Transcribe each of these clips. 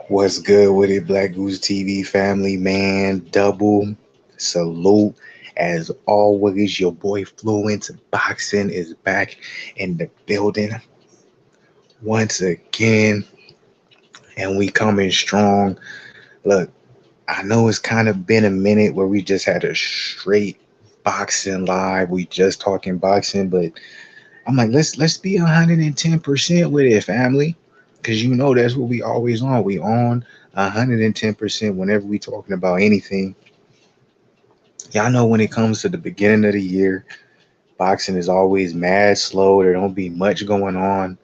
What's good with it, Black Goose TV family, man? Double salute. As always, your boy Fluenceboxing is back in the building once again, and we coming strong. Look, I know it's kind of been a minute where we just had a straight boxing live. We just talking boxing, but I'm like, let's be 110% with it, family, because you know that's what we always on. We on 110% whenever we talking about anything. Y'all know when it comes to the beginning of the year, boxing is always mad slow. There don't be much going on.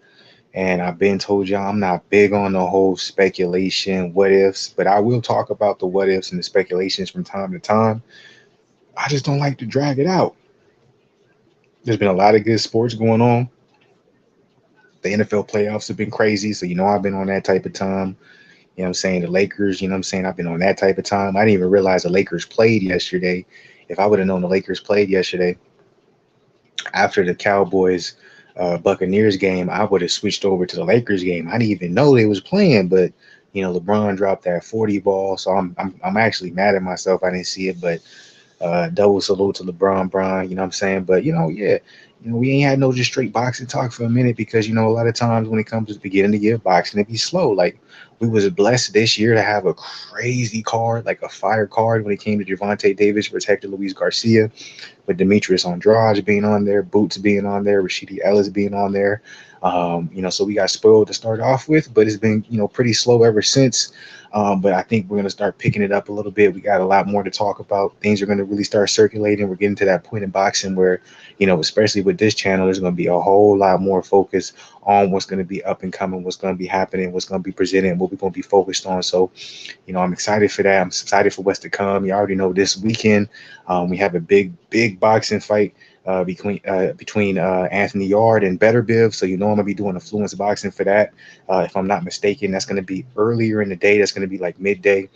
And I've been told y'all I'm not big on the whole speculation, what ifs, but I will talk about the what ifs and the speculations from time to time. I just don't like to drag it out. There's been a lot of good sports going on. The NFL playoffs have been crazy, so you know I've been on that type of time. You know what I'm saying? The Lakers, you know what I'm saying? I've been on that type of time. I didn't even realize the Lakers played yesterday. If I would have known the Lakers played yesterday after the Cowboys Buccaneers game, I would have switched over to the Lakers game. I didn't even know they was playing, but you know, LeBron dropped that 40 ball, so I'm actually mad at myself. I didn't see it, but double salute to LeBron, Bron. You know what I'm saying? But yeah, we ain't had no just straight boxing talk for a minute because a lot of times when it comes to the beginning of the year, boxing it be slow. Like we was blessed this year to have a crazy card, like a fire card when it came to Gervonta Davis versus Hector Luis Garcia, with Demetrius Andrade being on there, Boots being on there, Rashidi Ellis being on there. So we got spoiled to start off with, but it's been pretty slow ever since. But I think we're going to start picking it up a little bit. We got a lot more to talk about. Things are going to really start circulating. We're getting to that point in boxing where, especially with this channel, there's going to be a whole lot more focus on what's going to be up and coming, what's going to be happening, what's going to be presented, what we're going to be focused on. So, I'm excited for that. I'm excited for what's to come. You already know this weekend we have a big boxing fight between Anthony Yard and Better Biv. So I'm gonna be doing a Fluence boxing for that. If I'm not mistaken, that's gonna be earlier in the day. That's gonna be like midday.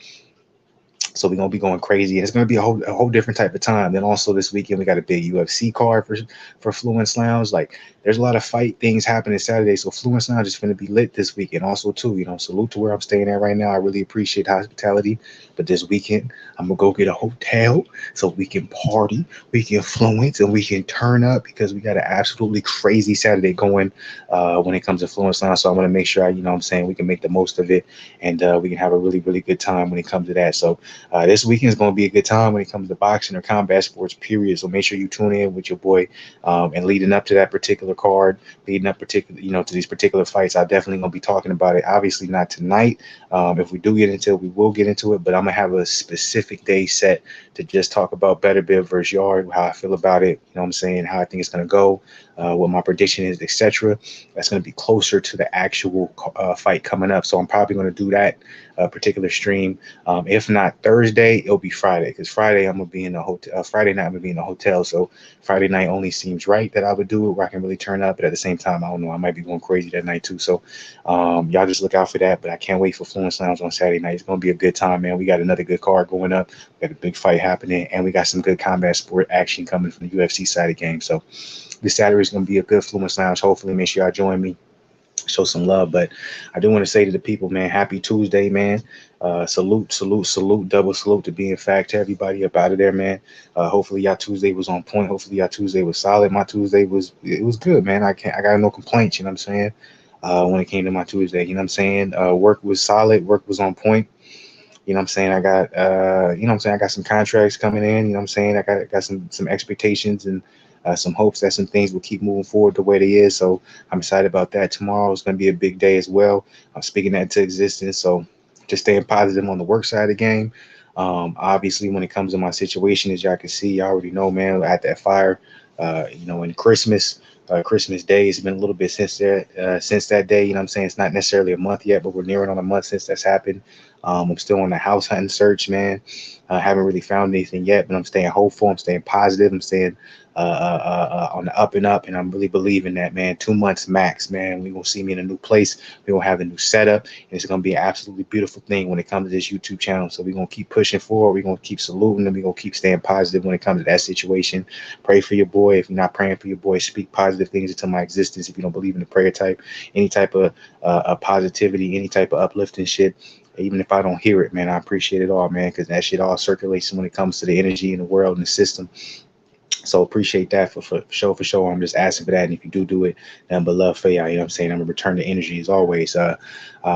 So we're gonna be going crazy, and it's gonna be a whole different type of time. Then also this weekend we got a big UFC card for Fluence Lounge. Like there's a lot of fight things happening Saturday, so Fluence Lounge is gonna be lit this weekend. Also too, salute to where I'm staying at right now. I really appreciate hospitality, but this weekend I'm gonna go get a hotel so we can party, we can Fluence, and we can turn up because we got an absolutely crazy Saturday going when it comes to Fluence Lounge. So I want to make sure I'm saying we can make the most of it, and we can have a really good time when it comes to that. So this weekend is going to be a good time when it comes to boxing or combat sports, period. So make sure you tune in with your boy. And leading up to that particular card, leading up to these particular fights, I definitely going to be talking about it. Obviously not tonight. If we do get into it, we will get into it. But I'm gonna have a specific day set to just talk about Better Bib versus Yard, how I feel about it. You know what I'm saying? How I think it's going to go, what my prediction is, etc. That's going to be closer to the actual fight coming up. So I'm probably going to do that particular stream. If not Thursday, it'll be Friday because Friday I'm gonna be in the hotel. Friday night I'm gonna be in the hotel, so Friday night only seems right that I would do it where I can really turn up. But at the same time, I don't know, I might be going crazy that night too. So y'all just look out for that. But I can't wait for Fluence Lounge on Saturday night. It's gonna be a good time, man. We got another good card going up. We got a big fight happening, and we got some good combat sport action coming from the UFC side of the game. So this Saturday is gonna be a good Fluence Lounge. Hopefully, make sure y'all join me, show some love. But I do want to say to the people, man, happy Tuesday, man. Salute, double salute to being fact to everybody up out of there, man. Hopefully y'all Tuesday was on point. Hopefully y'all Tuesday was solid. My Tuesday was good, man. I got no complaints, you know what I'm saying? When it came to my Tuesday, you know what I'm saying? Work was solid, work was on point. You know what I'm saying? I got I got some contracts coming in, you know what I'm saying? I got some expectations and some hopes that some things will keep moving forward the way they is. So I'm excited about that. Tomorrow is going to be a big day as well. I'm speaking that into existence. So just staying positive on the work side of the game. Obviously, when it comes to my situation, as y'all can see, y'all already know, man, I had that fire, in Christmas Day. It's been a little bit since that day. You know what I'm saying? It's not necessarily a month yet, but we're nearing on a month since that's happened. I'm still on the house hunting search, man. I haven't really found anything yet, but I'm staying hopeful. I'm staying positive. I'm staying on the up and up, and I'm really believing that, man. 2 months max, man. We gonna see me in a new place. We gonna have a new setup, and it's gonna be an absolutely beautiful thing when it comes to this YouTube channel. So we're gonna keep pushing forward. We're gonna keep saluting, and we're gonna keep staying positive when it comes to that situation. Pray for your boy. If you're not praying for your boy, speak positive things into my existence. If you don't believe in the prayer type, any type of positivity, any type of uplifting shit, Even if I don't hear it, man, I appreciate it all, man, because that shit all circulates when it comes to the energy in the world and the system. So appreciate that for sure. I'm just asking for that. And if you do it, then but love for y'all. You know what I'm saying? I'm gonna return the energy as always. But you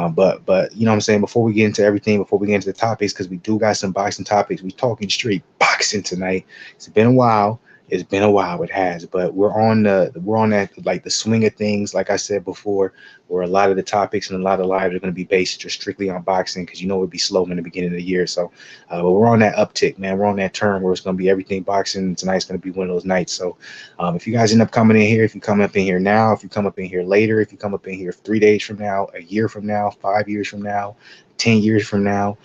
know what I'm saying? Before we get into everything, before we get into the topics, because we do got some boxing topics. We talking straight boxing tonight. It's been a while. It's been a while. It has, but we're on that like the swing of things. Like I said before, where a lot of the topics and a lot of lives are going to be based just strictly on boxing, because you know it'd be slow in the beginning of the year. So but we're on that uptick, man. We're on that turn where it's going to be everything boxing. Tonight's going to be one of those nights. So if you guys end up coming in here, if you come up in here now, if you come up in here later, if you come up in here 3 days from now, a year from now, 5 years from now, 10 years from now,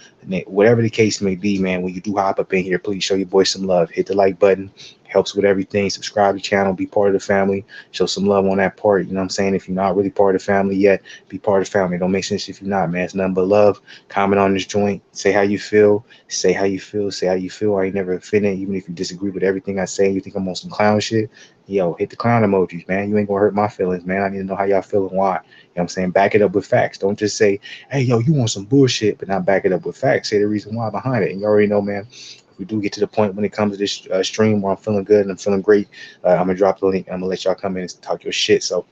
whatever the case may be, man, when you do hop up in here, please show your boy some love. Hit the like button. Helps with everything. Subscribe to the channel. Be part of the family. Show some love on that part. You know what I'm saying? If you're not really part of the family yet, be part of the family. It don't make sense if you're not, man. It's nothing but love. Comment on this joint. Say how you feel. Say how you feel. Say how you feel. I ain't never offended. Even if you disagree with everything I say, you think I'm on some clown shit, yo, hit the clown emojis, man. You ain't gonna hurt my feelings, man. I need to know how y'all feel and why. You know what I'm saying? Back it up with facts. Don't just say, hey, yo, you want some bullshit, but not back it up with facts. Say the reason why behind it. And you already know, man, if we do get to the point when it comes to this stream where I'm feeling good and I'm feeling great, I'm gonna drop the link and I'm gonna let y'all come in and talk your shit. So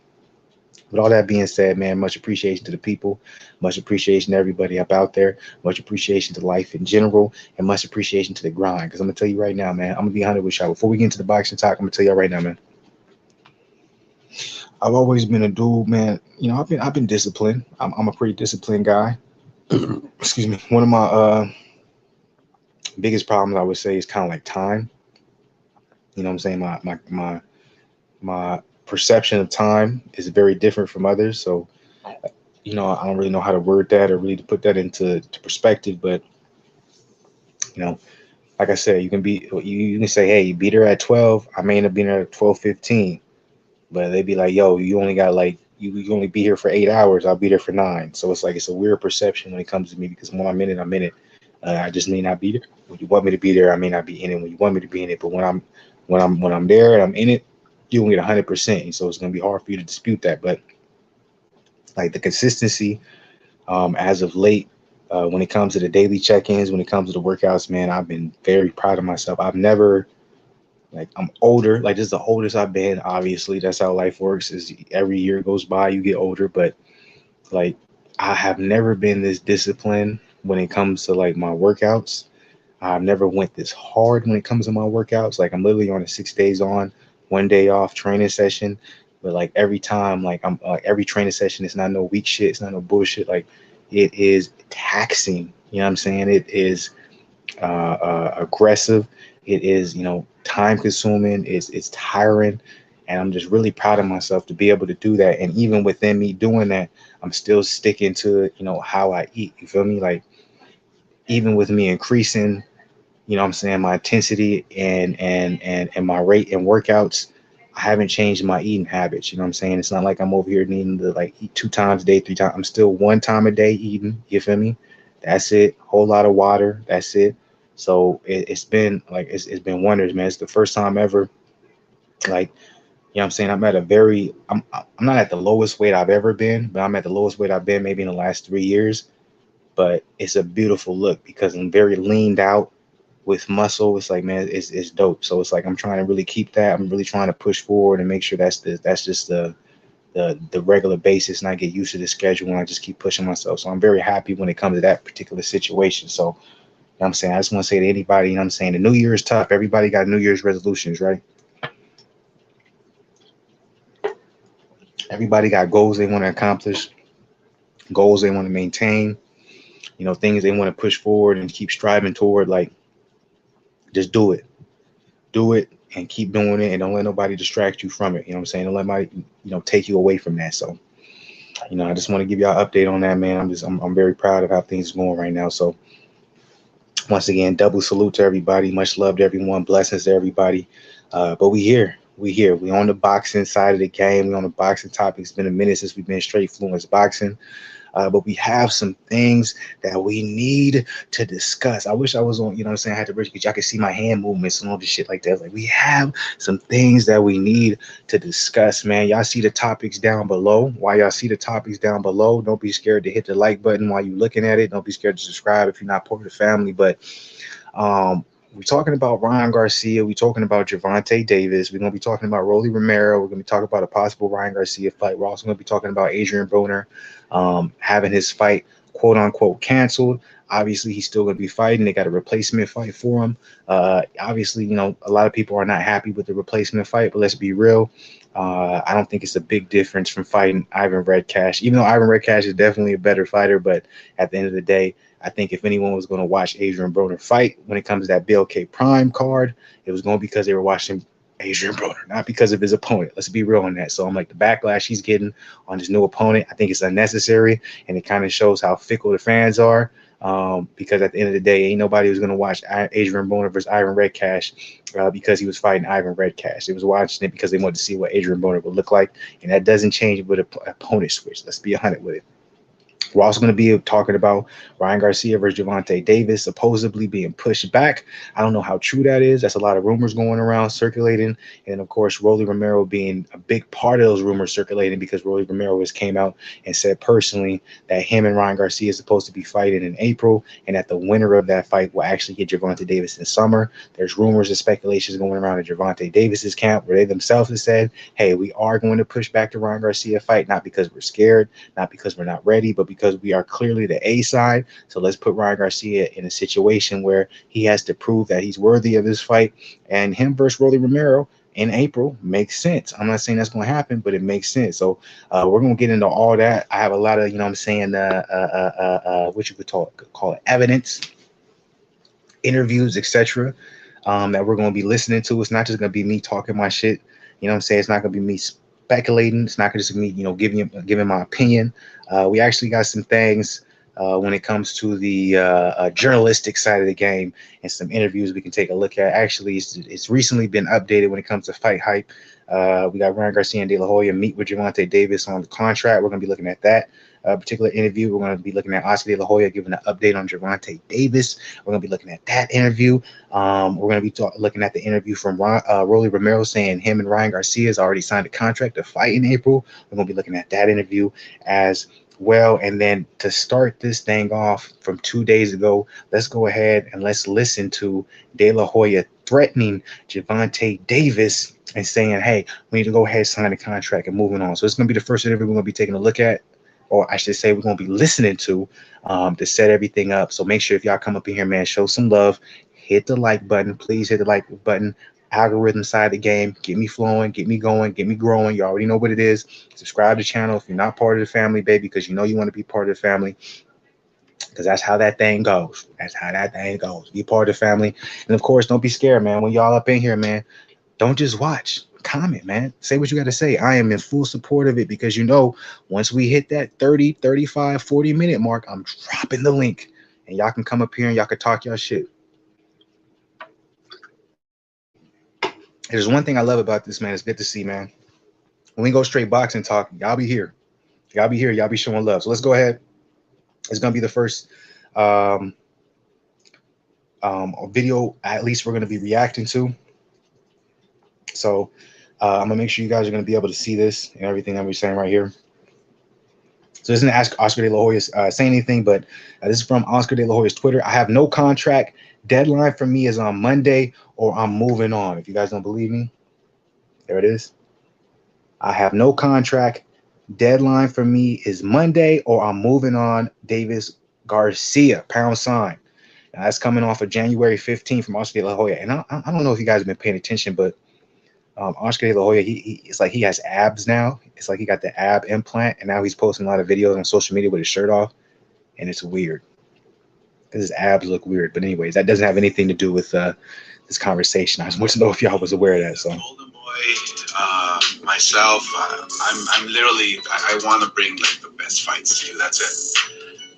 with all that being said, man, much appreciation to the people, much appreciation to everybody up out there, much appreciation to life in general, and much appreciation to the grind. Because I'm gonna tell you right now, man, I'm gonna be 100 with y'all. Before we get into the boxing talk, I'm gonna tell y'all right now, man, I've always been a dude, man. You know, I've been disciplined. I'm a pretty disciplined guy. Excuse me. One of my biggest problems I would say is kind of like time. You know what I'm saying? My perception of time is very different from others. So, you know, I don't really know how to word that or really to put that into perspective. But, you know, like I said, you can say, hey, you beat her at 12. I may end up being there at 12:15. But they'd be like, yo, you only got like, you only be here for 8 hours. I'll be there for 9. So it's like, it's a weird perception when it comes to me, because when I'm in it, I'm in it. I just may not be there. When you want me to be there, I may not be in it when you want me to be in it. But when I'm there and I'm in it, you will get 100%. And so it's gonna be hard for you to dispute that. But like the consistency, as of late, when it comes to the daily check-ins, when it comes to the workouts, man, I've been very proud of myself. I've never, like, I'm older. Like, this is the oldest I've been. Obviously, that's how life works. Is every year goes by, you get older. But like, I have never been this disciplined when it comes to like my workouts. I've never went this hard when it comes to my workouts. Like, I'm literally on a 6 days on, 1 day off training session. But like every time, like I'm every training session, it's not no weak shit. It's not no bullshit. Like, it is taxing. You know what I'm saying? It is aggressive. It is, you know, time consuming. It's tiring. And I'm just really proud of myself to be able to do that. And even within me doing that, I'm still sticking to, you know, how I eat. You feel me? Like, even with me increasing, you know what I'm saying, my intensity and my rate in workouts, I haven't changed my eating habits. You know what I'm saying? It's not like I'm over here needing to like eat 2 times a day, 3 times. I'm still 1 time a day eating. You feel me? That's it. Whole lot of water. That's it. So it's been like, it's been wonders, man. It's the first time ever, like, you know what I'm saying, I'm not at the lowest weight I've ever been, but I'm at the lowest weight I've been maybe in the last 3 years. But it's a beautiful look because I'm very leaned out with muscle. It's like, man, it's dope. So it's like, I'm trying to really keep that. I'm really trying to push forward and make sure that's just the regular basis, and I get used to the schedule and I just keep pushing myself. So I'm very happy when it comes to that particular situation. So, you know what I'm saying, I just want to say to anybody, you know what I'm saying, the new year is tough. Everybody got New Year's resolutions, right? Everybody got goals they want to accomplish, goals they want to maintain, you know, things they want to push forward and keep striving toward. Like, just do it and keep doing it, and don't let nobody distract you from it. You know what I'm saying? Don't let nobody, you know, take you away from that. So, you know, I just want to give y'all an update on that, man. I'm very proud of how things are going right now. So once again, double salute to everybody. Much love to everyone. Blessings to everybody. But we here. We on the boxing side of the game. We on the boxing topic. It's been a minute since we've been straight Fluenceboxing. but we have some things that we need to discuss. I wish I was on, you know what I'm saying, I had to bridge because y'all can see my hand movements and all this shit like that. Like, we have some things that we need to discuss, man. Y'all see the topics down below. While y'all see the topics down below, don't be scared to hit the like button while you're looking at it. Don't be scared to subscribe if you're not part of the family. But we're talking about Ryan Garcia. We're talking about Gervonta Davis. We're going to be talking about Rolly Romero. We're going to be talking about a possible Ryan Garcia fight. We're also going to be talking about Adrian Broner having his fight, quote unquote, canceled. Obviously, he's still going to be fighting. They got a replacement fight for him. Obviously, you know, a lot of people are not happy with the replacement fight, but let's be real. I don't think it's a big difference from fighting Ivan Redcash, even though Ivan Redcash is definitely a better fighter. But at the end of the day, I think if anyone was going to watch Adrian Broner fight when it comes to that BLK Prime card, it was going to be because they were watching Adrian Broner, not because of his opponent. Let's be real on that. So I'm like, the backlash he's getting on his new opponent, I think it's unnecessary, and it kind of shows how fickle the fans are. Because at the end of the day, ain't nobody was going to watch Adrian Broner versus Ivan Redcash because he was fighting Ivan Redcash. They was watching it because they wanted to see what Adrian Broner would look like, and that doesn't change with an opponent switch. Let's be 100 with it. We're also going to be talking about Ryan Garcia versus Gervonta Davis supposedly being pushed back. I don't know how true that is. That's a lot of rumors going around, circulating. And, of course, Rolly Romero being a big part of those rumors circulating because Rolly Romero has came out and said personally that him and Ryan Garcia is supposed to be fighting in April and that the winner of that fight will actually get Gervonta Davis in summer. There's rumors and speculations going around in Gervonta Davis's camp where they themselves have said, hey, we are going to push back the Ryan Garcia fight, not because we're scared, not because we're not ready, but because we are clearly the A side. So let's put Ryan Garcia in a situation where he has to prove that he's worthy of this fight. And him versus Rolly Romero in April makes sense. I'm not saying that's going to happen, but it makes sense. So we're going to get into all that. I have a lot of, you know what I'm saying, what you could call it, evidence, interviews, etc. That we're going to be listening to. It's not just going to be me talking my shit. You know what I'm saying? It's not going to be me speculating. It's not just me, you know, giving my opinion. We actually got some things when it comes to the journalistic side of the game and some interviews we can take a look at. Actually, it's recently been updated when it comes to fight hype. We got Ryan Garcia and De La Hoya meet with Gervonta Davis on the contract. We're going to be looking at that particular interview. We're going to be looking at Oscar De La Hoya giving an update on Gervonta Davis. We're going to be looking at that interview. We're going to be looking at the interview from Rolly Romero saying him and Ryan Garcia has already signed a contract to fight in April. We're going to be looking at that interview as well. And then to start this thing off from 2 days ago, let's go ahead and let's listen to De La Hoya threatening Gervonta Davis and saying, hey, we need to go ahead and sign the contract and moving on. So it's going to be the first interview we're going to be taking a look at, or I should say we're going to be listening to set everything up. So make sure if y'all come up in here, man, show some love. Hit the like button. Please hit the like button. Algorithm side of the game. Get me flowing. Get me going. Get me growing. You already know what it is. Subscribe to the channel if you're not part of the family, baby, because you know you want to be part of the family. Because that's how that thing goes. That's how that thing goes. Be part of the family. And, of course, don't be scared, man. When y'all up in here, man, don't just watch. Comment, man. Say what you got to say. I am in full support of it because, you know, once we hit that 30, 35, 40-minute mark, I'm dropping the link. And y'all can come up here and y'all can talk y'all shit. There's one thing I love about this, man. It's good to see, man. When we go straight boxing talk, y'all be here. Y'all be here. Y'all be showing love. So let's go ahead. It's going to be the first video, at least we're going to be reacting to. So I'm going to make sure you guys are going to be able to see this and everything that we're saying right here. So this isn't ask Oscar De La Hoya say anything, but this is from Oscar De La Hoya's Twitter. I have no contract. Deadline for me is on Monday or I'm moving on. If you guys don't believe me, there it is. I have no contract. Deadline for me is Monday or I'm moving on. Davis Garcia, #. Now, that's coming off of January 15th from Oscar De La Hoya. And I don't know if you guys have been paying attention, but Oscar De La Hoya, it's like he has abs now. It's like he got the ab implant, and now he's posting a lot of videos on social media with his shirt off, and it's weird because his abs look weird. But anyways, that doesn't have anything to do with this conversation. I just want to know if y'all was aware of that. So, Golden Boy, myself, I'm literally, I want to bring like the best fights to you. That's it,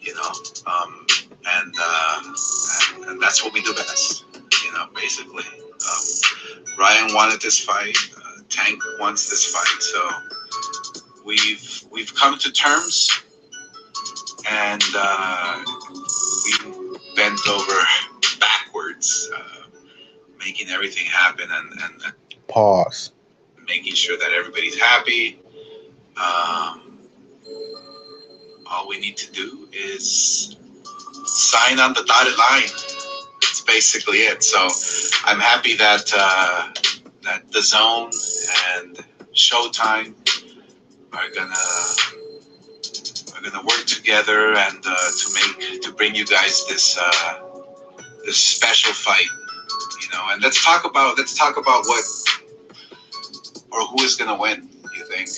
you know, and that's what we do best, you know, basically. Ryan wanted this fight. Tank wants this fight. So we've come to terms. and we bent over backwards, making everything happen, and Pause. making sure that everybody's happy. Um, all we need to do is sign on the dotted line. That's basically it. So I'm happy that that the Zone and Showtime are gonna work together and to bring you guys this special fight. You know, and let's talk about what or who is gonna win. You think?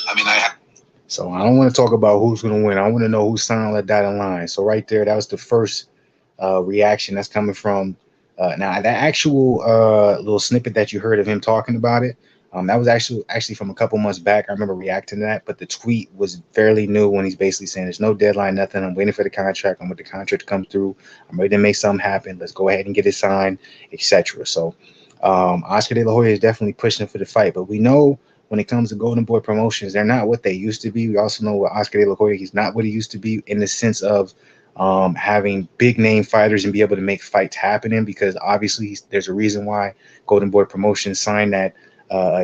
I mean, So I don't want to talk about who's going to win. I want to know who's signing on that dotted line. So right there, that was the first reaction that's coming from. Now that actual little snippet that you heard of him talking about it, that was actually from a couple months back. I remember reacting to that, but the tweet was fairly new when he's basically saying there's no deadline, nothing. I'm waiting for the contract. I'm with the contract to come through. I'm ready to make something happen. Let's go ahead and get it signed, etc. So Oscar De La Hoya is definitely pushing for the fight, but we know when it comes to Golden Boy Promotions, they're not what they used to be. We also know with Oscar De La Hoya, he's not what he used to be in the sense of having big name fighters and be able to make fights happening, because obviously there's a reason why Golden Boy Promotions signed that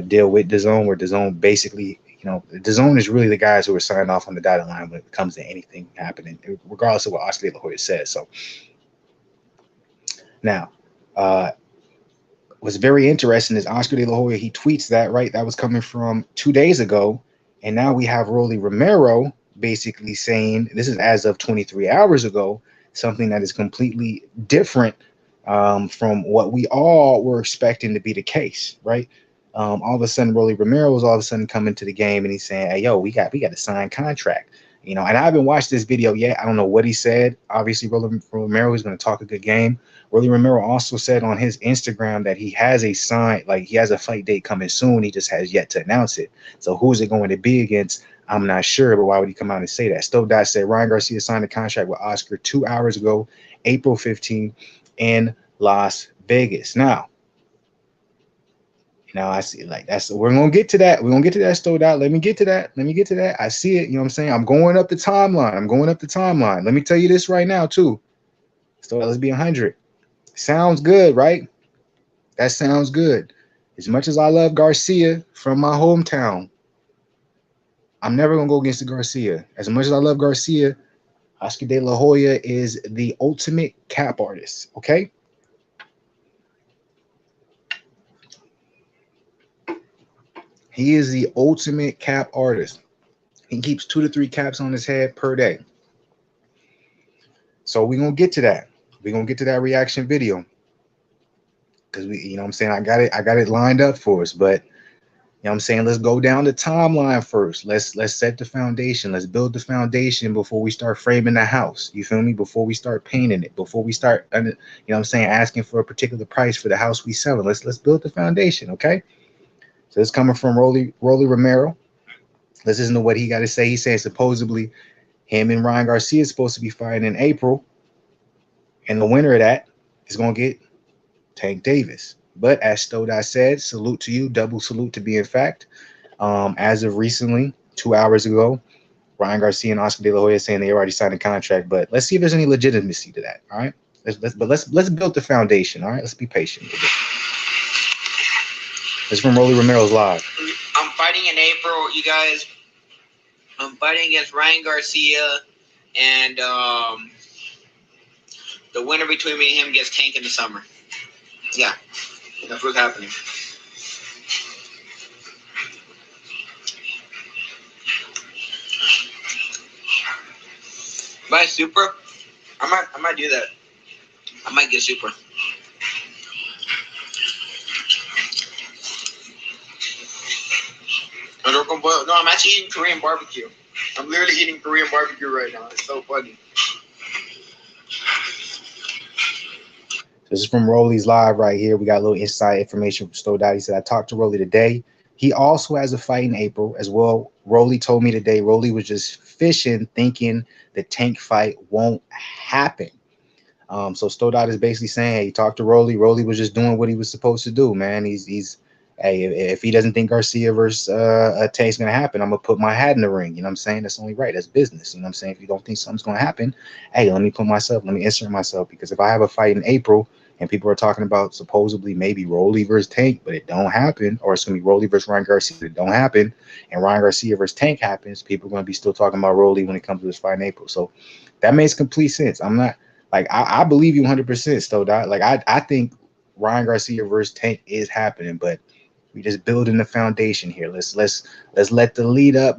deal with DAZN, where DAZN basically, you know, DAZN is really the guys who are signed off on the dotted line when it comes to anything happening, regardless of what Oscar De La Hoya says. So now, what's very interesting is Oscar De La Hoya, he tweets that, right? That was coming from 2 days ago. And now we have Rolly Romero basically saying, this is as of 23 hours ago, something that is completely different from what we all were expecting to be the case, right? All of a sudden, Rolly Romero was all of a sudden coming to the game and he's saying, hey, yo, we got a signed contract. You know, and I haven't watched this video yet. I don't know what he said. Obviously, Rolly Romero is going to talk a good game. Rolly Romero also said on his Instagram that he has a sign, like he has a fight date coming soon. He just has yet to announce it. So who is it going to be against? I'm not sure, but why would he come out and say that? Stove Dot said Ryan Garcia signed a contract with Oscar 2 hours ago, April 15, in Las Vegas. Now I see, like, that's, we're gonna get to that. We're gonna get to that, Stove Dot. Let me get to that. I see it. You know what I'm saying? I'm going up the timeline. Let me tell you this right now, too. Stove Dot, let's be 100. Sounds good, right? That sounds good. As much as I love Garcia from my hometown, I'm never going to go against the Garcia. As much as I love Garcia, Oscar De La Hoya is the ultimate cap artist, okay? He is the ultimate cap artist. He keeps 2 to 3 caps on his head per day. So we're going to get to that. We're going to get to that reaction video. Because we, you know what I'm saying, I got it lined up for us, but you know what I'm saying, let's go down the timeline first. Let's set the foundation. Let's build the foundation before we start framing the house. You feel me? Before we start painting it, before we start, you know what I'm saying, asking for a particular price for the house we selling. Let's build the foundation, okay? So it's coming from Rolly Romero. Let's listen to what he got to say. He's saying supposedly him and Ryan Garcia is supposed to be fighting in April, and the winner of that is gonna get Tank Davis. But as Stodai said, salute to you, double salute to be in fact. As of recently, 2 hours ago, Ryan Garcia and Oscar De La Hoya saying they already signed a contract. But let's see if there's any legitimacy to that. All right, let's build the foundation. All right, let's be patient. This is from Rolly Romero's live. I'm fighting in April, you guys. I'm fighting against Ryan Garcia, and the winner between me and him gets Tank in the summer. Yeah, that's what's happening. Buy Super? I might do that. I might get Super. No, I'm actually eating Korean barbecue. I'm literally eating Korean barbecue right now. It's so funny. This is from Rolly's live right here. We got a little inside information from Stodai. He said, I talked to Rolly today. He also has a fight in April as well. Rolly told me today Rolly was just fishing, thinking the Tank fight won't happen. So Stodai is basically saying, hey, he talked to Rolly. Rolly was just doing what he was supposed to do, man. He's hey, if he doesn't think Garcia versus Tank's gonna happen, I'm gonna put my hat in the ring. You know what I'm saying? That's only right. That's business. You know what I'm saying? If you don't think something's gonna happen, hey, let me insert myself, because if I have a fight in April and people are talking about supposedly maybe Rolly versus Tank, but it don't happen, or it's gonna be Rolly versus Ryan Garcia, but it don't happen, and Ryan Garcia versus Tank happens, people are gonna be still talking about Rolly when it comes to this fight in April. So that makes complete sense. I'm not like I believe you 100% still, Dot. Like I think Ryan Garcia versus Tank is happening, but we just building the foundation here. Let's let the lead up.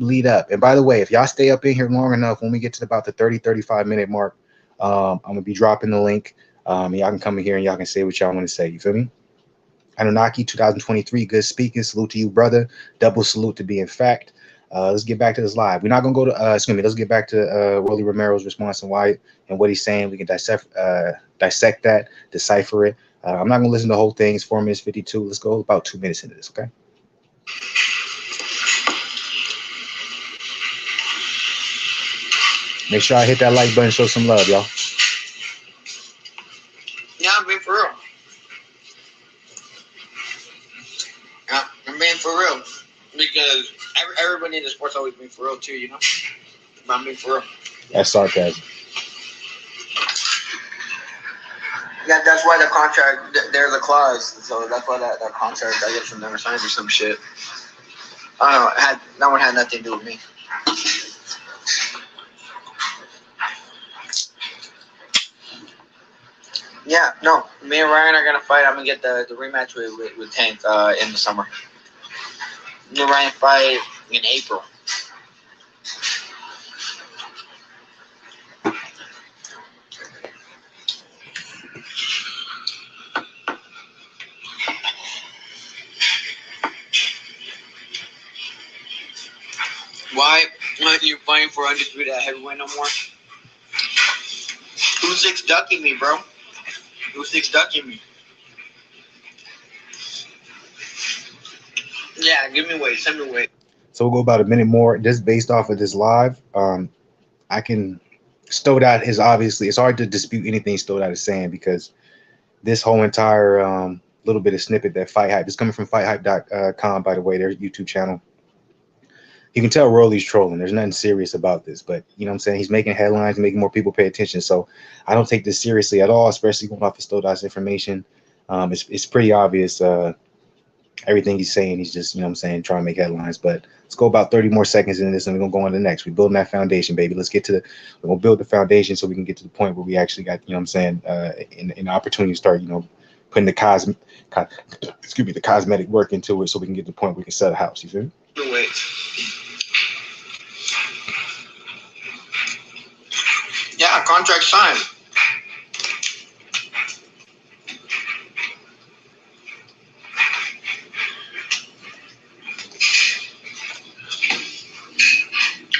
And by the way, if y'all stay up in here long enough, when we get to about the 35 minute mark, I'm gonna be dropping the link. Y'all can come in here and y'all can say what y'all want to say. You feel me? Anunnaki 2023, good speaking. Salute to you, brother. Double salute to be in fact. Let's get back to this live. We're not gonna go to let's get back to Rolly Romero's response and why and what he's saying. We can dissect that, decipher it. I'm not gonna listen to the whole thing. It's 4 minutes 52. Let's go about 2 minutes into this, okay? Make sure I hit that like button, show some love, y'all. Yeah, I'm being for real. Yeah, I'm being for real. Because everybody in the sport's always been for real too, you know? But I'm being for real. That's sarcasm. Yeah, that's why the contract, there's a clause. So that's why that contract, I guess, never signed or some shit. I don't know. That one had nothing to do with me. Yeah, no. Me and Ryan are going to fight. I'm going to get the rematch with Tank in the summer. Me and Ryan fight in April. Why aren't you fighting for undisputed heavyweight no more? Who's ducking me, bro? Who's ducking me? Yeah, give me weight. Send me weight. So we'll go about a minute more. Just based off of this live, I can Stodot is obviously, it's hard to dispute anything Stodot is saying, because this whole entire little bit of snippet that Fight Hype is coming from FightHype.com, by the way, their YouTube channel. You can tell Rolly's trolling. There's nothing serious about this, but you know what I'm saying? He's making headlines, making more people pay attention. So I don't take this seriously at all, especially going off of Stodot's information. It's pretty obvious. Everything he's saying, he's just, you know what I'm saying, trying to make headlines. But let's go about 30 more seconds into this, and we're gonna go on to the next. We're building that foundation, baby. Let's get to we're gonna build the foundation so we can get to the point where we actually got, you know what I'm saying, an opportunity to start, you know, putting the cosmetic work into it, so we can get to the point where we can sell the house. You feel me? Wait. Yeah, contract signed.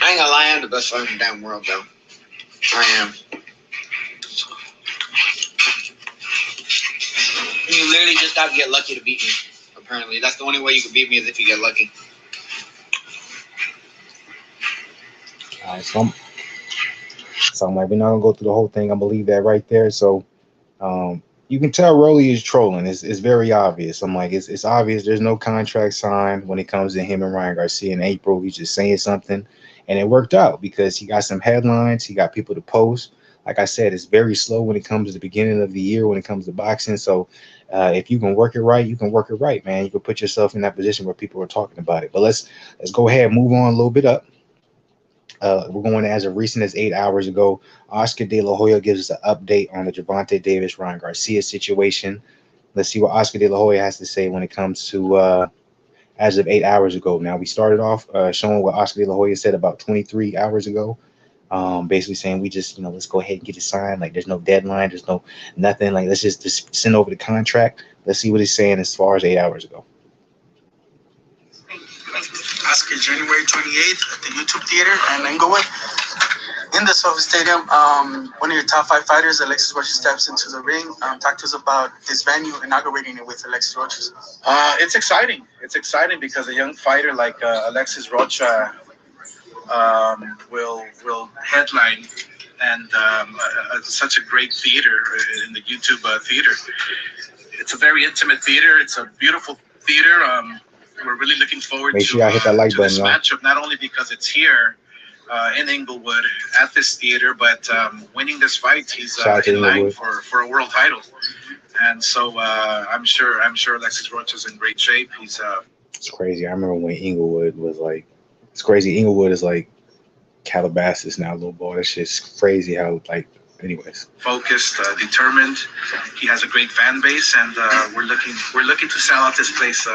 I ain't gonna lie, I'm the best fighter in the damn world, though. I am. You literally just gotta get lucky to beat me, apparently. That's the only way you can beat me, is if you get lucky. All right, so I'm like, we're not gonna go through the whole thing. I believe that right there. So you can tell Rolly is trolling. It's very obvious. I'm like, it's obvious there's no contract signed when it comes to him and Ryan Garcia in April. He's just saying something, and it worked out because he got some headlines. He got people to post. Like I said, it's very slow when it comes to the beginning of the year when it comes to boxing. So if you can work it right, you can work it right, man. You can put yourself in that position where people are talking about it. But let's go ahead and move on a little bit up. We're going as recent as 8 hours ago. Oscar De La Hoya gives us an update on the Gervonta Davis Ryan Garcia situation. Let's see what Oscar De La Hoya has to say when it comes to as of 8 hours ago. Now, we started off showing what Oscar De La Hoya said about 23 hours ago, basically saying we just, you know, let's go ahead and get it signed. Like, there's no deadline, there's no nothing. Like, let's just send over the contract. Let's see what he's saying as far as 8 hours ago. Oscar, January 28th at the YouTube Theater and Englewood. In the Sophie Stadium, one of your top 5 fighters, Alexis Rocha, steps into the ring. Talk to us about this venue, inaugurating it with Alexis Rocha. It's exciting. It's exciting because a young fighter like Alexis Rocha will headline and such a great theater in the YouTube theater. It's a very intimate theater. It's a beautiful theater. We're really looking forward Make to, sure y'all hit that like to button, this y'all. matchup, not only because it's here in Inglewood at this theater, but winning this fight, he's in line for a world title. And so I'm sure Alexis Rocha's in great shape. It's crazy. I remember when Inglewood was like, it's crazy. Inglewood is like Calabasas now, little boy. That shit's crazy how, like, anyways. Focused, determined. He has a great fan base, and we're looking to sell out this place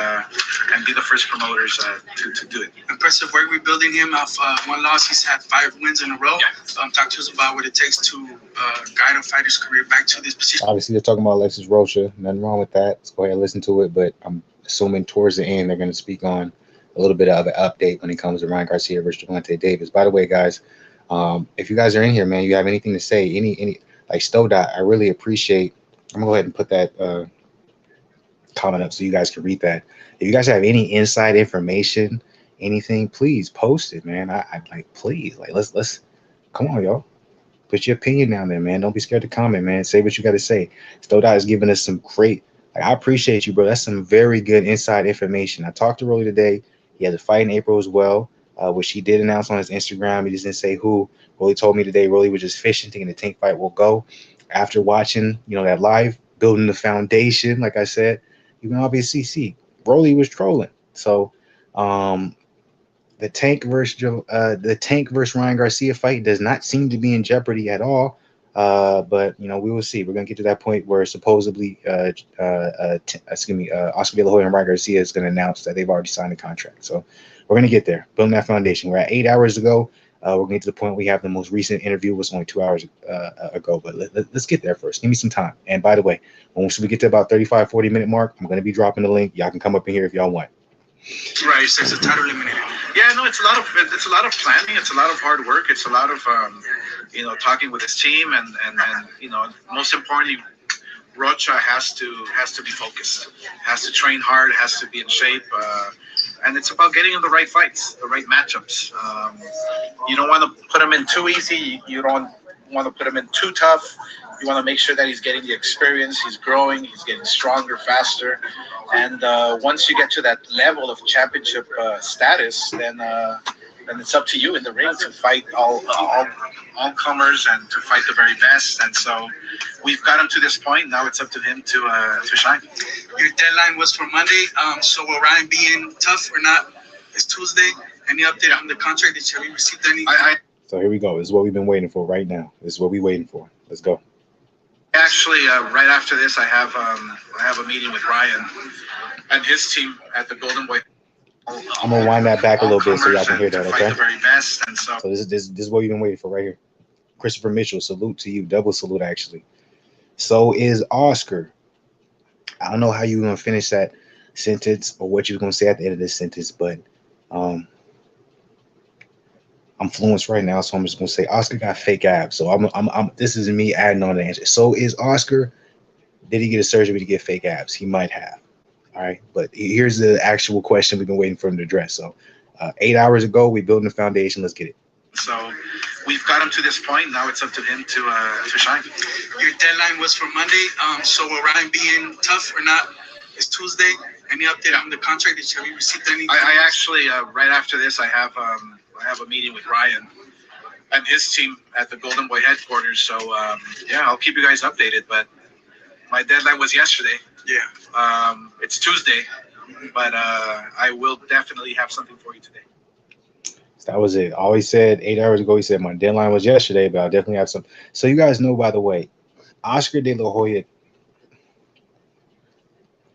and be the first promoters to do it. Impressive work rebuilding him off one loss. He's had 5 wins in a row. Yeah. Talk to us about what it takes to guide a fighter's career back to this position. Obviously, they're talking about Alexis Rocha. Nothing wrong with that. Let's go ahead and listen to it. But I'm assuming towards the end, they're going to speak on a little bit of an update when it comes to Ryan Garcia versus Gervonta Davis. By the way, guys, if you guys are in here, man, you have anything to say, any like Stodot, I really appreciate. I'm gonna go ahead and put that comment up so you guys can read that. If you guys have any inside information, anything, please post it, man. I like, please, like, let's come on, y'all. Put your opinion down there, man. Don't be scared to comment, man. Say what you got to say. Stodot is giving us some great. Like, I appreciate you, bro. That's some very good inside information. I talked to Rolly today. He has a fight in April as well, which he did announce on his Instagram. He just didn't say who. Rolly told me today Rolly was just fishing, thinking the Tank fight will go. After watching, that live, building the foundation, like I said, you can obviously see Rolly was trolling. So, the Tank versus Ryan Garcia fight does not seem to be in jeopardy at all. But we will see. We're gonna get to that point where supposedly, Oscar De La Hoya and Ryan Garcia is gonna announce that they've already signed a contract. So we're gonna get there, building that foundation. We're at 8 hours ago. We're getting to the point we have the most recent interview was only 2 hours ago. But let's get there first. Give me some time. And by the way, once we get to about 35-40 minute mark, I'm gonna be dropping the link. Y'all can come up in here if y'all want. Right, so it's a title eliminator. Yeah, no, it's a lot of planning. It's a lot of hard work. It's a lot of talking with his team, and most importantly, Rocha has to be focused, has to train hard, has to be in shape, and it's about getting in the right fights, the right matchups. You don't want to put him in too easy. You don't want to put him in too tough. You want to make sure that he's getting the experience, he's growing, he's getting stronger, faster. And once you get to that level of championship status, then it's up to you in the ring to fight all comers and to fight the very best. And so we've got him to this point. Now it's up to him to shine. Your deadline was for Monday. So will Ryan be in tough or not? It's Tuesday. Any update on the contract? Have you received any? So here we go. This is what we've been waiting for right now. This is what we're waiting for. Let's go. Actually, right after this, I have a meeting with Ryan and his team at the Golden Boy. I'm gonna wind that back a little bit so y'all can hear that. Okay. The very best, and so this is what we've been waiting for right here. Christopher Mitchell, salute to you. Double salute, actually. So is Oscar. I don't know how you're gonna finish that sentence or what you're gonna say at the end of this sentence, but I'm fluent right now, so I'm just gonna say Oscar got fake abs. So I'm this is me adding on the answer. So is Oscar, did he get a surgery to get fake abs? He might have. All right, but here's the actual question we've been waiting for him to address. So 8 hours ago, we built the foundation. Let's get it. So we've got him to this point. Now it's up to him to shine. Your deadline was for Monday. So will Ryan be in tough or not? It's Tuesday. Any update on the contract? Have you received any? I actually right after this, I have a meeting with Ryan and his team at the Golden Boy headquarters. So I'll keep you guys updated. But my deadline was yesterday. Yeah. It's Tuesday, but I will definitely have something for you today. That was it. All he said 8 hours ago, he said my deadline was yesterday, but I'll definitely have some. So you guys know, by the way, Oscar De La Hoya,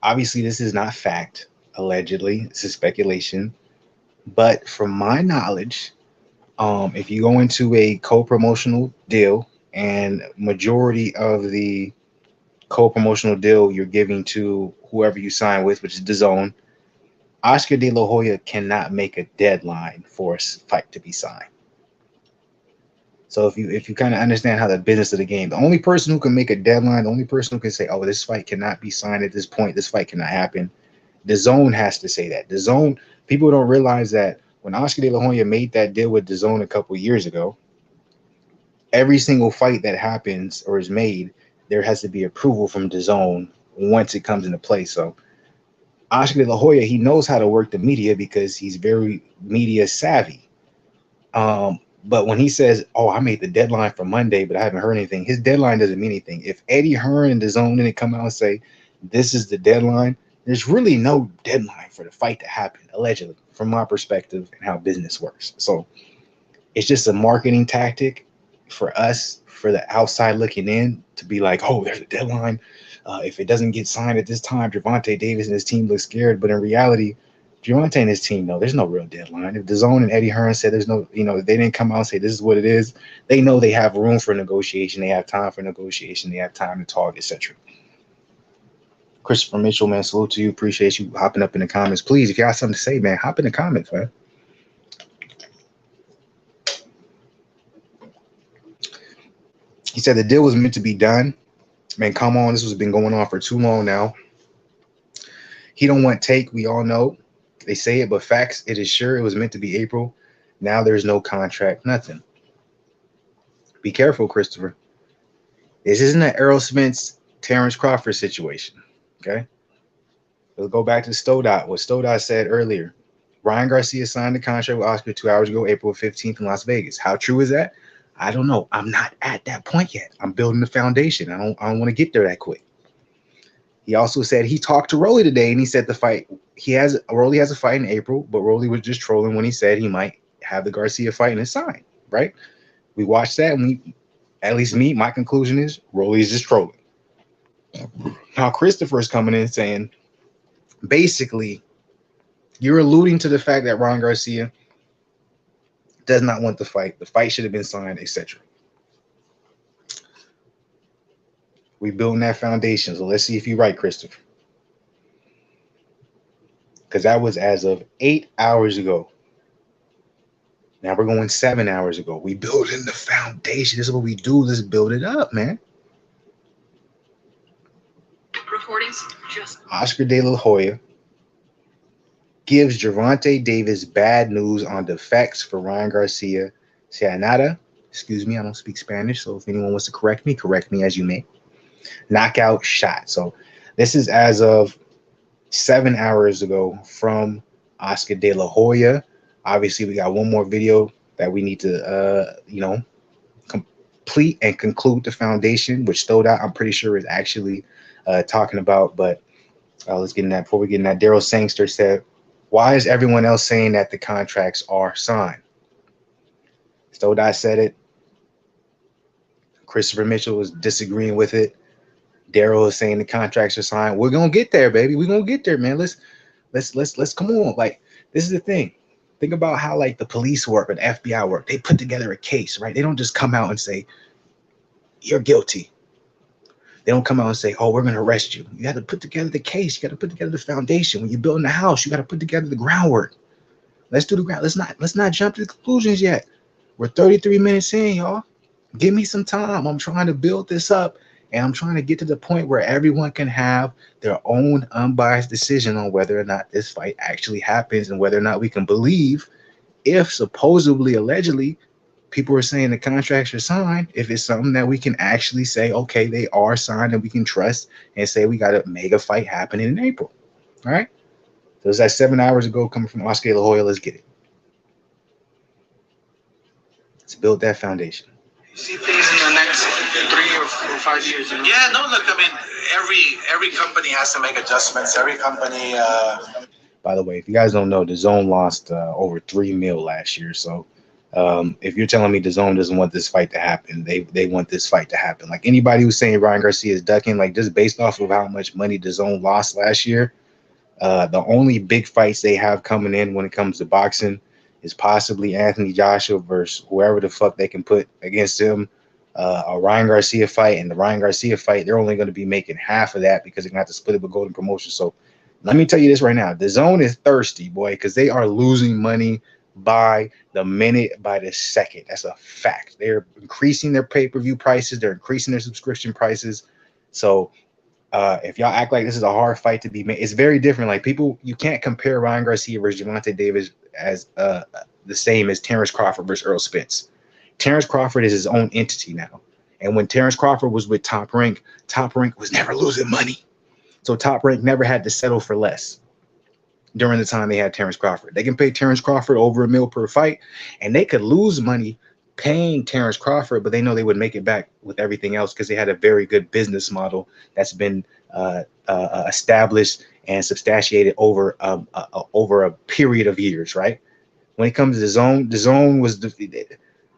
obviously this is not fact, allegedly. This is speculation. But from my knowledge, if you go into a co-promotional deal and majority of the co-promotional deal you're giving to whoever you sign with, which is DAZN, Oscar De La Hoya cannot make a deadline for a fight to be signed. So if you kind of understand how the business of the game, the only person who can make a deadline, the only person who can say, oh, this fight cannot be signed at this point, this fight cannot happen, DAZN has to say that. DAZN, people don't realize that when Oscar De La Hoya made that deal with DAZN a couple of years ago, every single fight that happens or is made, there has to be approval from DAZN once it comes into play. So Oscar De La Hoya, he knows how to work the media because he's very media savvy. But when he says, "Oh, I made the deadline for Monday, but I haven't heard anything," his deadline doesn't mean anything. If Eddie Hearn and DAZN didn't come out and say, "This is the deadline," there's really no deadline for the fight to happen, allegedly, from my perspective and how business works. So it's just a marketing tactic for us, for the outside looking in, to be like, "Oh, there's a deadline. If it doesn't get signed at this time, Gervonta Davis and his team look scared." But in reality, Gervonta and his team know there's no real deadline. If DAZN and Eddie Hearn said there's no, they didn't come out and say this is what it is, they know they have room for negotiation. They have time for negotiation. They have time to talk, etc. Christopher Mitchell, man, salute to you. Appreciate you hopping up in the comments. Please, if you got something to say, man, hop in the comments, man. He said the deal was meant to be done. Man, come on. This has been going on for too long now. He don't want take. We all know. They say it, but facts, it is sure it was meant to be April. Now there's no contract, nothing. Be careful, Christopher. This isn't an Errol Spence, Terrence Crawford situation, okay? Let's go back to Stodot, what Stodot said earlier. Ryan Garcia signed the contract with Oscar 2 hours ago, April 15th in Las Vegas. How true is that? I don't know. I'm not at that point yet. I'm building the foundation. I don't want to get there that quick. He also said he talked to Rolly today, and he said the fight Rolly has a fight in April, but Rolly was just trolling when he said he might have the Garcia fight in his sign, right? We watched that, and at least me, my conclusion is Rolly is just trolling. Now Christopher is coming in saying, basically, you're alluding to the fact that Ron Garcia does not want the fight. The fight should have been signed, etc. We building that foundation. So let's see if you're right, Christopher. Because that was as of 8 hours ago. Now we're going 7 hours ago. We building the foundation. This is what we do. Let's build it up, man. Recordings just Oscar De La Hoya gives Gervonta Davis bad news on the facts for Ryan Garcia. Sayonara. Excuse me, I don't speak Spanish, so if anyone wants to correct me as you may. Knockout shot. So this is as of 7 hours ago from Oscar De La Hoya. Obviously, we got one more video that we need to, complete and conclude the foundation, which Stodot, I'm pretty sure, is actually talking about. But let's get in that. Before we get in that, Daryl Sangster said, "Why is everyone else saying that the contracts are signed?" Stodot said it. Christopher Mitchell was disagreeing with it. Daryl is saying the contracts are signed. We're gonna get there, baby. We're gonna get there, man. Let's come on. Like, this is the thing. Think about how like the police work or the FBI work. They put together a case, right? They don't just come out and say, "You're guilty." They don't come out and say, "Oh, we're gonna arrest you." You got to put together the case. You got to put together the foundation. When you're building a house, you got to put together the groundwork. Let's do the ground. Let's not jump to the conclusions yet. We're 33 minutes in, y'all. Give me some time. I'm trying to build this up. And I'm trying to get to the point where everyone can have their own unbiased decision on whether or not this fight actually happens and whether or not we can believe if supposedly, allegedly, people are saying the contracts are signed, if it's something that we can actually say, okay, they are signed and we can trust and say we got a mega fight happening in April. All right. So it's that 7 hours ago coming from Oscar De La Hoya. Let's get it. Let's build that foundation. You see things in the next 3 or 5 years? You know? Yeah, no, look, I mean, every company has to make adjustments. Every company. By the way, if you guys don't know, DAZN lost over $3 million last year. So if you're telling me DAZN doesn't want this fight to happen, they want this fight to happen. Like anybody who's saying Ryan Garcia is ducking, like just based off of how much money DAZN lost last year, the only big fights they have coming in when it comes to boxing is possibly Anthony Joshua versus whoever the fuck they can put against him, a Ryan Garcia fight. And the Ryan Garcia fight, they're only going to be making half of that because they're going to have to split it with Golden Promotion. So let me tell you this right now. DAZN is thirsty, boy, because they are losing money by the minute, by the second. That's a fact. They're increasing their pay-per-view prices. They're increasing their subscription prices. So if y'all act like this is a hard fight to be made, it's very different. Like people, you can't compare Ryan Garcia versus Gervonta Davis as the same as Terrence Crawford versus Errol Spence. Terrence Crawford is his own entity now. And when Terrence Crawford was with Top Rank was never losing money. So Top Rank never had to settle for less. during the time they had Terrence Crawford. They can pay Terrence Crawford over $1 million per fight, and they could lose money paying Terrence Crawford, but they know they would make it back with everything else because they had a very good business model that's been established and substantiated over a period of years, right? When it comes to the zone was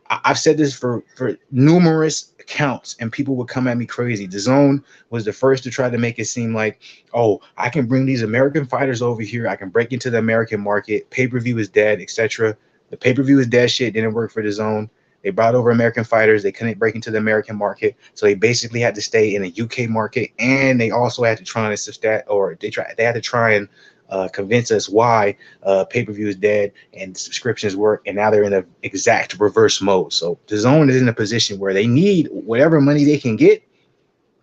I've said this for numerous accounts, and people would come at me crazy. The Zone was the first to try to make it seem like, oh, I can bring these American fighters over here. I can break into the American market. Pay-per-view is dead, etc. The pay-per-view is dead. Shit didn't work for the Zone. They brought over American fighters. They couldn't break into the American market, so they basically had to stay in the UK market, and they also had to try and they had to try and convince us why pay-per-view is dead and subscriptions work, and now they're in the exact reverse mode. So the Zone is in a position where they need whatever money they can get,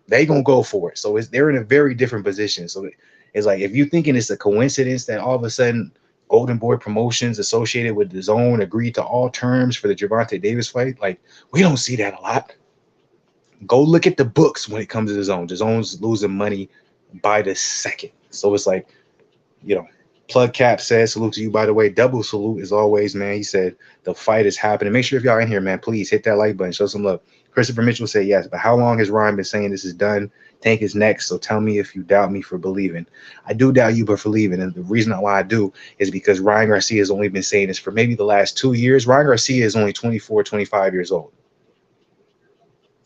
they gonna go for it. So they're in a very different position. So it's like, if you're thinking it's a coincidence that all of a sudden Golden Boy Promotions associated with the Zone agreed to all terms for the Gervonta Davis fight, like, we don't see that a lot. Go look at the books when it comes to the Zone. The Zone's losing money by the second. So it's like, Plug Cap says, salute to you, by the way. Double salute as always, man. He said the fight is happening. Make sure if y'all in here, man, please hit that like button, show some love. Christopher Mitchell said yes, but how long has Ryan been saying this is done? Tank is next, so tell me if you doubt me for believing. I do doubt you, but for believing, and the reason why I do is because Ryan Garcia has only been saying this for maybe the last 2 years. Ryan Garcia is only 24, 25 years old,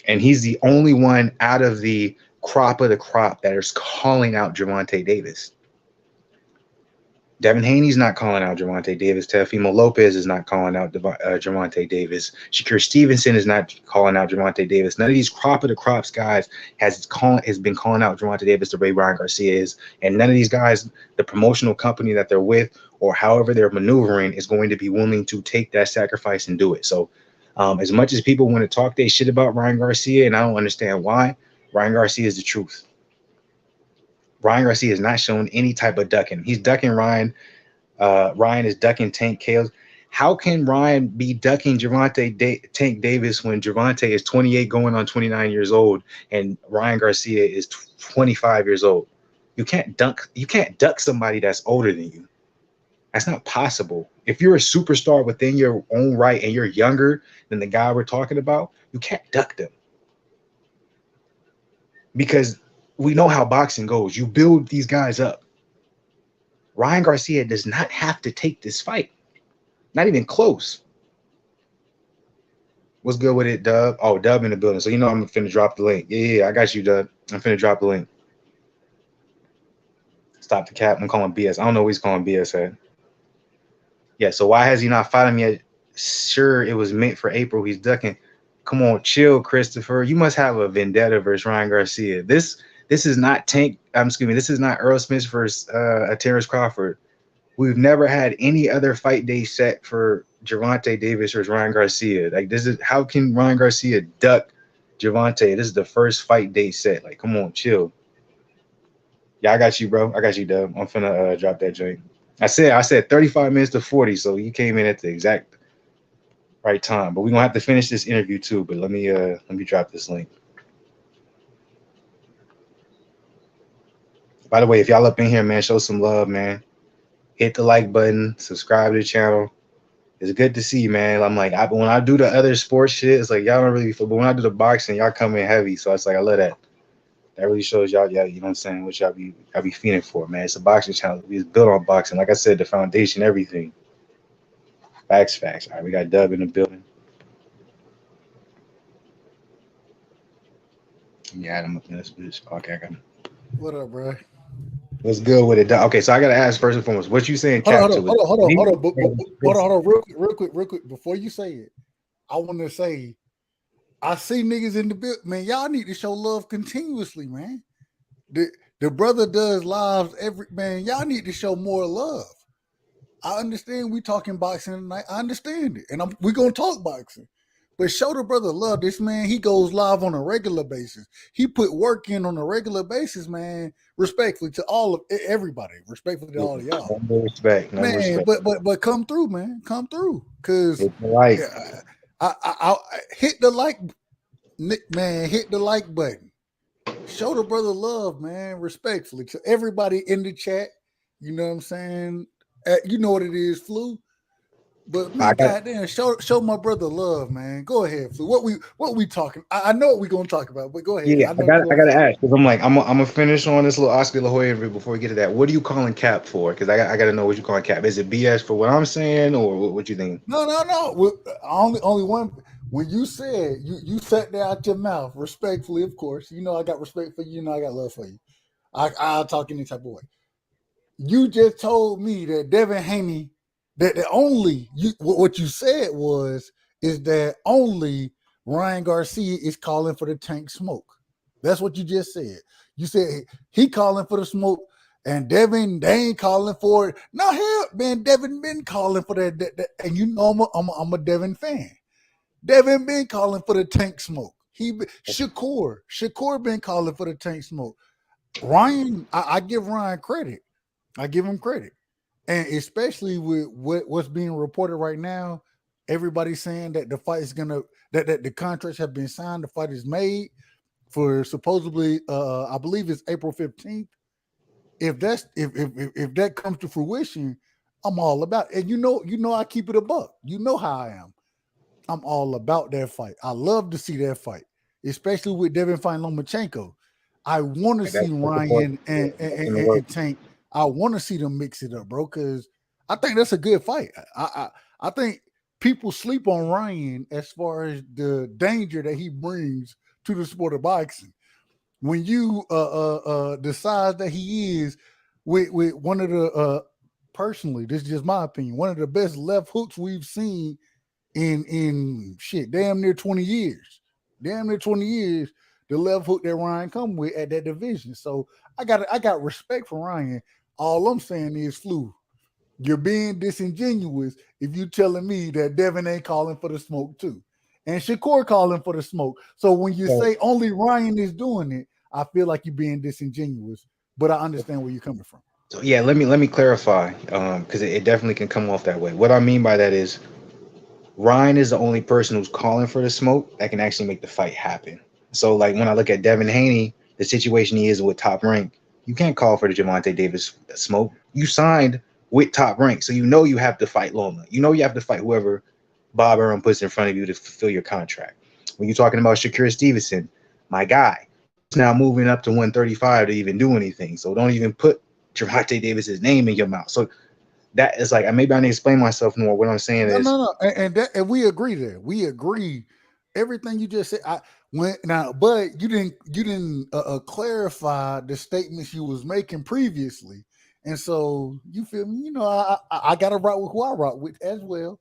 and he's the only one out of the crop that is calling out Gervonta Davis. Devin Haney's not calling out Gervonta Davis. Teofimo Lopez is not calling out Gervonta Davis. Shakur Stevenson is not calling out Gervonta Davis. None of these crop of the crops guys has been calling out Gervonta Davis the way Ryan Garcia is. And none of these guys, the promotional company that they're with or however they're maneuvering, is going to be willing to take that sacrifice and do it. So as much as people want to talk their shit about Ryan Garcia, and I don't understand why, Ryan Garcia is the truth. Ryan Garcia is not showing any type of ducking. He's ducking Ryan. Ryan is ducking Tank Chaos. How can Ryan be ducking Tank Davis when Gervonta is 28 going on 29 years old and Ryan Garcia is 25 years old? You can't duck somebody that's older than you. That's not possible. If you're a superstar within your own right and you're younger than the guy we're talking about, you can't duck them. Because we know how boxing goes. You build these guys up. Ryan Garcia does not have to take this fight. Not even close. What's good with it, Dub? Oh, Dub in the building. So I'm finna drop the link. Yeah, I got you, Dub. I'm finna drop the link. Stop the cap. I'm calling BS. I don't know what he's calling BS at. Yeah, so why has he not fought him yet? Sure, it was meant for April. He's ducking. Come on, chill, Christopher. You must have a vendetta versus Ryan Garcia. This is not this is not Earl Smith versus Terrence Crawford. We've never had any other fight day set for Gervonta Davis versus Ryan Garcia. Like, how can Ryan Garcia duck Gervonta? This is the first fight day set. Like, come on, chill. Yeah, I got you, bro. I got you, Dub. I'm finna drop that joint. I said 35 minutes to 40, so you came in at the exact right time. But we're gonna have to finish this interview too. But let me drop this link. By the way, if y'all up in here, man, show some love, man. Hit the like button, subscribe to the channel. It's good to see you, man. I'm like, when I do the other sports shit, it's like y'all don't really feel, but when I do the boxing, y'all come in heavy. So it's like, I love that. That really shows y'all, you know what I'm saying, what y'all be feeling for, man. It's a boxing channel. We just built on boxing. Like I said, the foundation, everything. Facts. All right, we got Dub in the building. Yeah, I'm up in this bitch. Okay, I got him. What up, bro? What's good with it? Okay, so I gotta ask first and foremost, what you saying? Hold on, real quick. Before you say it, I want to say, I see niggas in the build, man. Y'all need to show love continuously, man. The brother does lives man. Y'all need to show more love. I understand we talking boxing tonight. I understand it, and we're gonna talk boxing. But show the brother love. This man, he goes live on a regular basis. He put work in on a regular basis, man. Respectfully to everybody. Respectfully to all of y'all. No respect, man. But come through, man. Come through, cause I hit the like, man. Hit the like button. Show the brother love, man. Respectfully to everybody in the chat. You know what I'm saying? You know what it is, Flu. But I man, got goddamn, show my brother love, man. Go ahead, Flu. What we talking? I know what we gonna talk about, but go ahead. yeah, I know you I want gotta to. ask because I'm gonna finish on this little Oscar La Hoya review before we get to that. What are you calling Cap for? Because I gotta know what you calling Cap. Is it BS for what I'm saying, or what you think? No. Only one. When you said you sat there out your mouth respectfully, of course. You know I got respect for you. You know I got love for you. I'll talk any type of way. You just told me that Devin Haney, that the only you what you said was is that only Ryan Garcia is calling for the tank smoke. That's what you just said. You said he calling for the smoke, and Devin they ain't calling for it. No hell, man, Devin been calling for that and you know I'm a Devin fan. Devin been calling for the tank smoke. Shakur been calling for the tank smoke. Ryan, I give Ryan credit. I give him credit. And especially with what's being reported right now, everybody's saying that the fight is gonna that the contracts have been signed, the fight is made for supposedly I believe it's April 15th. If that's if that comes to fruition, I'm all about it. And you know I keep it a buck. You know how I am. I'm all about that fight. I love to see that fight, especially with Devin fighting Lomachenko. I want to Like, see that's the point. Ryan Yeah, that's gonna work. and Tank. I want to see them mix it up, bro, because I think that's a good fight. I think people sleep on Ryan as far as the danger that he brings to the sport of boxing. When you the size that he is, with one of the personally, this is just my opinion, one of the best left hooks we've seen in shit, damn near 20 years. Damn near 20 years, the left hook that Ryan come with at that division. So I got respect for Ryan. All I'm saying is Flu. You're being disingenuous if you telling me that Devin ain't calling for the smoke too. And Shakur calling for the smoke. So when you So, say only Ryan is doing it, I feel like you're being disingenuous. But I understand where you're coming from. so yeah, let me clarify, because it definitely can come off that way. What I mean by that is Ryan is the only person who's calling for the smoke that can actually make the fight happen. So like when I look at Devin Haney, the situation he is with Top Rank, you can't call for the Gervonta Davis smoke. You signed with Top Rank, so you know you have to fight Loma. You know you have to fight whoever Bob Arum puts in front of you to fulfill your contract. When you're talking about Shakur Stevenson, my guy, he's now moving up to 135 to even do anything. So don't even put Gervonta Davis's name in your mouth. So that is like maybe I need to explain myself more. What I'm saying is No. And we agree there. We agree. Everything you just said. But you didn't clarify the statements you was making previously, and so you feel me. You know, I got to rock with who I rock with as well,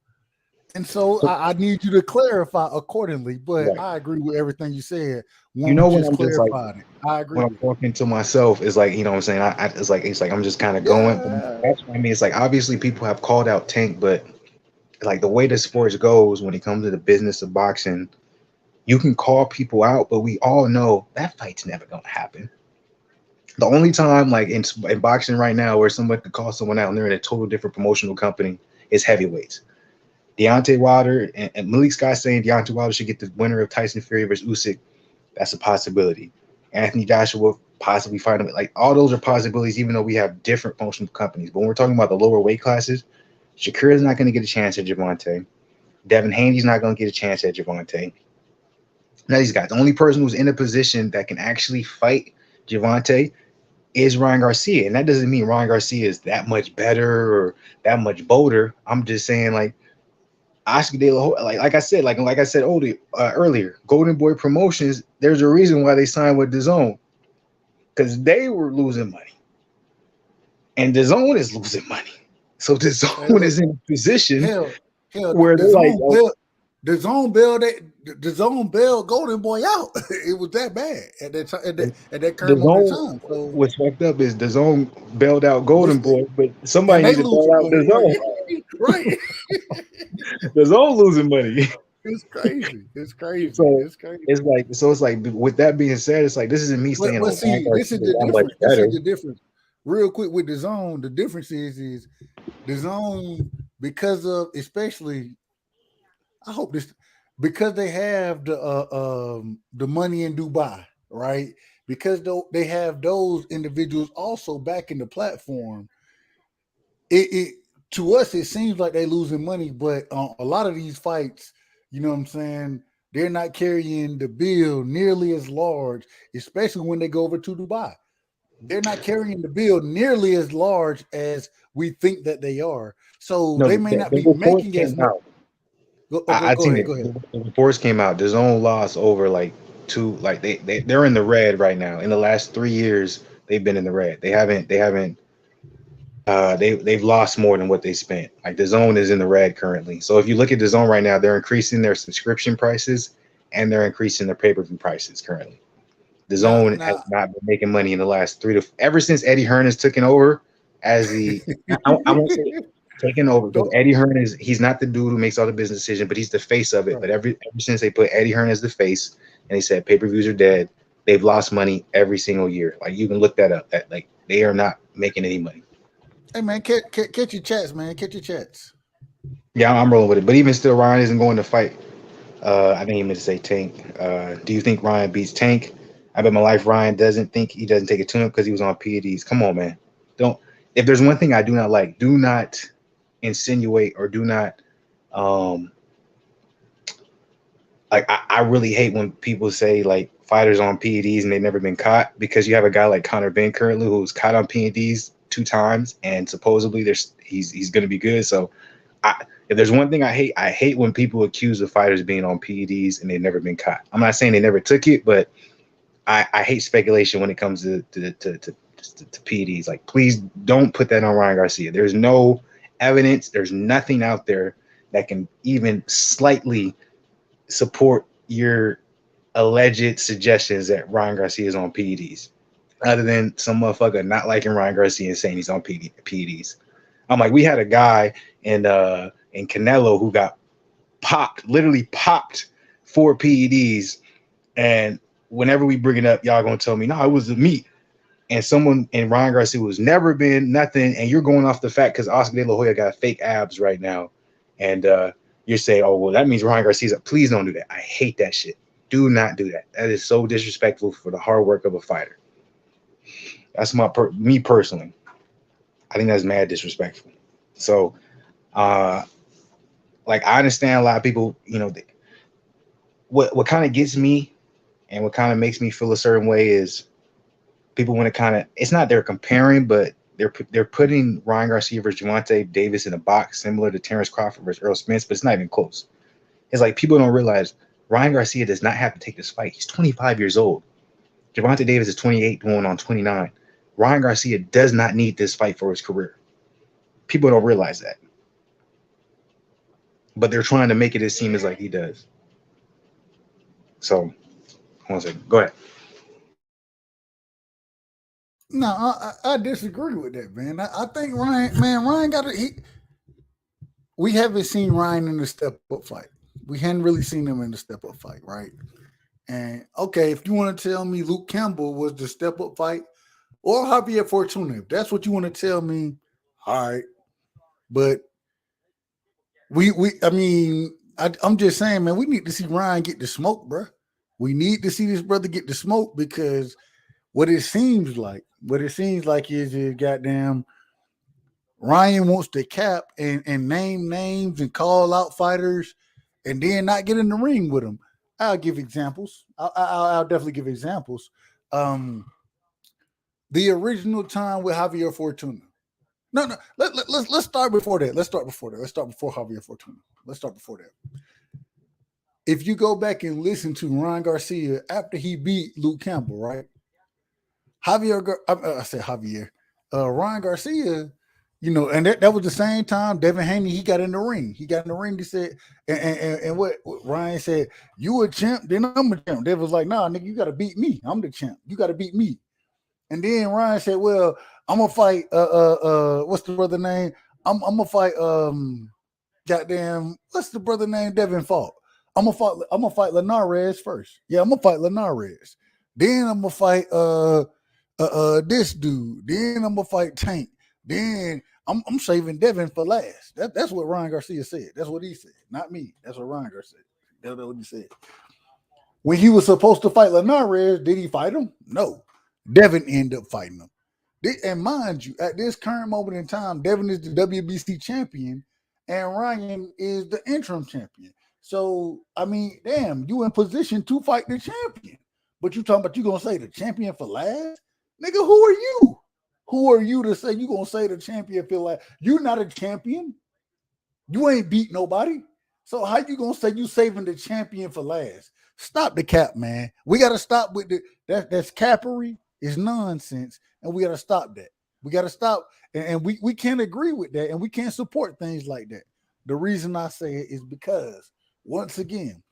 and so so, I need you to clarify accordingly. But right. I agree with everything you said You when we know when just I'm just like clarified it. I agree when I'm with it. talking to myself is like, you know what I'm saying? It's like I'm just kind of going. But Yeah. that's what I mean. It's like obviously people have called out Tank, but like the way the sports goes when it comes to the business of boxing, you can call people out, but we all know that fight's never gonna happen. The only time like in boxing right now where someone could call someone out and they're in a total different promotional company is heavyweights. Deontay Wilder and Malik Scott saying Deontay Wilder should get the winner of Tyson Fury versus Usyk. That's a possibility. Anthony Joshua possibly fighting like all those are possibilities, even though we have different promotional companies. But when we're talking about the lower weight classes, Shakur is not going to get a chance at Gervonta. Devin Haney's not going to get a chance at Gervonta. Now these guys, the only person who's in a position that can actually fight Gervonta is Ryan Garcia, and that doesn't mean Ryan Garcia is that much better or that much bolder. I'm just saying like Oscar De La Hoya, like I said earlier, Golden Boy Promotions. There's a reason why they signed with DAZN because they were losing money, and DAZN is losing money. So Hey, DAZN look. is in a position Hell, where they're like, oh, the zone bailed Golden Boy out. It was that bad at that time, at that current moment in DAZN. time. So What's fucked up is DAZN bailed out Golden it's Boy, but and somebody they needs to bail losing out money, right? DAZN. Right. DAZN losing money. It's crazy. It's crazy. So It's crazy. it's like with that being said, it's like this isn't me saying But oh Ryan see, this Garcia is is the that much difference. This better. is the difference. Real quick with the zone, the difference is the zone because of especially I hope this because they have the money in Dubai, right? Because they have those individuals also back in the platform. it to us it seems like they losing money, but a lot of these fights, you know what I'm saying, they're not carrying the bill nearly as large, especially when they go over to Dubai. They're not carrying the bill nearly as large as we think that they are. So No, they may not the be reports making as came much. out. I Go seen ahead, it. go ahead. The reports came out. The zone lost over like like they're in the red right now. In the last 3 years, they've been in the red. They haven't they've lost more than what they spent. Like the zone is in the red currently. So if you look at the zone right now, they're increasing their subscription prices and they're increasing their pay-per-view prices currently. The Now, zone has now, not been making money in the last ever since Eddie Hearn has taken over as I won't say taken over because don't, Eddie Hearn he's not the dude who makes all the business decisions, but he's the face of it. right. But ever since they put Eddie Hearn as the face and they said pay-per-views are dead, they've lost money every single year. Like you can look that up. That like they are not making any money. Hey man, catch your chats, man. Catch your chats. Yeah, I'm rolling with it. But even still, Ryan isn't going to fight. I think he meant to say Tank. Do you think Ryan beats Tank? I bet my life Ryan doesn't think he doesn't take a tune up because he was on PEDs. Come on, man. Don't. If there's one thing I do not like, do not insinuate or do not um like I really hate when people say like fighters on PEDs and they've never been caught because you have a guy like Conor Ben currently who's caught on PEDs 2 times and supposedly he's gonna be good. So if there's one thing I hate when people accuse of fighters of being on PEDs and they've never been caught. I'm not saying they never took it, but I hate speculation when it comes to PEDs. Like, please don't put that on Ryan Garcia. There's no evidence. There's nothing out there that can even slightly support your alleged suggestions that Ryan Garcia is on PEDs, other than some motherfucker not liking Ryan Garcia and saying he's on PEDs. I'm like, we had a guy in Canelo who got popped, literally popped for PEDs, and whenever we bring it up, y'all gonna tell me, no, it was the meat. And someone in Ryan Garcia who's never been nothing, and you're going off the fact because Oscar De La Hoya got fake abs right now, and you're saying, oh well, that means Ryan Garcia's up. Please don't do that. I hate that shit. Do not do that. That is so disrespectful for the hard work of a fighter. That's me personally. I think that's mad disrespectful. So, like I understand a lot of people, what kind of gets me and what kind of makes me feel a certain way is people want to it's not they're comparing, but they're putting Ryan Garcia versus Gervonta Davis in a box similar to Terrence Crawford versus Earl Spence, but it's not even close. It's like people don't realize Ryan Garcia does not have to take this fight. He's 25 years old. Gervonta Davis is 28 going on 29. Ryan Garcia does not need this fight for his career. People don't realize that. But they're trying to make it seem as like he does. So, 1 second. Go ahead. No, I disagree with that, man. I think Ryan got it. We haven't seen Ryan in the step up fight. We hadn't really seen him in the step up fight, right? And okay, if you want to tell me Luke Campbell was the step up fight or Javier Fortuna, if that's what you want to tell me, all right. But I mean, I'm just saying, man, we need to see Ryan get the smoke, bro. We need to see this brother get the smoke because what it seems like is goddamn Ryan wants to cap and name names and call out fighters and then not get in the ring with them. I'll give examples. I'll definitely give examples. The original time with Javier Fortuna. No. Let's start before that. Let's start before Javier Fortuna. Let's start before that. If you go back and listen to Ryan Garcia after he beat Luke Campbell, right? I said Javier. Ryan Garcia, and that was the same time Devin Haney, he got in the ring. He said, and what Ryan said, you a champ, then I'm a champ. Devin was like, nah, nigga, you got to beat me. I'm the champ. You got to beat me. And then Ryan said, well, I'm going to fight, what's the brother name? I'm going to fight, goddamn, what's the brother name Devin fought? I'm gonna fight Linares first. Yeah, I'm gonna fight Linares. Then I'm gonna fight this dude. Then I'm gonna fight Tank. Then I'm saving Devin for last. That's what Ryan Garcia said. That's what he said, not me. That's what Ryan Garcia said. That's what he said. When he was supposed to fight Linares, did he fight him? No. Devin ended up fighting him. And mind you, at this current moment in time, Devin is the WBC champion, and Ryan is the interim champion. So I mean, damn, you in position to fight the champion, but you talking about you gonna say the champion for last, nigga? Who are you? Who are you to say you gonna say the champion for last? You not a champion. You ain't beat nobody. So how you gonna say you saving the champion for last? Stop the cap, man. We gotta stop with that's cappery. It's nonsense, and we gotta stop that. We gotta stop, and we can't agree with that, and we can't support things like that. The reason I say it is because once again,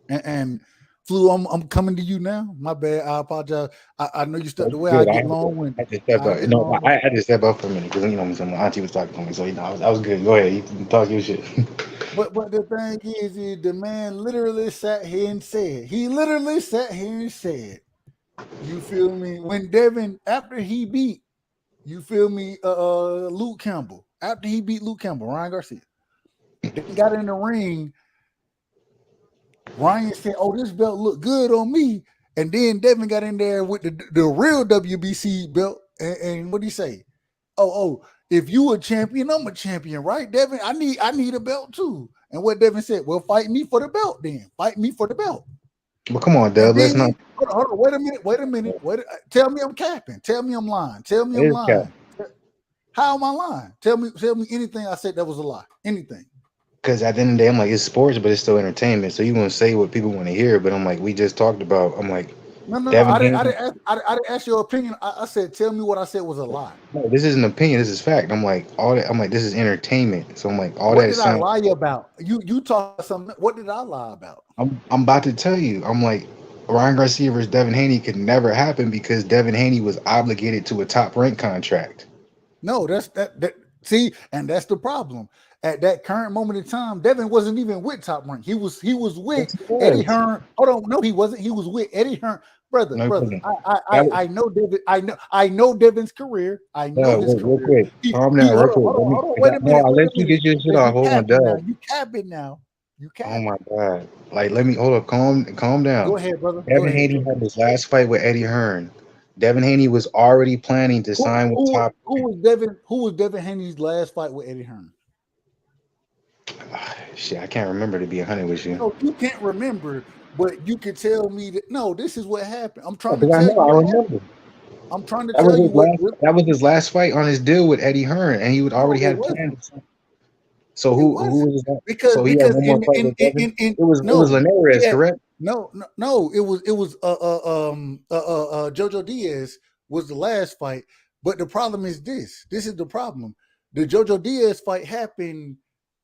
and Flu, I'm coming to you now. My bad. I apologize. I know you stepped away. I Good. get long when I just step I up. get No, long. I just step up for a minute because my auntie was talking to me, so I was good. Go ahead, you talk your shit. But the thing is the man literally sat here and said, you feel me? When Devin, after he beat, you feel me, Luke Campbell, after he beat Luke Campbell, Ryan Garcia, they got in the ring. Ryan said, "Oh, this belt look good on me," and then Devin got in there with the real WBC belt, and what did he say? Oh, if you a champion, I'm a champion, right, Devin? I need a belt too. And what Devin said, well, fight me for the belt then. Fight me for the belt. But come on, And Dub. Let's not. then, hold on, wait a minute. Tell me I'm capping. Tell me I'm lying. Tell me It I'm is cap. lying. How am I lying? Tell me anything I said that was a lie. Anything. Because at the end of the day, I'm like, it's sports, but it's still entertainment. So you want to say what people want to hear, but I'm like, we just talked about. I'm like, No. Devin Haney. I didn't ask your opinion. I said, tell me what I said was a lie. No, this isn't an opinion. This is fact. I'm like, all that. I'm like, this is entertainment. So I'm like, all What that did I sound. lie about? You talk something. What did I lie about? I'm about to tell you. I'm like, Ryan Garcia versus Devin Haney could never happen because Devin Haney was obligated to a top rank contract. No, that's that. See, and that's the problem. At that current moment in time, Devin wasn't even with Top Rank. He was with Yes, he Eddie was. Hearn. Hold on, no, he wasn't. He was with Eddie Hearn. Brother. No, he wasn't. That was, I know Devin. I know Devin's career. I know his real career. quick. Calm He down, real quick. Let me. hold on. Wait a No, minute. I'll Wait let a you minute. get your shit Then off. you Hold on, capping now. Dub. You capping now. You Oh capping. my god. Like, let me hold up. Calm Go down. ahead, brother. Go Devin ahead. Haney Go had ahead. his last fight with Eddie Hearn. Devin Haney was already planning to sign with Top Who Rank. was Devin? Who was Devin Haney's last fight with Eddie Hearn? Shit, I can't remember to be 100 with you. No, you can't remember, but you can tell me that no, this is what happened. I'm trying to Because I tell know you I what happened. remember. I'm trying to That was tell you his what. last. That was his last fight on his deal with Eddie Hearn, and he would No, already it had wasn't. plans. So It who wasn't was his? So he had because one more fight with Devin. in It was no, Linares, yeah, correct? no. It was Jojo Diaz was the last fight, but the problem is this. This is the problem. The Jojo Diaz fight happened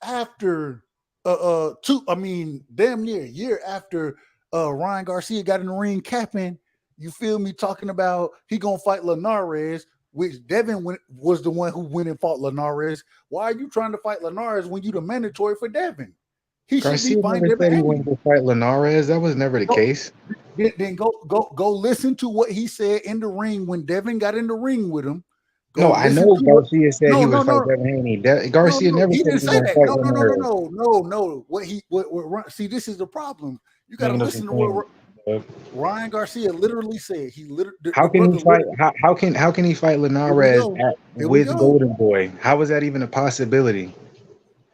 after damn near a year after Ryan Garcia got in the ring capping. You feel me talking about he gonna fight Linares, which Devin was the one who went and fought Linares. Why are you trying to fight Linares when you the mandatory for Devin? He should be Garcia fighting never Devin said he Haney. wanted to fight Linares. That was never the Go, case. then go listen to what he said in the ring when Devin got in the ring with him. Go No, I listen know to what. Garcia said he No, would no, fight no, Devin Haney. Garcia no. never He said he didn't was say going to that. fight Linares. No. See, this is the problem. You got to Making no listen sense. to what Ryan Garcia literally said. How The can he brother fight? literally. How can he fight Here we Linares go. Here we with go. Golden Boy? How is that even a possibility?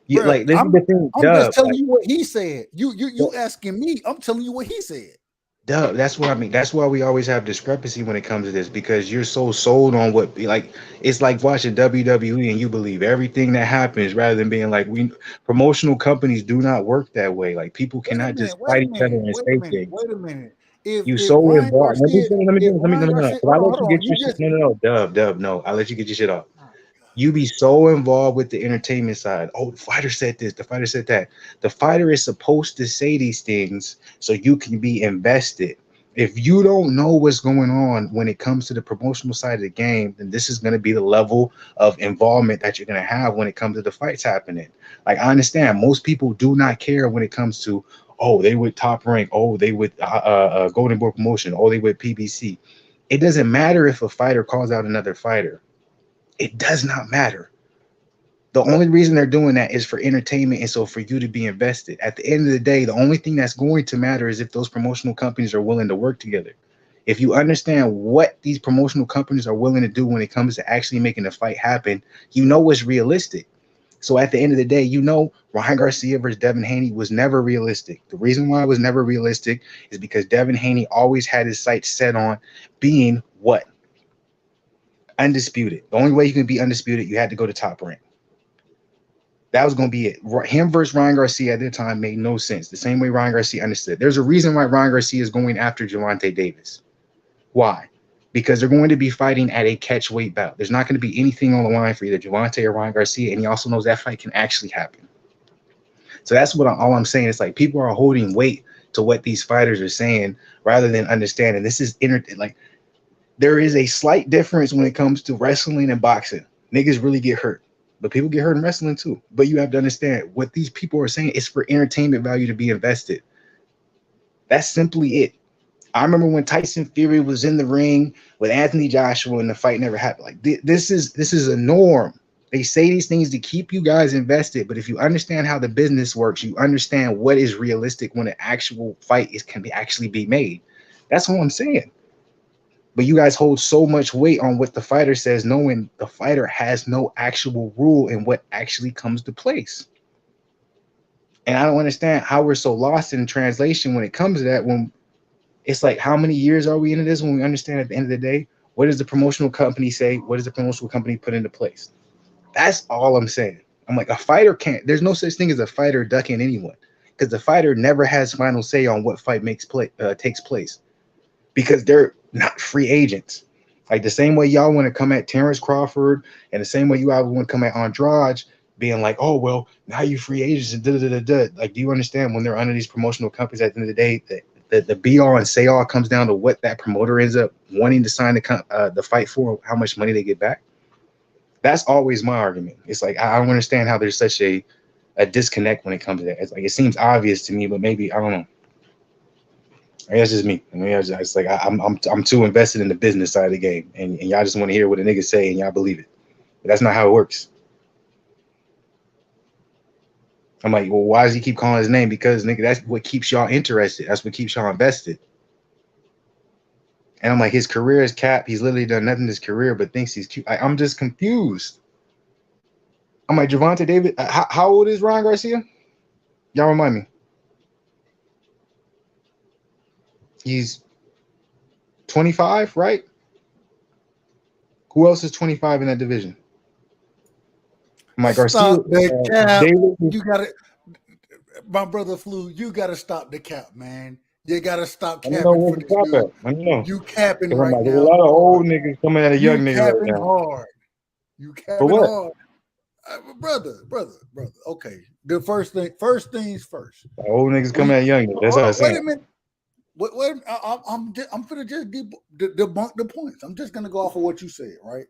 Bro, Like, this is the thing, I'm just Dub. telling Like, you what he said. You asking me? I'm telling you what he said. Dub. That's what I mean. That's why we always have discrepancy when it comes to this because you're so sold on what like it's like watching WWE and you believe everything that happens rather than being like we promotional companies do not work that way. Like people Wait a cannot minute. just fight each other and say things. Wait a minute. You If so Ryan involved. Let me Garcia, finish. Let me if finish. Let me no Ryan no no. Garcia, 'Cause I let you hold get on. your You shit. just No. Dub. No. I let you get your shit off. oh, You be so involved with the entertainment side. Oh, the fighter said this, the fighter said that. The fighter is supposed to say these things so you can be invested. If you don't know what's going on when it comes to the promotional side of the game, then this is going to be the level of involvement that you're going to have when it comes to the fights happening. Like, I understand most people do not care when it comes to, oh, they with Top Rank, oh, they with Golden Boy Promotion, oh, they with PBC. It doesn't matter if a fighter calls out another fighter. It does not matter. The only reason they're doing that is for entertainment and so for you to be invested. At the end of the day, the only thing that's going to matter is if those promotional companies are willing to work together. If you understand what these promotional companies are willing to do when it comes to actually making the fight happen, you know what's realistic. So at the end of the day, you know Ryan Garcia versus Devin Haney was never realistic. The reason why it was never realistic is because Devin Haney always had his sights set on being what? Undisputed. The only way you can be undisputed, you had to go to Top Rank. That was going to be it. Him versus Ryan Garcia at the time made no sense. The same way Ryan Garcia understood. There's a reason why Ryan Garcia is going after Gervonta Davis. Why? Because they're going to be fighting at a catch weight bout. There's not going to be anything on the line for either Gervonta or Ryan Garcia, and he also knows that fight can actually happen. So that's what all I'm saying. It's like people are holding weight to what these fighters are saying rather than understanding. This is like there is a slight difference when it comes to wrestling and boxing. Niggas really get hurt, but people get hurt in wrestling too. But you have to understand what these people are saying is for entertainment value to be invested. That's simply it. I remember when Tyson Fury was in the ring with Anthony Joshua and the fight never happened. Like this is a norm. They say these things to keep you guys invested, but if you understand how the business works, you understand what is realistic when an actual fight can actually be made. That's what I'm saying. But you guys hold so much weight on what the fighter says, knowing the fighter has no actual rule in what actually comes to place. And I don't understand how we're so lost in translation when it comes to that. When it's like, how many years are we into this when we understand at the end of the day, what does the promotional company say? What does the promotional company put into place? That's all I'm saying. I'm like, a fighter can't, there's no such thing as a fighter ducking anyone, because the fighter never has final say on what fight takes place, because they're not free agents. Like the same way y'all want to come at Terrence Crawford and the same way you all want to come at Andrade, being like, oh, well, now you free agents and da-da-da-da. Like, do you understand when they're under these promotional companies at the end of the day, that the be all and say all comes down to what that promoter ends up wanting to sign the fight for, how much money they get back? That's always my argument. It's like, I don't understand how there's such a disconnect when it comes to that. It's like, it seems obvious to me, but maybe, I don't know. I guess it's me. I mean, it's like I'm too invested in the business side of the game, and y'all just want to hear what a nigga say and y'all believe it. But that's not how it works. I'm like, well, why does he keep calling his name? Because nigga, that's what keeps y'all interested. That's what keeps y'all invested. And I'm like, his career is capped. He's literally done nothing in his career, but thinks he's cute. I'm just confused. I'm like, Gervonta Davis. How old is Ryan Garcia? Y'all remind me. He's 25, right? Who else is 25 in that division? My Garcia. Stop the cap. David. You gotta, my brother Flu. You gotta stop the cap, man. You gotta stop capping for this dude. I know. You capping right now. There's a lot of old niggas coming at a young nigga right now. Hard. You capping hard. Brother. Okay. The first things first. The old niggas coming at young niggas. That's how I say. Wait a minute. Wait, I'm gonna just debunk the points. I'm just gonna go off of what you said, right?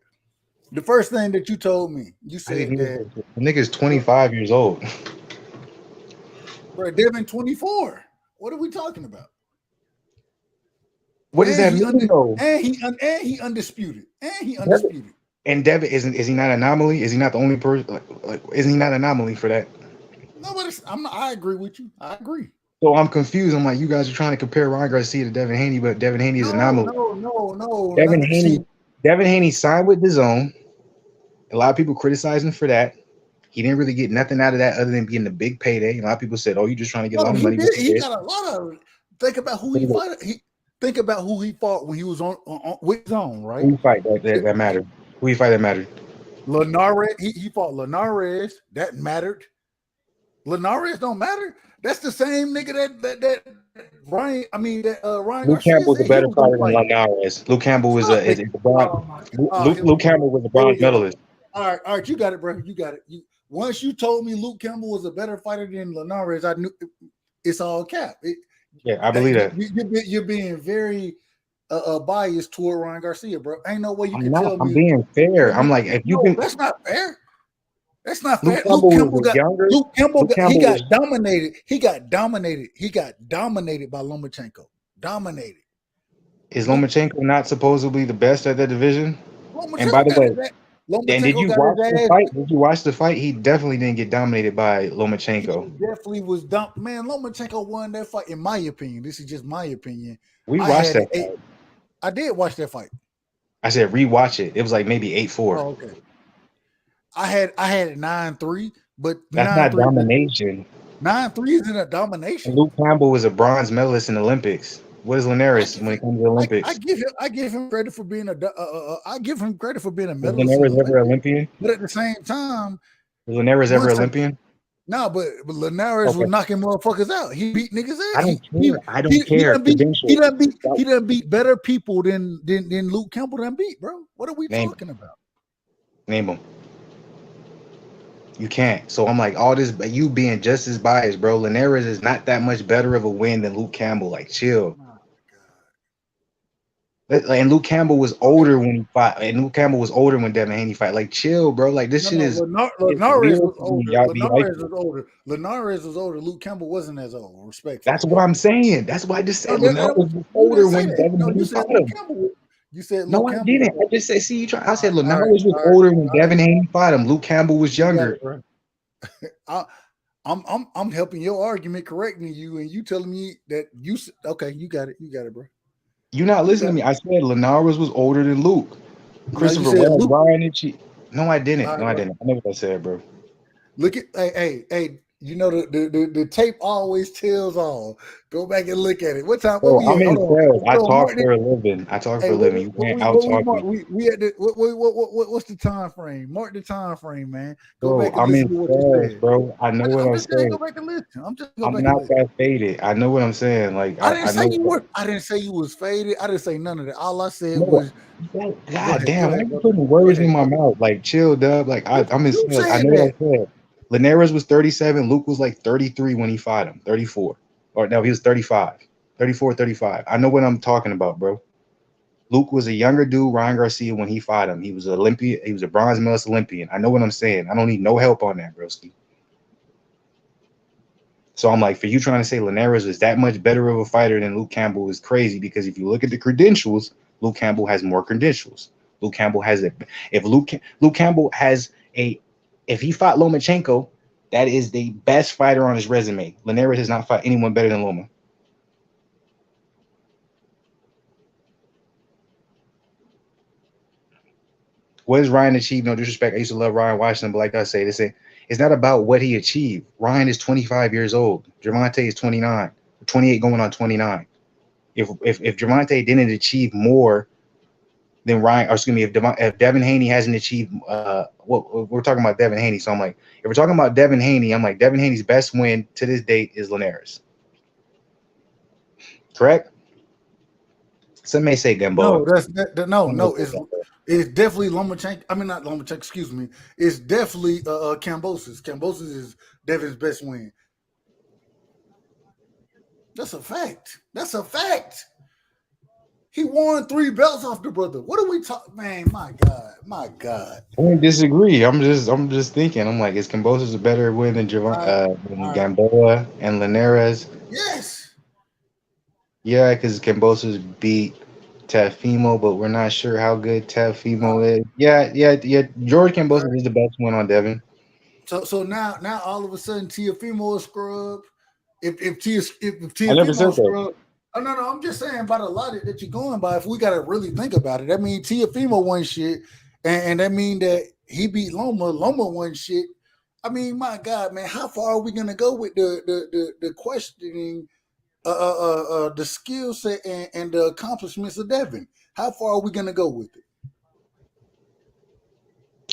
The first thing that you told me, you said that the nigga's 25 years old. Bro, Devin 24. What are we talking about? What does that mean though? And he undisputed. And Devin is he not an anomaly? Is he not the only person? Like is he not an anomaly for that? No, but I agree with you. I agree. So I'm confused. I'm like, you guys are trying to compare Ryan Garcia to Devin Haney, but Devin Haney is an anomaly. No. Devin Haney signed with DAZN. A lot of people criticized him for that. He didn't really get nothing out of that other than getting a big payday. A lot of people said, "Oh, you're just trying to get a lot of money." He got a lot of. Think about who he fought. Think about who he fought when he was on with DAZN, right? Who fight that mattered? Who he fight that mattered? Linares. He fought Linares. That mattered. Linares don't matter. That's the same nigga that Ryan. I mean that Ryan. Luke Campbell's a better fighter than Linares. Luke Campbell was a bronze. Luke Campbell was a bronze medalist. All right, you got it, bro. You got it. Once you told me Luke Campbell was a better fighter than Linares, I knew it's all cap. Yeah, I believe that. You're being very biased toward Ryan Garcia, bro. Ain't no way you can tell me. I'm being fair. I'm like, if you can. That's not fair. That's not fair. Luke Campbell got dominated. He got dominated by Lomachenko. Dominated. Is Lomachenko not supposedly the best at that division? And by the way, and did you watch the fight? Did you watch the fight? He definitely didn't get dominated by Lomachenko. He definitely was man. Lomachenko won that fight, in my opinion. This is just my opinion. We watched that fight. I did watch that fight. I said rewatch it. It was like maybe 8-4. Oh, okay. I had it 9-3, but That's not 9-3. domination. 9-3 isn't a domination. And Luke Campbell was a bronze medalist in the Olympics. What is Linares when it comes to the Olympics? I give him credit for being I give him credit for being a Was medalist. Linares ever Olympian? But at the same time, Was Linares ever Olympian? No, but Linares was knocking motherfuckers out. He beat niggas ass. I don't care. I don't care. He done beat better people than Luke Campbell done beat, bro. What are we talking about? Name them. You can't. So I'm like, all this, but you being just as biased, bro. Linares is not that much better of a win than Luke Campbell. Like, chill. And Luke Campbell was older when he fought, and Luke Campbell was older when Devin Haney fight. Like, chill, bro. Like, this shit is. Linares was older. Linares was older. Luke Campbell wasn't as old. Respect. That's what I'm saying. That's why I just said Linares was older when Devin Haney fought him. You said no, I didn't. I just said, see, you try. I said Linares was older when Devin Haney fought him. Luke Campbell was younger. I'm helping your argument, correcting you, and you telling me that you okay. You got it, bro. You're not listening to me. I said Linares was older than Luke. Christopher Webb, Ryan and Chi. No, I didn't. No, I didn't. I know what I said, bro. Look at hey. You know the tape always tells all. Go back and look at it. What time? Bro, I'm in sales. I talk for a living. You can't out talk me. We at the what's the time frame? Mark the time frame, man. Go back and I'm listen to what you said, bro. I know what I'm saying. Go back and listen. I'm not that faded. I know what I'm saying. Like I didn't say you were. I didn't say you was faded. I didn't say none of that. All I said was, God damn, why are you putting words in my mouth? Like, chill, dub. Like I'm in sales. I know what I said. Linares was 37. Luke was like 33 when he fought him. 34. Or no, he was 35. 34, 35. I know what I'm talking about, bro. Luke was a younger dude, Ryan Garcia, when he fought him. He was an Olympian. He was a bronze medalist Olympian. I know what I'm saying. I don't need no help on that, broski. So I'm like, for you trying to say Linares was that much better of a fighter than Luke Campbell is crazy, because if you look at the credentials, Luke Campbell has more credentials. Luke Campbell has it. If Luke Campbell has if he fought Lomachenko, that is the best fighter on his resume. Linares has not fought anyone better than Loma. What does Ryan achieve? No disrespect. I used to love Ryan Washington, but like I say, it's not about what he achieved. Ryan is 25 years old. Gervonta is 29, 28 going on 29. If Gervonta didn't achieve more than Ryan, or excuse me, if Devin Haney hasn't achieved what we're talking about Devin Haney. So I'm like, if we're talking about Devin Haney, I'm like, Devin Haney's best win to this date is Linares. Correct? Some may say Gamboa. No, it's definitely Lomachenko. I mean, not Lomachenko, excuse me. It's definitely Kambosos. Kambosos is Devin's best win. That's a fact. He won 3 belts off the brother. What are we talking? Man, my God. I don't disagree. I'm just thinking. I'm like, is Kambosos a better win than Gamboa and Linares? Yes. Yeah, because Kambosos beat Teofimo, but we're not sure how good Teofimo is. Yeah. George Kambosos is the best one on Devin. So now all of a sudden Teofimo is scrubbed. If Teofimo is scrubbed. Oh, no, I'm just saying by the logic that you're going by. If we got to really think about it, that means Teofimo won shit, and that means that he beat Loma. Loma won shit. I mean, my God, man, how far are we gonna go with the questioning, the skill set and the accomplishments of Devin? How far are we gonna go with it?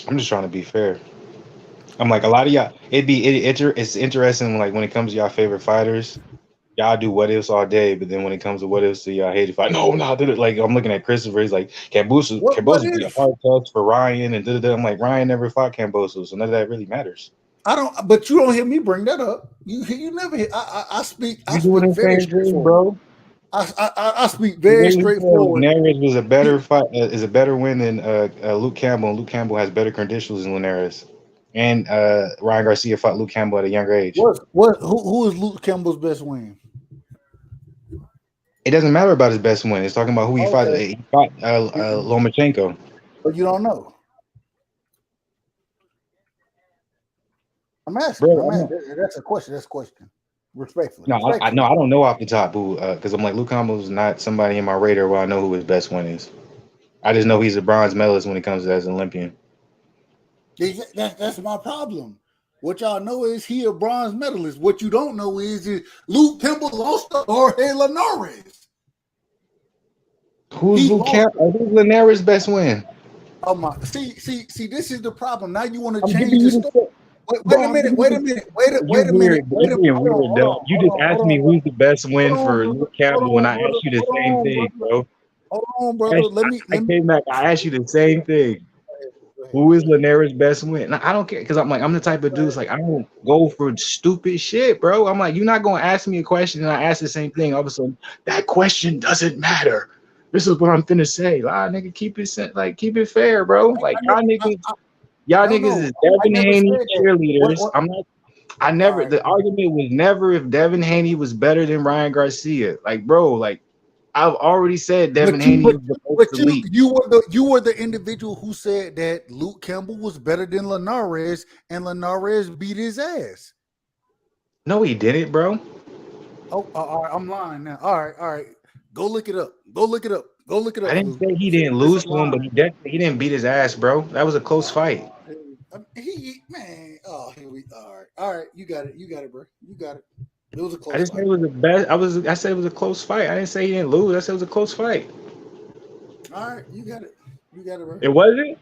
I'm just trying to be fair. I'm like, a lot of y'all. It's interesting. Like when it comes to y'all favorite fighters. Y'all do what ifs all day, but then when it comes to what ifs, so y'all hate it. No, did it. Like I'm looking at Christopher, he's like Kambosos be a hard test for Ryan, and I'm like, Ryan never fought Kambosos, so none of that really matters. I don't, but you don't hear me bring that up. You never hear. I speak. I speak very straightforward, bro. I speak very straightforward. Linares was a better fight, is a better win than Luke Campbell, and Luke Campbell has better credentials than Linares. And Ryan Garcia fought Luke Campbell at a younger age. Who is Luke Campbell's best win? It doesn't matter about his best win. It's talking about who he fought. He fought Lomachenko. But you don't know. I'm asking. Bro, that's a question. Respectfully. No, I Respectfully. no, I don't know off the top who, because I'm like Luke Campbell's not somebody in my radar where I know who his best one is. I just know he's a bronze medalist when it comes to as an Olympian. That's my problem. What y'all know is he a bronze medalist. What you don't know is Luke Campbell lost to Jorge Linares. Who's Luke Campbell? Who's Linares' best win? Oh my! See. This is the problem. Now you want to I'm change giving the you story. Wait a minute. Wait a minute. You're weird. You're being weird, though. You just asked me who's the best win for Luke Campbell, and I asked you the same thing, bro. Hold on, brother. I came back. I asked you the same thing. Who is Linares' best win? Now, I don't care because I'm the type of dude. It's like I don't go for stupid shit, bro. I'm like, you're not gonna ask me a question and I ask the same thing. All of a sudden, that question doesn't matter. This is what I'm finna say. Nigga, keep it fair, bro. Like y'all niggas is Devin Haney cheerleaders. I'm not. I never. The argument was never if Devin Haney was better than Ryan Garcia. Like, bro, like. I've already said Devin Haney was the most elite. You were the individual who said that Luke Campbell was better than Linares, and Linares beat his ass. No, he didn't, bro. Oh, all right, I'm lying now. All right. Go look it up. I didn't say he didn't lose to him, but he didn't beat his ass, bro. That was a close fight. All right. You got it, bro. You got it. It was a close I just fight. said it was the best. I said it was a close fight. I didn't say he didn't lose. I said it was a close fight. All right, you got it, bro. It wasn't?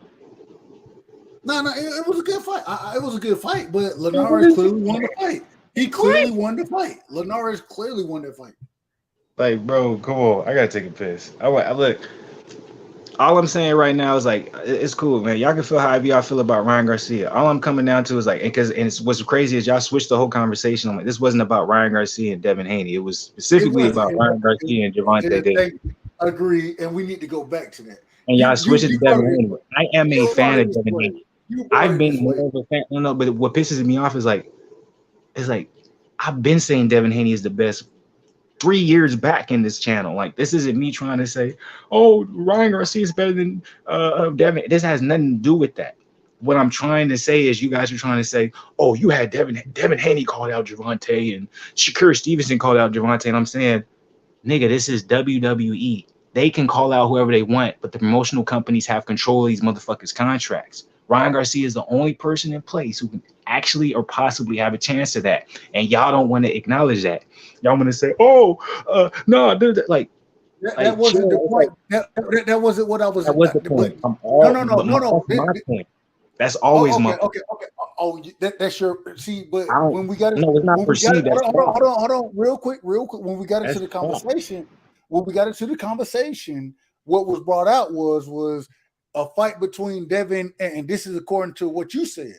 No, it was a good fight. It was a good fight, but Linares clearly won the fight. He clearly won the fight. Linares clearly won that fight. Like, bro, come on. I gotta take a piss. Look. All I'm saying right now is like it's cool, man. Y'all can feel however y'all feel about Ryan Garcia. All I'm coming down to is like, and what's crazy is y'all switched the whole conversation. I'm like, this wasn't about Ryan Garcia and Devin Haney. It was specifically about Ryan Garcia and Gervonta Davis. Agree, and we need to go back to that. And y'all switched to Devin Haney. I am a fan of Devin Haney. I've been more of a fan. No, but what pisses me off is like I've been saying Devin Haney is the best 3 years back in this channel. Like, this isn't me trying to say, oh, Ryan Garcia is better than Devin. This has nothing to do with that. What I'm trying to say is you guys are trying to say, oh, you had Devin Haney called out Gervonta and Shakur Stevenson called out Gervonta. And I'm saying, nigga, this is WWE. They can call out whoever they want, but the promotional companies have control of these motherfuckers' contracts. Ryan Garcia is the only person in place who can actually or possibly have a chance to that. And y'all don't want to acknowledge that. Y'all want to say, oh, no, like that wasn't the point. That wasn't what I was. That was the point. No. That's my point. That's always my point. Okay. Oh, that's your but when we got it, no, it's not perceived. Hold on, real quick. When we got into the conversation, what was brought out was a fight between Devin and this is according to what you said.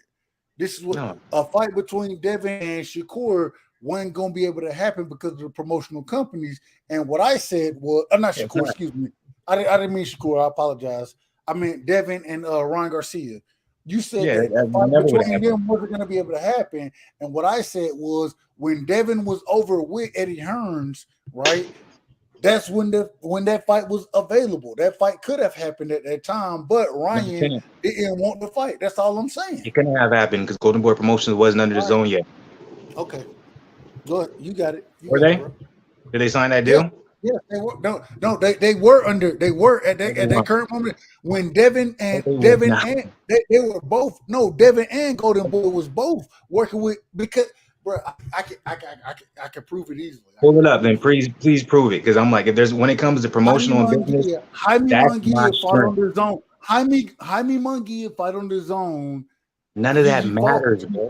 This is what a fight between Devin and Shakur wasn't going to be able to happen because of the promotional companies. And what I said was, I'm not Shakur, excuse me. I didn't mean Shakur. I apologize. I meant Devin and Ryan Garcia. You said that fight between them wasn't going to be able to happen. And what I said was when Devin was over with Eddie Hearns, right? That's when that fight was available. That fight could have happened at that time, but Ryan didn't want the fight. That's all I'm saying. It couldn't have happened because Golden Boy Promotions wasn't under the zone yet. Okay, go ahead. You got it. Were they? Did they sign that deal? Yeah, they were. No, they were under. They were at that current moment when Devin and they were both. No, Devin and Golden Boy was both working with because. Bro, I can prove it easily. Pull it up, then please prove it, because I'm like, if there's when it comes to promotional and business, Jaime Munguia fight on the zone. Jaime Munguia fight on the zone. None of that matters, bro.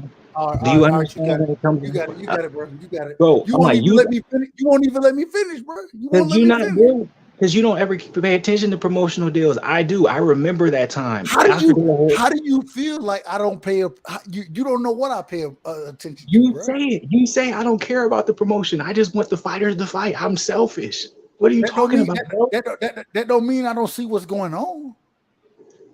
Do you understand when it comes? You got it, bro. You got it, bro. You won't even let me finish. You won't even let me finish, bro. Because you don't ever pay attention to promotional deals. I do. I remember that time. How do you feel like I don't pay? You don't know what I pay attention to. You say I don't care about the promotion. I just want the fighters to fight. I'm selfish. What are you talking about, bro? That don't mean I don't see what's going on.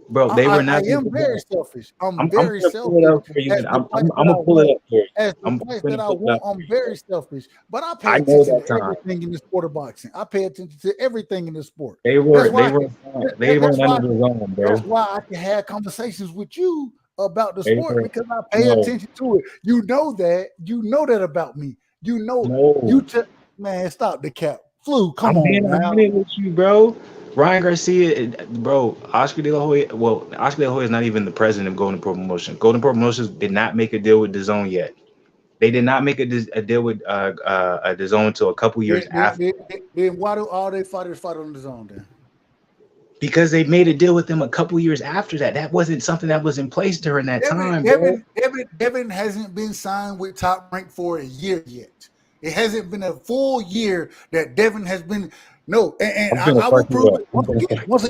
Bro, they were not. I am very selfish. I'm very selfish. I'm gonna pull it up for you. As the price that I want, I'm very selfish. But I pay attention to everything in the sport of boxing. I pay attention to everything in the sport. They weren't under the zone, bro. That's why I can have conversations with you about the sport because I pay attention to it. You know that about me. You know, No. man, stop the cap. Flu, come I'm on being now. honest with you, bro. Ryan Garcia, bro, Oscar De La Hoya. Well, Oscar De La Hoya is not even the president of Golden Pro Promotions. Golden Pro Promotions did not make a deal with DAZN yet. They did not make a deal with DAZN until a couple years after. Then why do all their fighters fight on the zone then? Because they made a deal with them a couple years after that. That wasn't something that was in place during that time, bro. Devin hasn't been signed with Top Rank for a year yet. It hasn't been a full year that Devin has been. No, and I will prove it once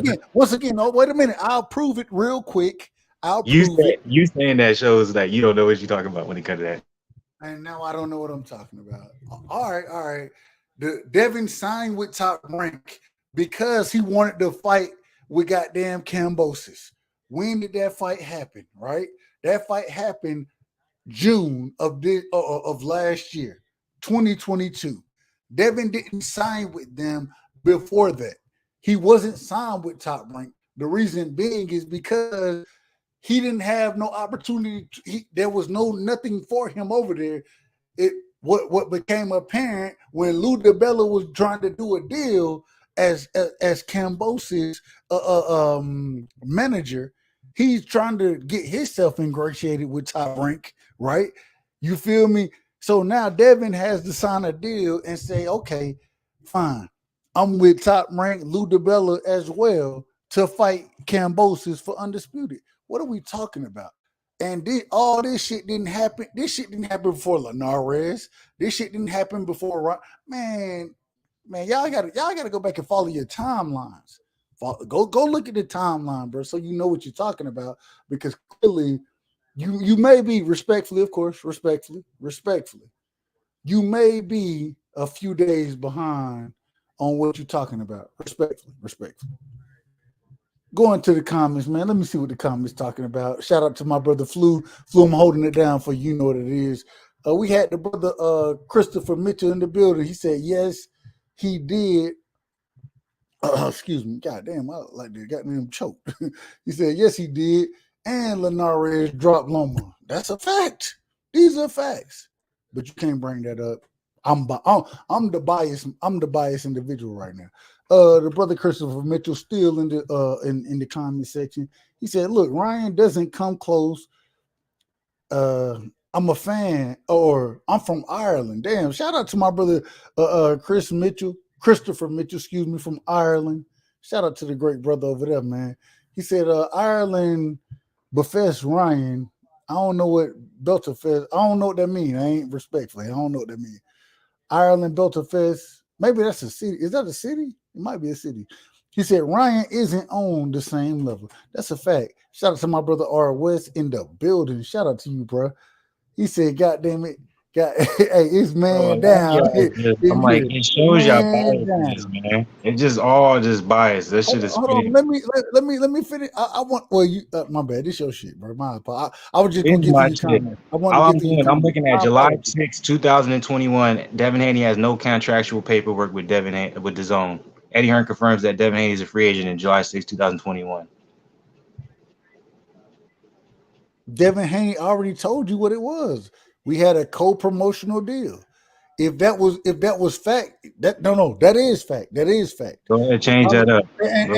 again. Oh, wait a minute. I'll prove it real quick. You saying that shows that you don't know what you're talking about when it comes to that. And now I don't know what I'm talking about. All right. The Devin signed with Top Rank because he wanted to fight with goddamn Cambosis. When did that fight happen? Right, that fight happened June of last year, 2022. Devin didn't sign with them before that. He wasn't signed with Top Rank. The reason being is because he didn't have no opportunity. There was nothing for him over there. What became apparent when Lou DiBella was trying to do a deal as Cambosis manager. He's trying to get himself ingratiated with Top Rank, right? You feel me? So now Devin has to sign a deal and say, okay, fine. I'm with Top Rank, Lou DiBella as well to fight Cambosis for Undisputed. What are we talking about? And all this shit didn't happen. This shit didn't happen before Linares. This shit didn't happen before. Man, y'all gotta go back and follow your timelines. Go look at the timeline, bro, so you know what you're talking about. Because clearly, you may be respectfully, of course, respectfully, you may be a few days behind on what you're talking about. Respectfully. Going to the comments, man. Let me see what the comments talking about. Shout out to my brother Flu. I'm holding it down for you. Know what it is. We had the brother Christopher Mitchell in the building. He said yes, he did. Excuse me. God damn, I like that. Got me choked. He said yes, he did. And Linares dropped Loma. That's a fact. These are facts. But you can't bring that up. I'm the biased individual right now. The brother Christopher Mitchell still in the comment section. He said, "Look, Ryan doesn't come close. I'm a fan, or I'm from Ireland. Damn! Shout out to my brother Christopher Mitchell, excuse me, from Ireland. Shout out to the great brother over there, man. He said, Ireland befest Ryan. I don't know what Belterfest. I don't know what that means. I ain't respectfully. I don't know what that means. Ireland Belterfest. Maybe that's a city. Is that a city? It might be a city. He said Ryan isn't on the same level. That's a fact. Shout out to my brother R. West in the building. Shout out to you, bro. He said, God damn it. Hey, it's man down. I'm like, it shows y'all biases, man. It's just all just bias. That shit is. Hold on. Let me finish. I want. Well, you. My bad. This your shit, bro. My apologies. I was just gonna get to your comment. I'm looking at July 6, 2021. Devin Haney has no contractual paperwork with with DAZN. Eddie Hearn confirms that Devin Haney is a free agent in July 6, 2021. Devin Haney already told you what it was. We had a co-promotional deal. If that was fact, that is fact. That is fact. Go ahead, change that up.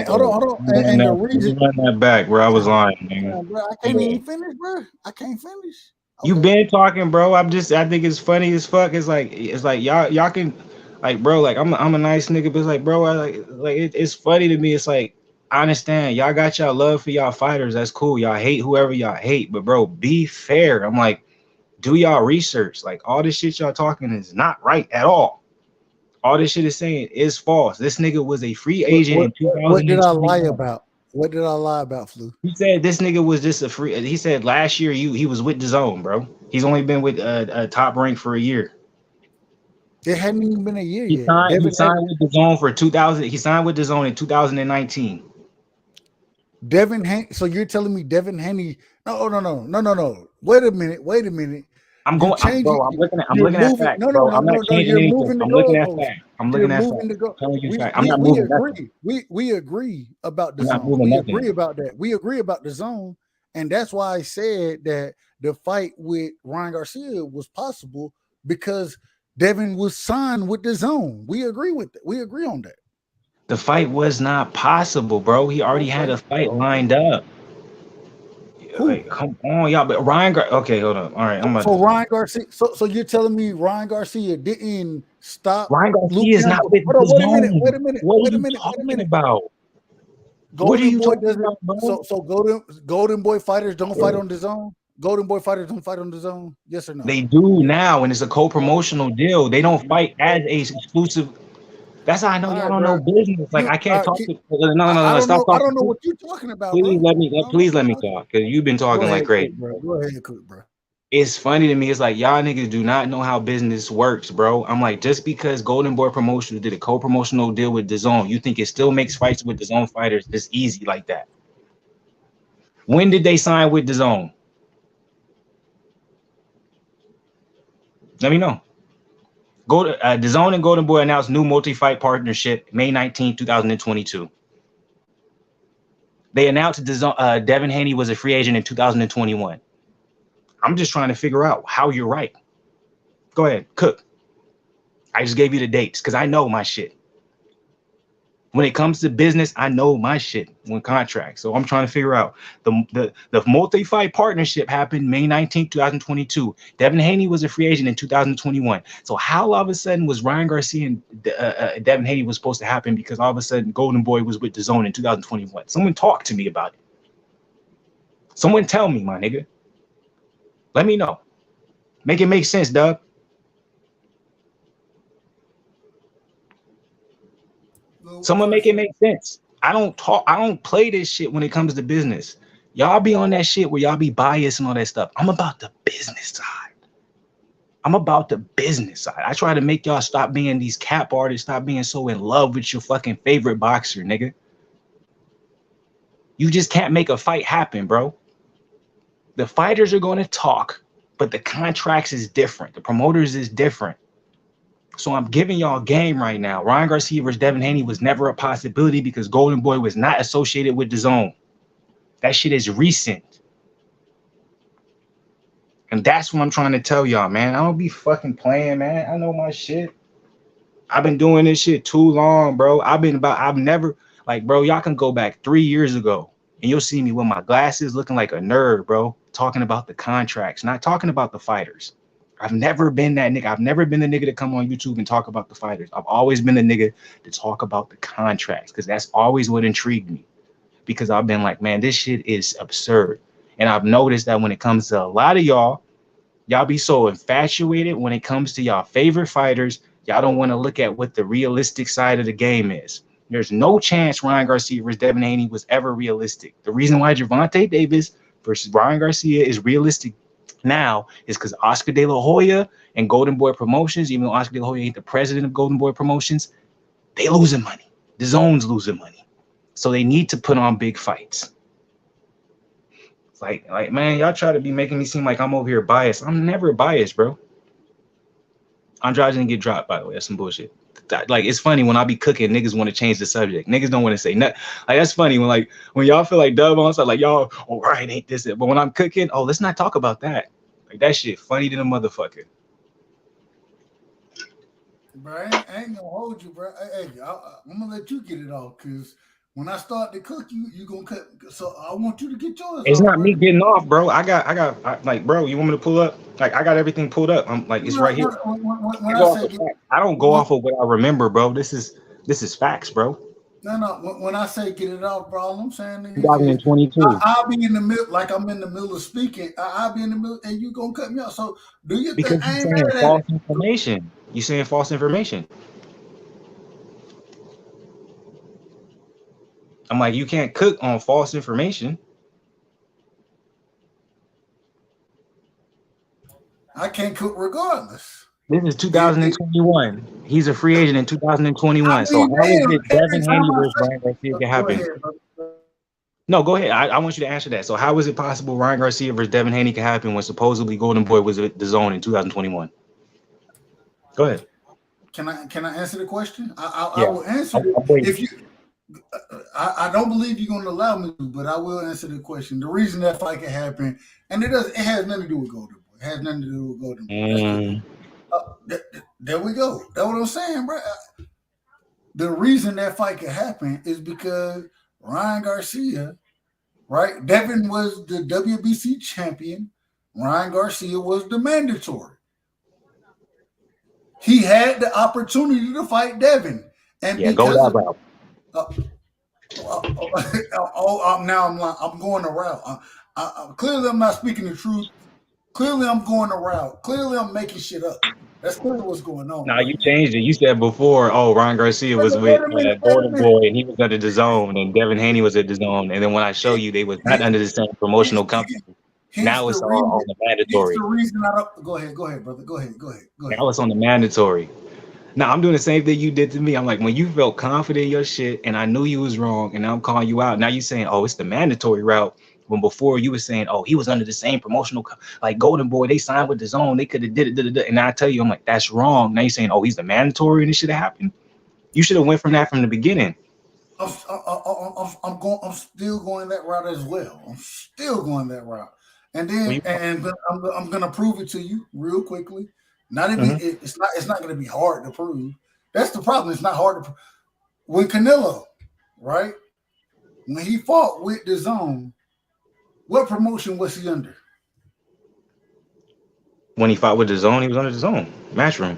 Hold on. And the reason run that back where I was lying, man. Bro, I can't even finish, bro. I can't finish. Okay. You been talking, bro. I think it's funny as fuck. It's like y'all can, like, bro, like I'm a nice nigga, but it's like, bro, it's funny to me. It's like, I understand y'all got y'all love for y'all fighters. That's cool. Y'all hate whoever y'all hate, but bro, be fair. I'm like, do y'all research? Like, all this shit y'all talking is not right at all. All this shit is saying is false. This nigga was a free agent in 2000. What did I lie about? What did I lie about, Flu? He said this nigga was just a free. He said last year he was with DAZN, bro. He's only been with Top Rank for a year. It hadn't even been a year yet. He signed with DAZN for 2000. He signed with DAZN in 2019. Devin Haney. So you're telling me Devin Haney? No. Wait a minute. I'm looking at facts. I'm not changing anything. I'm looking at facts. I'm not moving nothing. We agree about the zone. We agree about that. We agree about the zone, and that's why I said that the fight with Ryan Garcia was possible, because Devin was signed with the zone. We agree with that. We agree on that. The fight was not possible, bro. He already had a fight lined up. Who? Like, come on, y'all. But okay, hold on. All right, I'm about So to. Ryan Garcia. So you're telling me Ryan Garcia didn't stop Ryan Luke Garcia is not Campbell? with Hold on, the wait a minute. zone. Wait a minute. What Wait are a you minute. Wait a talking minute. about? What are Golden you Boy talking doesn't. about, bro? So Golden Boy fighters don't fight on the zone. Golden Boy fighters don't fight on the zone. Yes or no? They do now, and it's a co-promotional deal. They don't fight as a exclusive. That's how I know All y'all right, don't bro. know business. Like, I can't talk to. I No. don't Stop know. I don't know talking. what you're talking about, Please bro. let me. I don't know Please what let me you're talking talk, because you've been about. Go talking like ahead, crazy. cook, bro. Go ahead, cook, bro. It's funny to me. It's like y'all niggas do not know how business works, bro. I'm like, just because Golden Boy Promotions did a co-promotional deal with DAZN, you think it still makes fights with DAZN fighters this easy like that? When did they sign with DAZN? Let me know. DAZN and Golden Boy announced new multi-fight partnership May 19, 2022. They announced Devin Haney was a free agent in 2021. I'm just trying to figure out how you're right. Go ahead, cook. I just gave you the dates because I know my shit. When it comes to business, I know my shit when contracts. So I'm trying to figure out the multi-fight partnership happened May 19th, 2022. Devin Haney was a free agent in 2021. So how all of a sudden was Ryan Garcia and Devin Haney was supposed to happen because all of a sudden Golden Boy was with DAZN in 2021? Someone talk to me about it. Someone tell me, my nigga. Let me know. Make it make sense, Doug. Someone make it make sense. I don't play this shit when it comes to business. Y'all be on that shit where y'all be biased and all that stuff. I'm about the business side. I'm about the business side. I try to make y'all stop being these cap artists, stop being so in love with your fucking favorite boxer, nigga. You just can't make a fight happen, bro. The fighters are going to talk, but the contracts is different. The promoters is different. So I'm giving y'all game right now. Ryan Garcia versus Devin Haney was never a possibility because Golden Boy was not associated with DAZN. That shit is recent. And that's what I'm trying to tell y'all, man. I don't be fucking playing, man. I know my shit. I've been doing this shit too long, bro. I've never, like, bro, y'all can go back 3 years ago and you'll see me with my glasses looking like a nerd, bro, talking about the contracts, not talking about the fighters. I've never been that nigga. I've never been the nigga to come on YouTube and talk about the fighters. I've always been the nigga to talk about the contracts because that's always what intrigued me. Because I've been like, man, this shit is absurd. And I've noticed that when it comes to a lot of y'all be so infatuated when it comes to y'all favorite fighters. Y'all don't want to look at what the realistic side of the game is. There's no chance Ryan Garcia versus Devin Haney was ever realistic. The reason why Gervonta Davis versus Ryan Garcia is realistic now is because Oscar De La Hoya and Golden Boy Promotions, even though Oscar De La Hoya ain't the president of Golden Boy Promotions, they losing money. The zone's losing money. So they need to put on big fights. It's like man, y'all try to be making me seem like I'm over here biased. I'm never biased, bro. Andrade didn't get dropped, by the way. That's some bullshit. Like, it's funny when I be cooking, niggas want to change the subject. Niggas don't want to say nothing. Like, that's funny when y'all feel like dub on stuff, like, y'all, oh, right, ain't this it. But when I'm cooking, oh, let's not talk about that. Like, that shit funny than a motherfucker. Bro, I ain't gonna hold you, bro. Hey, I'm gonna let you get it off because when I start to cook, you gonna cut. So I want you to get yours. It's off, not bro. me getting off, bro. Like, bro, you want me to pull up? Like, I got everything pulled up. I'm like, it's right here. When I say I don't go off of what I remember, bro. This is facts, bro. No. When I say get it off, bro, I'm saying 2022. I'll be in the middle, like I'm in the middle of speaking. I'll be in the middle, and you gonna cut me off. So do you because think I you're ain't saying mad false at it? information? You're saying false information. I'm like, you can't cook on false information. I can't cook regardless. This is 2021. He's a free agent in 2021. So how is it Devin Haney versus Ryan Garcia can happen? No, go ahead. I want you to answer that. So how is it possible Ryan Garcia versus Devin Haney can happen when supposedly Golden Boy was at the zone in 2021? Go ahead. Can I answer the question? I Yeah. will answer it. If you, I don't believe you're gonna allow me to, but I will answer the question. The reason that fight can happen, and it has nothing to do with Golden Boy. It has nothing to do with Golden Boy. There we go. That's what I'm saying, bro. The reason that fight could happen is because Ryan Garcia, right? Devin was the WBC champion. Ryan Garcia was the mandatory. He had the opportunity to fight Devin, and Yeah, go that route. Now I'm going the route. Clearly, I'm not speaking the truth. Clearly, I'm going the route. Clearly, I'm making shit up. That's clearly what's going on. Now right you now. changed it. You said before, oh, Ryan Garcia was with Golden Boy and he was under the zone, and Devin Haney was at the zone. And then when I show you, they was not under the same promotional company. Now it's all on the mandatory. The reason I don't go ahead, brother. Go ahead. Now it's on the mandatory. Now I'm doing the same thing you did to me. I'm like, when you felt confident in your shit, and I knew you was wrong, and I'm calling you out. Now you saying, oh, it's the mandatory route. When before you were saying, oh, he was under the same promotional, like Golden Boy, they signed with the zone, they could have did it. And I tell you, I'm like, that's wrong. Now you're saying, oh, he's the mandatory, and it should have happened. You should have went from that from the beginning. I'm still going that route as well. I'm still going that route, and then I'm gonna prove it to you real quickly. Not even it's not gonna be hard to prove. That's the problem. It's not hard to prove. When Canelo, right, when he fought with the zone, what promotion was he under? When he fought with the zone, he was under the zone. Matchroom.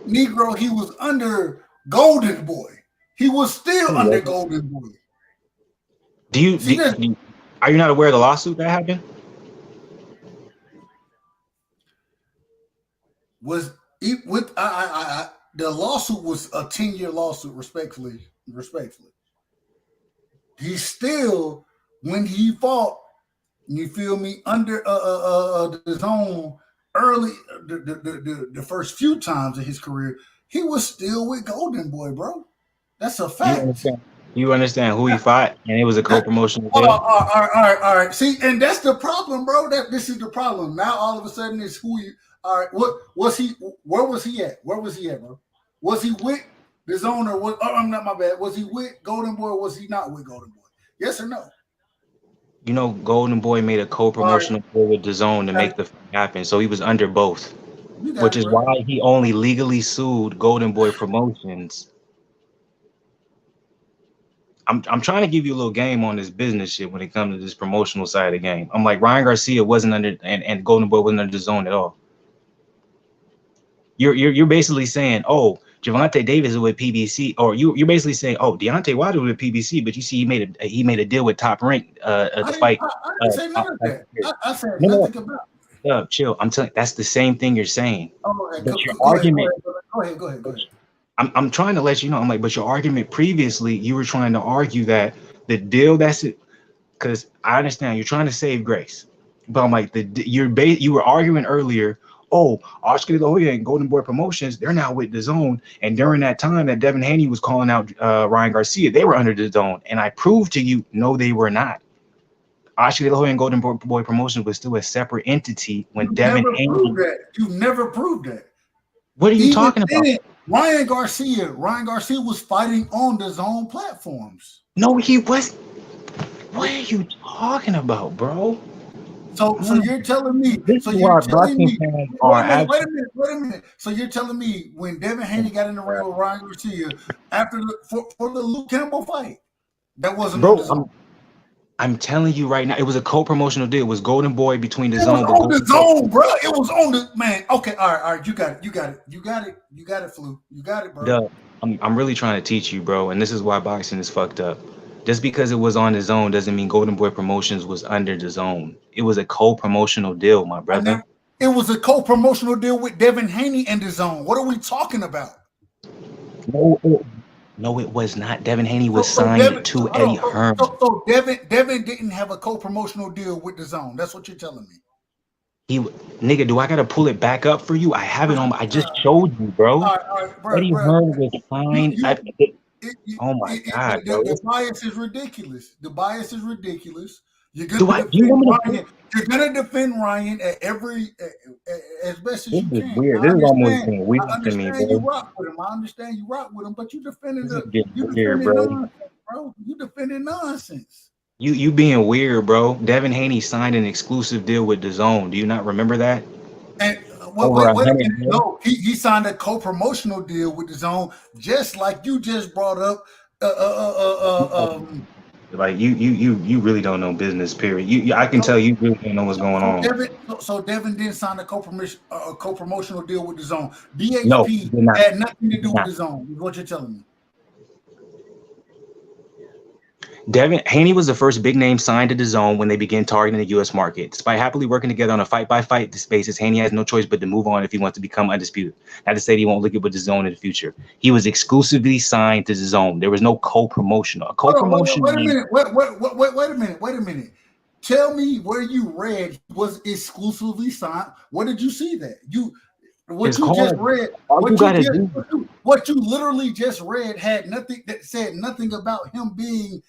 Negro, he was under Golden Boy. He was still under Golden Boy. Are you not aware of the lawsuit that happened? The lawsuit was a 10-year lawsuit, respectfully. He still, when he fought, you feel me, under the zone early, the first few times in his career, he was still with Golden Boy, bro. That's a fact. You understand who he fought, and it was a co-promotional deal. All right. See, and that's the problem, bro. This is the problem. Now all of a sudden it's who you. All right, what was he? Where was he at? Bro? Was he with the zone or was? Oh, I'm not my bad. Was he with Golden Boy or was he not with Golden Boy? Yes or no? You know, Golden Boy made a co-promotional deal with the zone to make the fight happen, so he was under both, which is why he only legally sued Golden Boy Promotions. I'm trying to give you a little game on this business shit when it comes to this promotional side of the game. I'm like, Ryan Garcia wasn't under, and Golden Boy wasn't under the zone at all. You're basically saying, oh, Gervonta Davis is with PBC, or you're basically saying, oh, Deontay Wilder with PBC, but you see he made a deal with Top Rank to fight. I didn't say none of that. I said nothing about it. Chill. I'm telling. That's the same thing you're saying. Oh, but your argument. Go ahead. I'm trying to let you know. I'm like, but your argument previously, you were trying to argue that the deal that's it, because I understand you're trying to save grace, but I'm like, you were arguing earlier. Oh, Oscar De La Hoya and Golden Boy Promotions, they're now with the zone. And during that time that Devin Haney was calling out Ryan Garcia, they were under the zone. And I proved to you, no, they were not. Oscar De La Hoya and Golden Boy Promotions was still a separate entity when Devin Haney. You never proved that. What are you talking about? Ryan Garcia was fighting on the zone platforms. No, he was. What are you talking about, bro? So you're telling me. Wait a minute. So you're telling me when Devin Haney got in the ring with Ryan Garcia after for the Luke Campbell fight, that wasn't on the zone. I'm telling you right now, it was a co-promotional deal. It was Golden Boy between the zone. It was on the zone, bro. It was on the man. Okay, all right. You got it, Flu. You got it, bro. Duh. I'm really trying to teach you, bro. And this is why boxing is fucked up. Just because it was on the zone doesn't mean Golden Boy Promotions was under the zone. It was a co-promotional deal, my brother. It was a co-promotional deal with Devin Haney and the zone. What are we talking about? No, it was not. Devin Haney was signed to Eddie Hearn. So Devin didn't have a co-promotional deal with the zone. That's what you're telling me. Nigga, do I gotta pull it back up for you? I have it on. I just showed you, bro. Eddie Hearn was signed. Oh my God, bro. The bias is ridiculous. You're gonna defend Ryan at every as best as you can. This is weird. This is almost being weird to me, bro. I understand you rock with him, but you defending bro. You defending nonsense. You being weird, bro. Devin Haney signed an exclusive deal with the zone. Do you not remember that? And over wait a 100 minute. mil. No, he signed a co-promotional deal with the Zone, just like you just brought up. Like you really don't know business. Period. I can tell you really don't know what's going on. So Devin didn't sign a co-promotional deal with the Zone. No, he BHP did not. had nothing to He do did with not. the Zone. Is what you're telling me. Devin Haney was the first big name signed to the Zone when they began targeting the U.S. market. Despite happily working together on a fight-by-fight basis, Haney has no choice but to move on if he wants to become undisputed. Not to say he won't look at with the Zone in the future. He was exclusively signed to the Zone. There was no co-promotional. A co-promotion. Wait a minute. Wait a minute. Tell me where you read was exclusively signed. Where did you see that? What It's you just called. read, All you gotta do. what you literally just read had nothing that said nothing about him being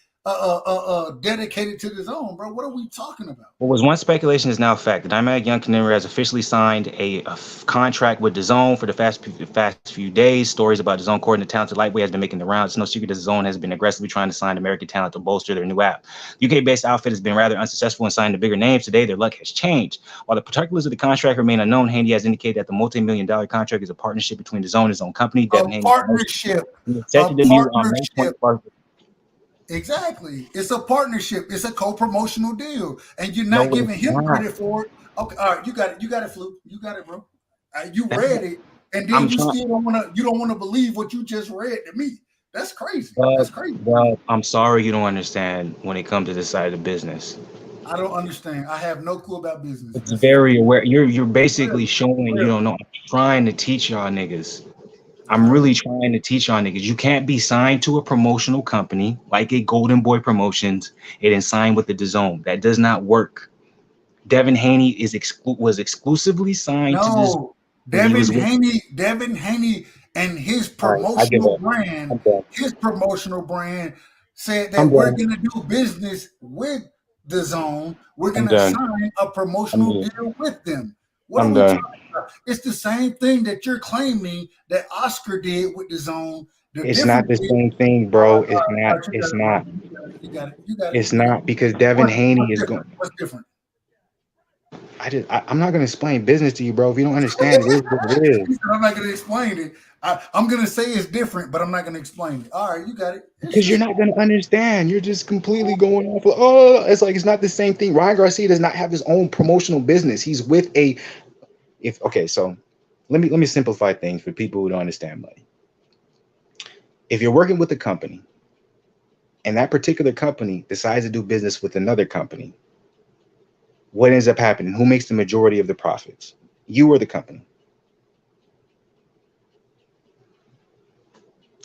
dedicated to the Zone, bro. What are we talking about? What was one speculation is now fact. The Dynamic Young Canary has officially signed a contract with DAZN for the fast few days. Stories about DAZN according to talented lightweight has been making the rounds. It's no secret that DAZN has been aggressively trying to sign American talent to bolster their new app. The UK-based outfit has been rather unsuccessful in signing the bigger names. Today, their luck has changed. While the particulars of the contract remain unknown, Handy has indicated that the multi-million-dollar contract is a partnership between DAZN and his own company. Devin Haney Partnership. set to debut on May 21st. Exactly. It's a partnership. It's a co-promotional deal. And you're No, not giving it's him not. credit for it. Okay, all right, you got it. You got it, Fluke. You got it, bro. You read it, and then you still don't want to believe what you just read to me. That's crazy. That's crazy. Well, I'm sorry you don't understand when it comes to this side of the business. I don't understand. I have no clue about business. It's very aware. You're basically showing you don't know. I'm trying to teach y'all niggas. I'm really trying to teach y'all niggas. You can't be signed to a promotional company like a Golden Boy Promotions and then sign with the DAZN. That does not work. Devin Haney was exclusively signed to DAZN. Devin Haney and his promotional brand said that we're going to do business with the Zone. We're going to sign a promotional deal with them. What are we talking about? It's the same thing that you're claiming that Oscar did with the Zone. It's not the same thing, bro. It's not. It's not. You got it. It's not because Devin Haney is going. What's different? I'm not going to explain business to you, bro. If you don't understand, it is what it is. I'm not going to explain it. I'm going to say it's different, but I'm not going to explain it. All right, you got it. Because you're not going to understand. You're just completely going off of, oh, it's like it's not the same thing. Ryan Garcia does not have his own promotional business. He's with a so let me simplify things for people who don't understand money. If you're working with a company and that particular company decides to do business with another company, what ends up happening? Who makes the majority of the profits? You or the company?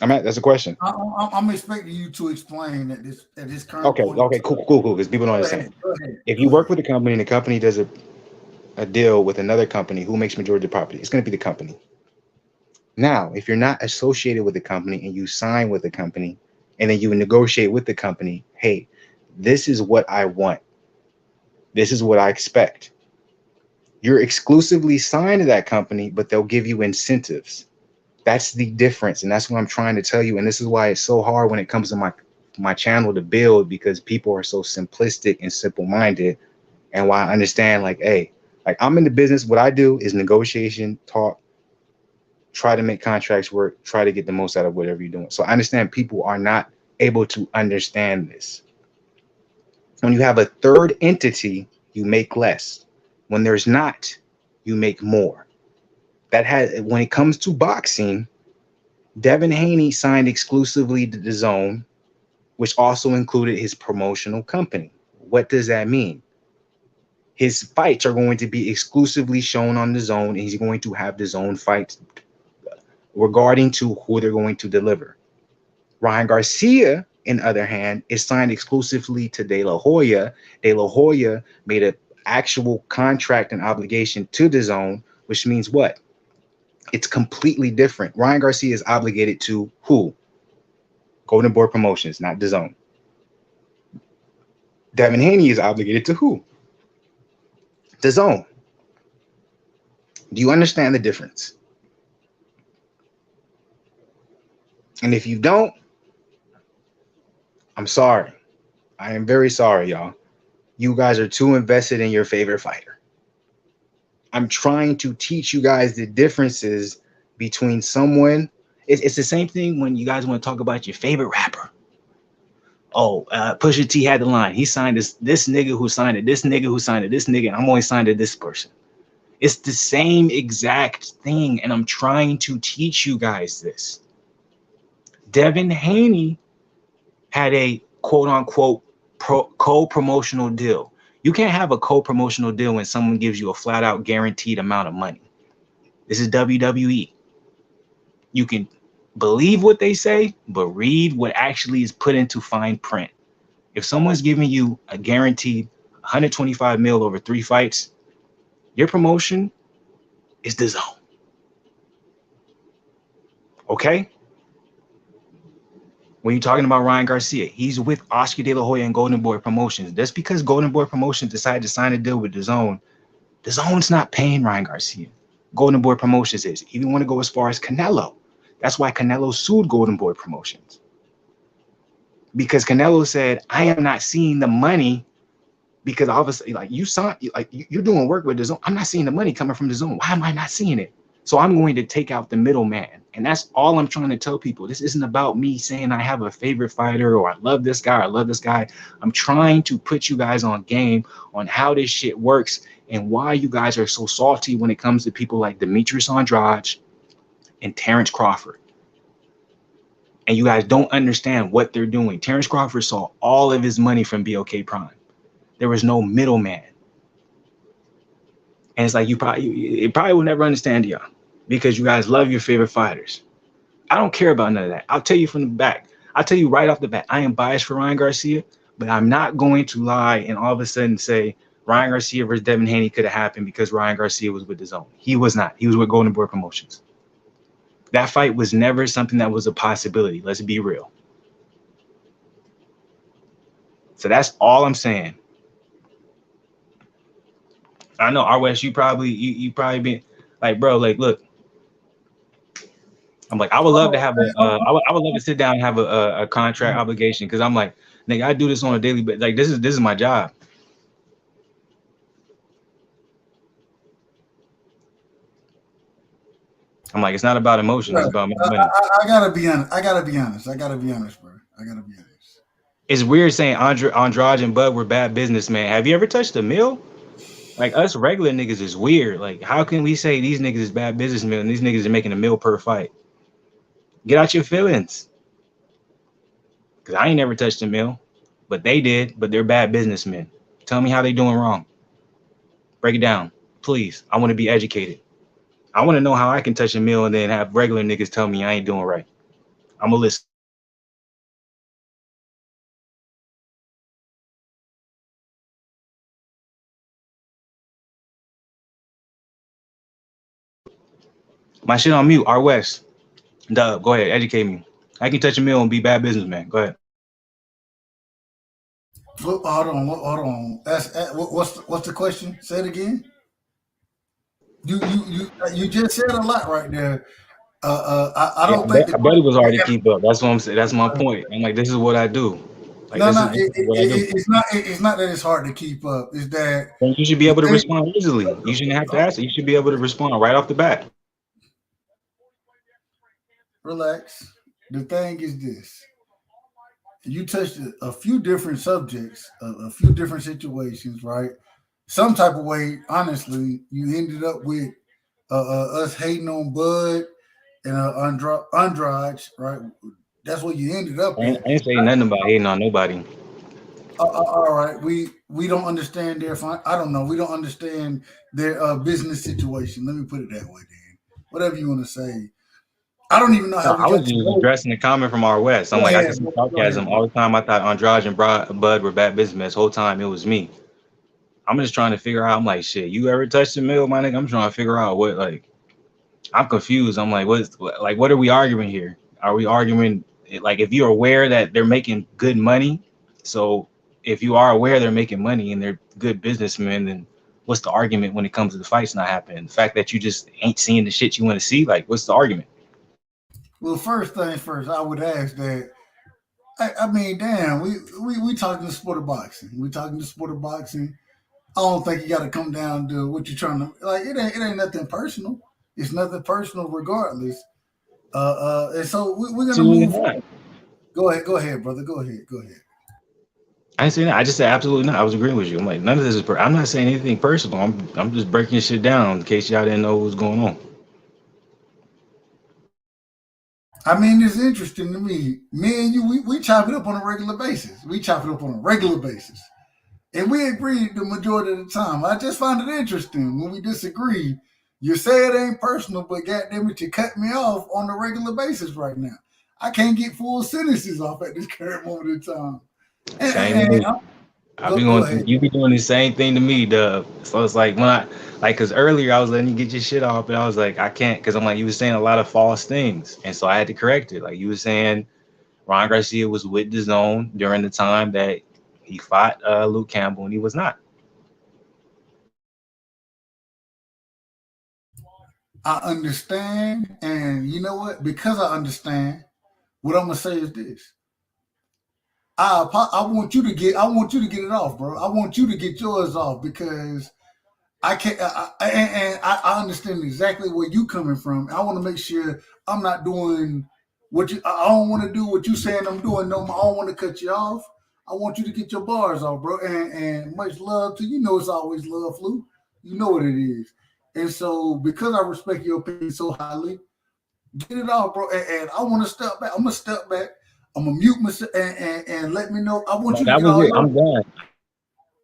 That's a question. I'm expecting you to explain at this current point. Okay, cool. Because people don't understand. If you work with a company and the company does a deal with another company, who makes majority of the property? It's going to be the company. Now, if you're not associated with the company and you sign with the company and then you negotiate with the company, hey, this is what I want. This is what I expect. You're exclusively signed to that company, but they'll give you incentives. That's the difference. And that's what I'm trying to tell you. And this is why it's so hard when it comes to my channel to build, because people are so simplistic and simple-minded. And why I understand, like, hey, like I'm in the business. What I do is negotiation, talk, try to make contracts work, try to get the most out of whatever you're doing. So I understand people are not able to understand this. When you have a third entity, you make less. When there's not, you make more. When it comes to boxing, Devin Haney signed exclusively to DAZN, which also included his promotional company. What does that mean? His fights are going to be exclusively shown on DAZN, and he's going to have DAZN fights regarding to who they're going to deliver. Ryan Garcia, on the other hand, is signed exclusively to De La Hoya. De La Hoya made an actual contract and obligation to DAZN, which means what? It's completely different. Ryan Garcia is obligated to who? Golden Boy Promotions, not DAZN. Devin Haney is obligated to who? DAZN. Do you understand the difference? And if you don't, I'm sorry. I am very sorry, y'all. You guys are too invested in your favorite fighter. I'm trying to teach you guys the differences between someone. It's the same thing when you guys want to talk about your favorite rapper. Oh, Pusha T had the line. He signed this nigga who signed it, this nigga who signed it, this nigga, and I'm only signed to this person. It's the same exact thing, and I'm trying to teach you guys this. Devin Haney had a quote unquote co-promotional deal. You can't have a co-promotional deal when someone gives you a flat out guaranteed amount of money. This is WWE. You can believe what they say, but read what actually is put into fine print. If someone's giving you a guaranteed 125 mil over 3 fights, your promotion is the zone. Okay? When you're talking about Ryan Garcia, he's with Oscar De La Hoya and Golden Boy Promotions. Just because Golden Boy Promotions decided to sign a deal with the Zone's not paying Ryan Garcia. Golden Boy Promotions is. Even want to go as far as Canelo. That's why Canelo sued Golden Boy Promotions. Because Canelo said, I am not seeing the money because obviously, like you're doing work with the Zone. I'm not seeing the money coming from the Zone. Why am I not seeing it? So I'm going to take out the middleman. And that's all I'm trying to tell people. This isn't about me saying I have a favorite fighter or I love this guy or I love this guy. I'm trying to put you guys on game on how this shit works and why you guys are so salty when it comes to people like Demetrius Andrade and Terrence Crawford. And you guys don't understand what they're doing. Terrence Crawford saw all of his money from BOK Prime. There was no middleman. And it's like it probably will never understand y'all because you guys love your favorite fighters. I don't care about none of that. I'll tell you from the back. I'll tell you right off the bat, I am biased for Ryan Garcia, but I'm not going to lie and all of a sudden say Ryan Garcia versus Devin Haney could have happened because Ryan Garcia was with the Zone. He was not. He was with Golden Boy Promotions. That fight was never something that was a possibility. Let's be real. So that's all I'm saying. I know R-West, you probably been like, bro, like, look, I'm like, I would love to have I would love to sit down and have a contract obligation because I'm like, nigga, I do this on a daily basis. Like, this is my job. I'm like, it's not about emotion, it's about money. I gotta be honest. I gotta be honest, bro. I gotta be honest. It's weird saying Andrade and Bud were bad businessmen. Have you ever touched a mill? Like, us regular niggas is weird. Like, how can we say these niggas is bad businessmen and these niggas are making a mill per fight? Get out your feelings. Because I ain't never touched a mill, but they did, but they're bad businessmen. Tell me how they doing wrong. Break it down, please. I want to be educated. I want to know how I can touch a mill and then have regular niggas tell me I ain't doing right. I'm going to listen. My shit on mute. R West. Dub, go ahead. Educate me. I can touch a mill and be bad businessman. Go ahead. Hold on. What's the question? Say it again. You just said a lot right there. I don't think I bet it was hard to keep up. That's what I'm saying. That's my point. I'm like, this is what I do. Like, it's not that it's hard to keep up. It's that you should be able to respond easily. You shouldn't have to ask it. You should be able to respond right off the bat. Relax. The thing is this. You touched a few different subjects, a few different situations, right? Some type of way, honestly, you ended up with us hating on Bud and Andrade, right? That's what you ended up I ain't saying nothing about hating on nobody. All right, we don't understand their I don't know. We don't understand their business situation. Let me put it that way, Dan. Whatever you want to say. I don't even know how I was just addressing the comment from our West. I'm like, I can see sarcasm all the time. I thought Andrade and Bud were bad businessmen. This whole time it was me. I'm just trying to figure out. I'm like, shit, you ever touched the mill, my nigga? I'm trying to figure out what, like, I'm confused. I'm like, what are we arguing here? Are we arguing, like, if you're aware that they're making good money? So if you are aware they're making money and they're good businessmen, then what's the argument when it comes to the fights not happening? The fact that you just ain't seeing the shit you want to see, like, what's the argument? Well, first things first, I would ask that. I mean, damn, we talking the sport of boxing. We talking the sport of boxing. I don't think you got to come down to what you're trying to like. It ain't nothing personal. It's nothing personal, regardless. And so we're gonna Absolutely move. not. Go ahead, brother. Go ahead. I didn't say that. I just said absolutely not. I was agreeing with you. I'm like, none of this is. I'm not saying anything personal. I'm just breaking shit down in case y'all didn't know what was going on. I mean, it's interesting to me. Me and you, we chop it up on a regular basis. And we agree the majority of the time. I just find it interesting when we disagree. You say it ain't personal, but goddamn it, you cut me off on a regular basis right now. I can't get full sentences off at this current moment in time. Same with me. I be Go going ahead. you be doing the same thing to me, Dub. So it's like when I like because earlier I was letting you get your shit off, and I was like, I can't because I'm like you were saying a lot of false things, and so I had to correct it. Like you were saying, Ron Garcia was with the zone during the time that he fought Luke Campbell, and he was not. I understand, and you know what? Because I understand, what I'm gonna say is this: I want you to get it off, bro. I want you to get yours off because I can't. I understand exactly where you coming from. I want to make sure I'm not doing what you. I don't want to do what you saying I'm doing. No, I don't want to cut you off. I want you to get your bars off, bro. And much love to you. Know it's always love, Flu. You know what it is. And so because I respect your opinion so highly, get it off, bro. And I want to step back. I'm gonna step back. I'm gonna mute myself and let me know. I want No, you to that get was all it. your. I'm done.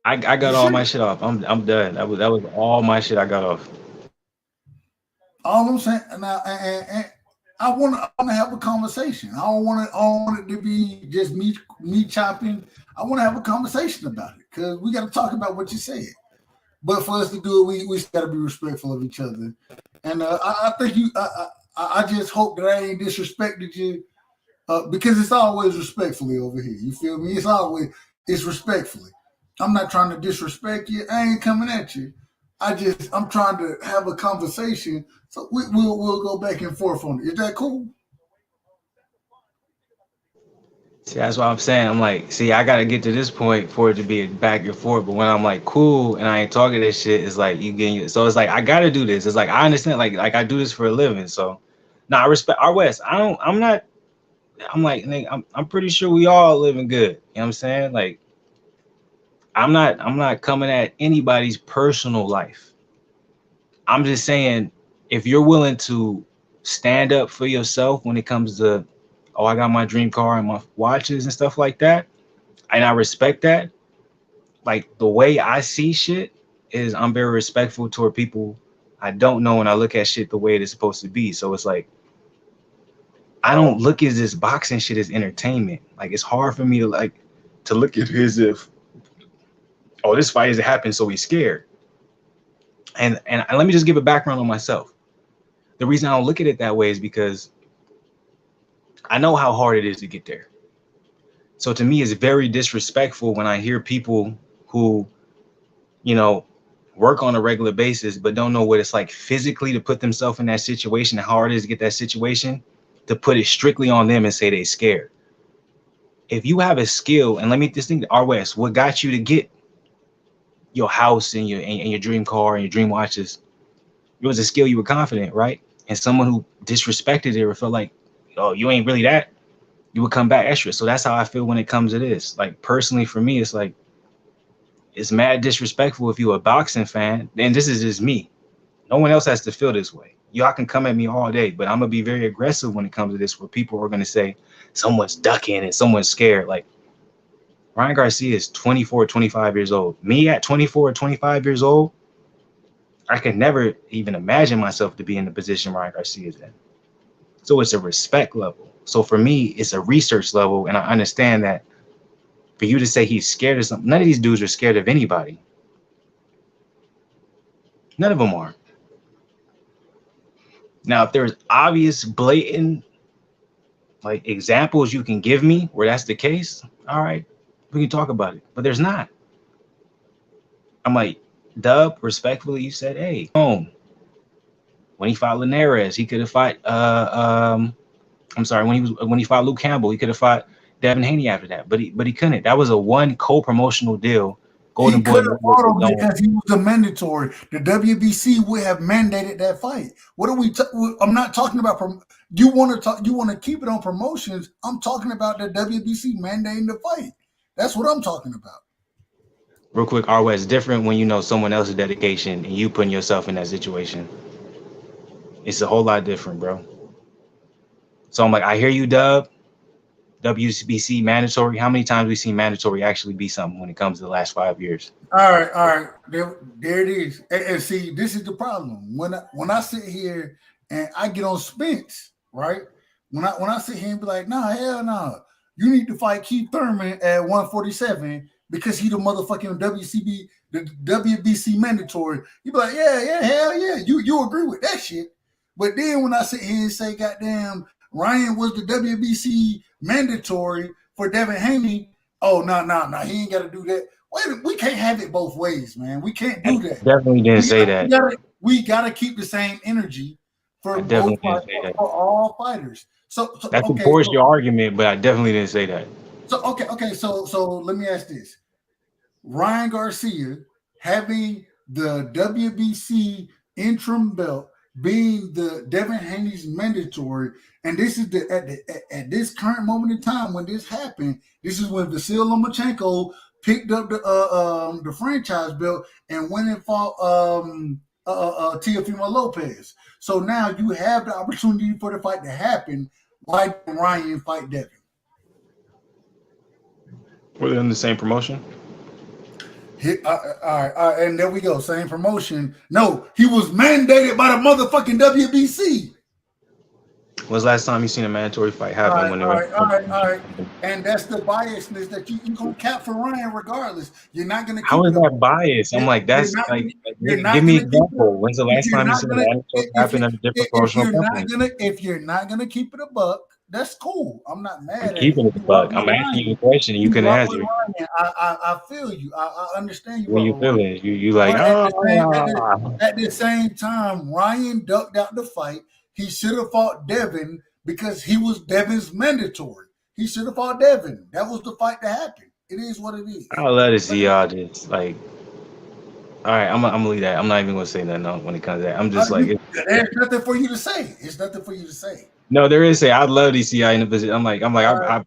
I You got all sure? my shit off. I'm done. That was all my shit I got off. All I'm saying now, and I want to have a conversation. I don't want it to be just me chopping. I want to have a conversation about it because we got to talk about what you said. But for us to do it, we got to be respectful of each other. And I think you. I just hope that I ain't disrespected you because it's always respectfully over here. You feel me? It's respectfully. I'm not trying to disrespect you. I ain't coming at you. I'm trying to have a conversation. So we'll go back and forth on it. Is that cool? See, that's what I'm saying. I'm like, see, I gotta get to this point for it to be a back and forth. But when I'm like, cool, and I ain't talking this shit, it's like you getting. So it's like I gotta do this. It's like I understand, like I do this for a living. So, I respect our West. I don't. I'm not. I'm like, nigga, I'm pretty sure we all living good. You know what I'm saying? Like, I'm not coming at anybody's personal life. I'm just saying, if you're willing to stand up for yourself when it comes to, oh, I got my dream car and my watches and stuff like that, and I respect that. Like the way I see shit is I'm very respectful toward people I don't know, and I look at shit the way it is supposed to be. So it's like I don't look at this boxing shit as entertainment. Like it's hard for me to look at it as if, oh, this fight hasn't happened, so he's scared. And let me just give a background on myself. The reason I don't look at it that way is because I know how hard it is to get there. So to me, it's very disrespectful when I hear people who, you know, work on a regular basis, but don't know what it's like physically to put themselves in that situation, how hard it is to get that situation, to put it strictly on them and say they scared. If you have a skill, and let me just think, RWS, what got you to get your house and your dream car and your dream watches? It was a skill you were confident, right? And someone who disrespected it or felt like, oh, you ain't really that, you would come back extra. So that's how I feel when it comes to this. Like personally for me, it's like, it's mad disrespectful if you're a boxing fan. And this is just me. No one else has to feel this way. Y'all can come at me all day, but I'm gonna be very aggressive when it comes to this, where people are gonna say someone's ducking and someone's scared. Like Ryan Garcia is 24, 25 years old. Me at 24 or 25 years old, I could never even imagine myself to be in the position Ryan Garcia is in. So it's a respect level. So for me, it's a research level, and I understand that for you to say he's scared of something, none of these dudes are scared of anybody. None of them are. Now, if there's obvious, blatant, like examples you can give me where that's the case, all right, we can talk about it. But there's not. I'm like, Dub, respectfully, you said, hey, when he fought Linares, he could have fought. I'm sorry, when he fought Luke Campbell, he could have fought Devin Haney after that, but he couldn't. That was a one co-promotional deal Golden He Boy could have was fought him his own. because he was a mandatory. The WBC would have mandated that fight. What are we? I'm not talking about. You want to talk? You want to keep it on promotions? I'm talking about the WBC mandating the fight. That's what I'm talking about. Real quick, RW, it's different when you know someone else's dedication and you putting yourself in that situation. It's a whole lot different, bro. So I'm like, I hear you, Dub. WBC mandatory. How many times we seen mandatory actually be something when it comes to the last 5 years? All right. There it is. And see, this is the problem. When I sit here and I get on Spence, right? When I sit here and be like, nah, hell no, you need to fight Keith Thurman at 147 because he the motherfucking the WBC mandatory. You be like, yeah, hell yeah, you agree with that shit. But then when I sit here and say, goddamn, Ryan was the WBC mandatory for Devin Haney. Oh no, he ain't got to do that. Wait, we can't have it both ways, man. We can't do that. Definitely didn't say that. We gotta keep the same energy for both for all fighters. So that supports your argument, but I definitely didn't say that. So okay. So let me ask this: Ryan Garcia having the WBC interim belt, being the Devin Haney's mandatory, and this is at this current moment in time when this happened. This is when Vasil Lomachenko picked up the franchise belt and went and fought Teofimo Lopez. So now you have the opportunity for the fight to happen. Why did Ryan fight Devin? Were they in the same promotion? All right, and there we go. Same promotion. No, he was mandated by the motherfucking WBC. When's the last time you seen a mandatory fight happen? All right. And that's the biasness that you gonna cap for Ryan regardless. You're not gonna. How is that bias? I'm like, that's like, give me an example. When's the last time you seen a mandatory happen at a different promotional company? If you're not gonna keep it a buck, that's cool. I'm not mad at keeping it a buck. I'm asking you a question and you can answer. I feel you. I understand you. When you feeling, you like, at the same time, Ryan ducked out the fight. He should have fought Devin because he was Devin's mandatory. He should have fought Devin. That was the fight that happened. It is what it is. I love to see y'all just like. All right, I'm gonna leave that. I'm not even gonna say nothing when it comes to that. I'm just like, there's nothing for you to say. It's nothing for you to say. No, there is. I'd love to see y'all in the position. I'm like, I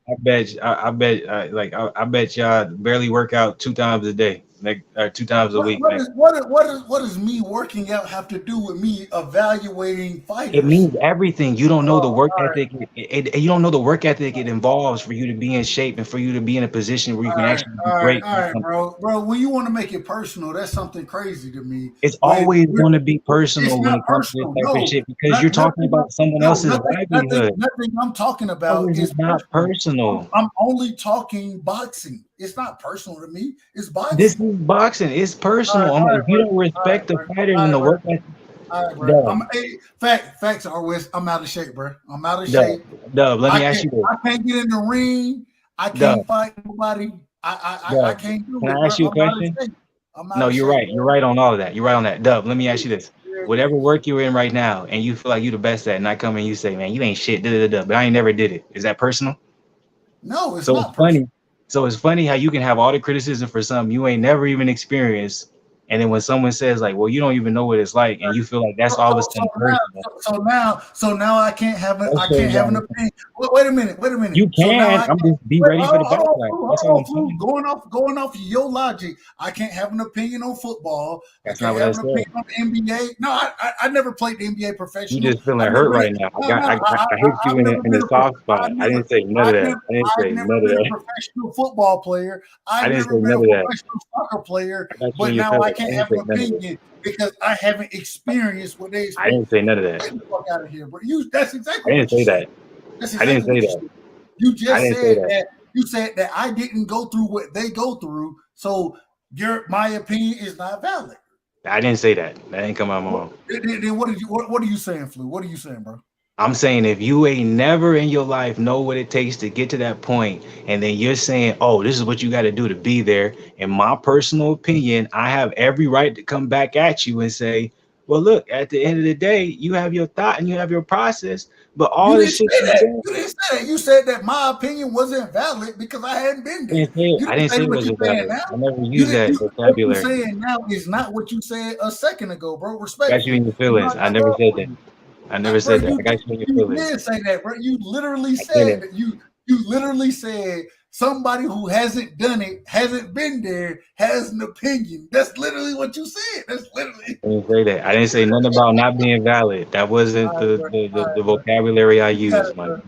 bet y'all barely work out 2 times a day, like 2 times a week. What does me working out have to do with me evaluating fighters? It means everything. You don't know the work ethic. You don't know the work ethic it involves for you to be in shape and for you to be in a position where you can actually be great. All right, bro. When you want to make it personal, that's something crazy to me. It's always going to be personal when it comes to this type of shit because you're talking about someone else's livelihood. Nothing I'm talking about is not personal. I'm only talking boxing. It's not personal to me. It's boxing. This is boxing. It's personal. If you don't respect the fighters and the work ethic. Facts are with. I'm out of shape, bro. I'm out of shape. Dub, let me ask you this. I can't get in the ring. I can't fight nobody. I can't do it. Can I ask you a question? No, you're right. You're right on all of that. You're right on that. Dub, let me ask you this. Whatever work you're in right now, and you feel like you're the best at it, and I come and you say, man, you ain't shit, but I ain't never did it. Is that personal? No, it's so not it's funny. So it's funny how you can have all the criticism for something you ain't never even experienced. And then when someone says like, well, you don't even know what it's like, and you feel like that's all of a sudden. So now I can't have an opinion. Wait a minute. You can. I'm just be ready for the backlash. That's all I'm saying. Going off your logic, I can't have an opinion on football. That's not what I said. On NBA. No, I never played the NBA professionally. You just feeling hurt right now. I hit you in the soft spot. I didn't say none of that. I didn't say none of that. A professional football player. I didn't say none of that. Professional soccer player. But now I can't have an opinion because I haven't experienced what they. I didn't say none of that. Get the fuck out of here, bro. That's exactly. I didn't say that. I didn't say that. You just said that. You said that I didn't go through what they go through, so my opinion is not valid. I didn't say that. That ain't come out of my mouth. Then what are you saying, Flu? What are you saying, bro? I'm saying if you ain't never in your life know what it takes to get to that point, and then you're saying, oh, this is what you got to do to be there. In my personal opinion, I have every right to come back at you and say, well, look, at the end of the day, you have your thought and you have your process, But all this shit you said, You didn't say that. You said that my opinion wasn't valid because I hadn't been there. You I didn't didn't say say it what you're wasn't saying valid. now. I never You used didn't. that What you're vocabulary. saying now is not what you said a second ago, bro. Got you Respectfully, in your you know feelings. I I got never love said for that. you. I never Bro, said that. I got you in your you feelings. did say that, bro. You literally I said didn't. that. You literally said somebody who hasn't done it, hasn't been there, has an opinion. That's literally what you said. That's literally. I didn't say that. I didn't say nothing about not being valid. That wasn't All right, bro. All the right, bro. vocabulary I You got used, it, Mike. bro.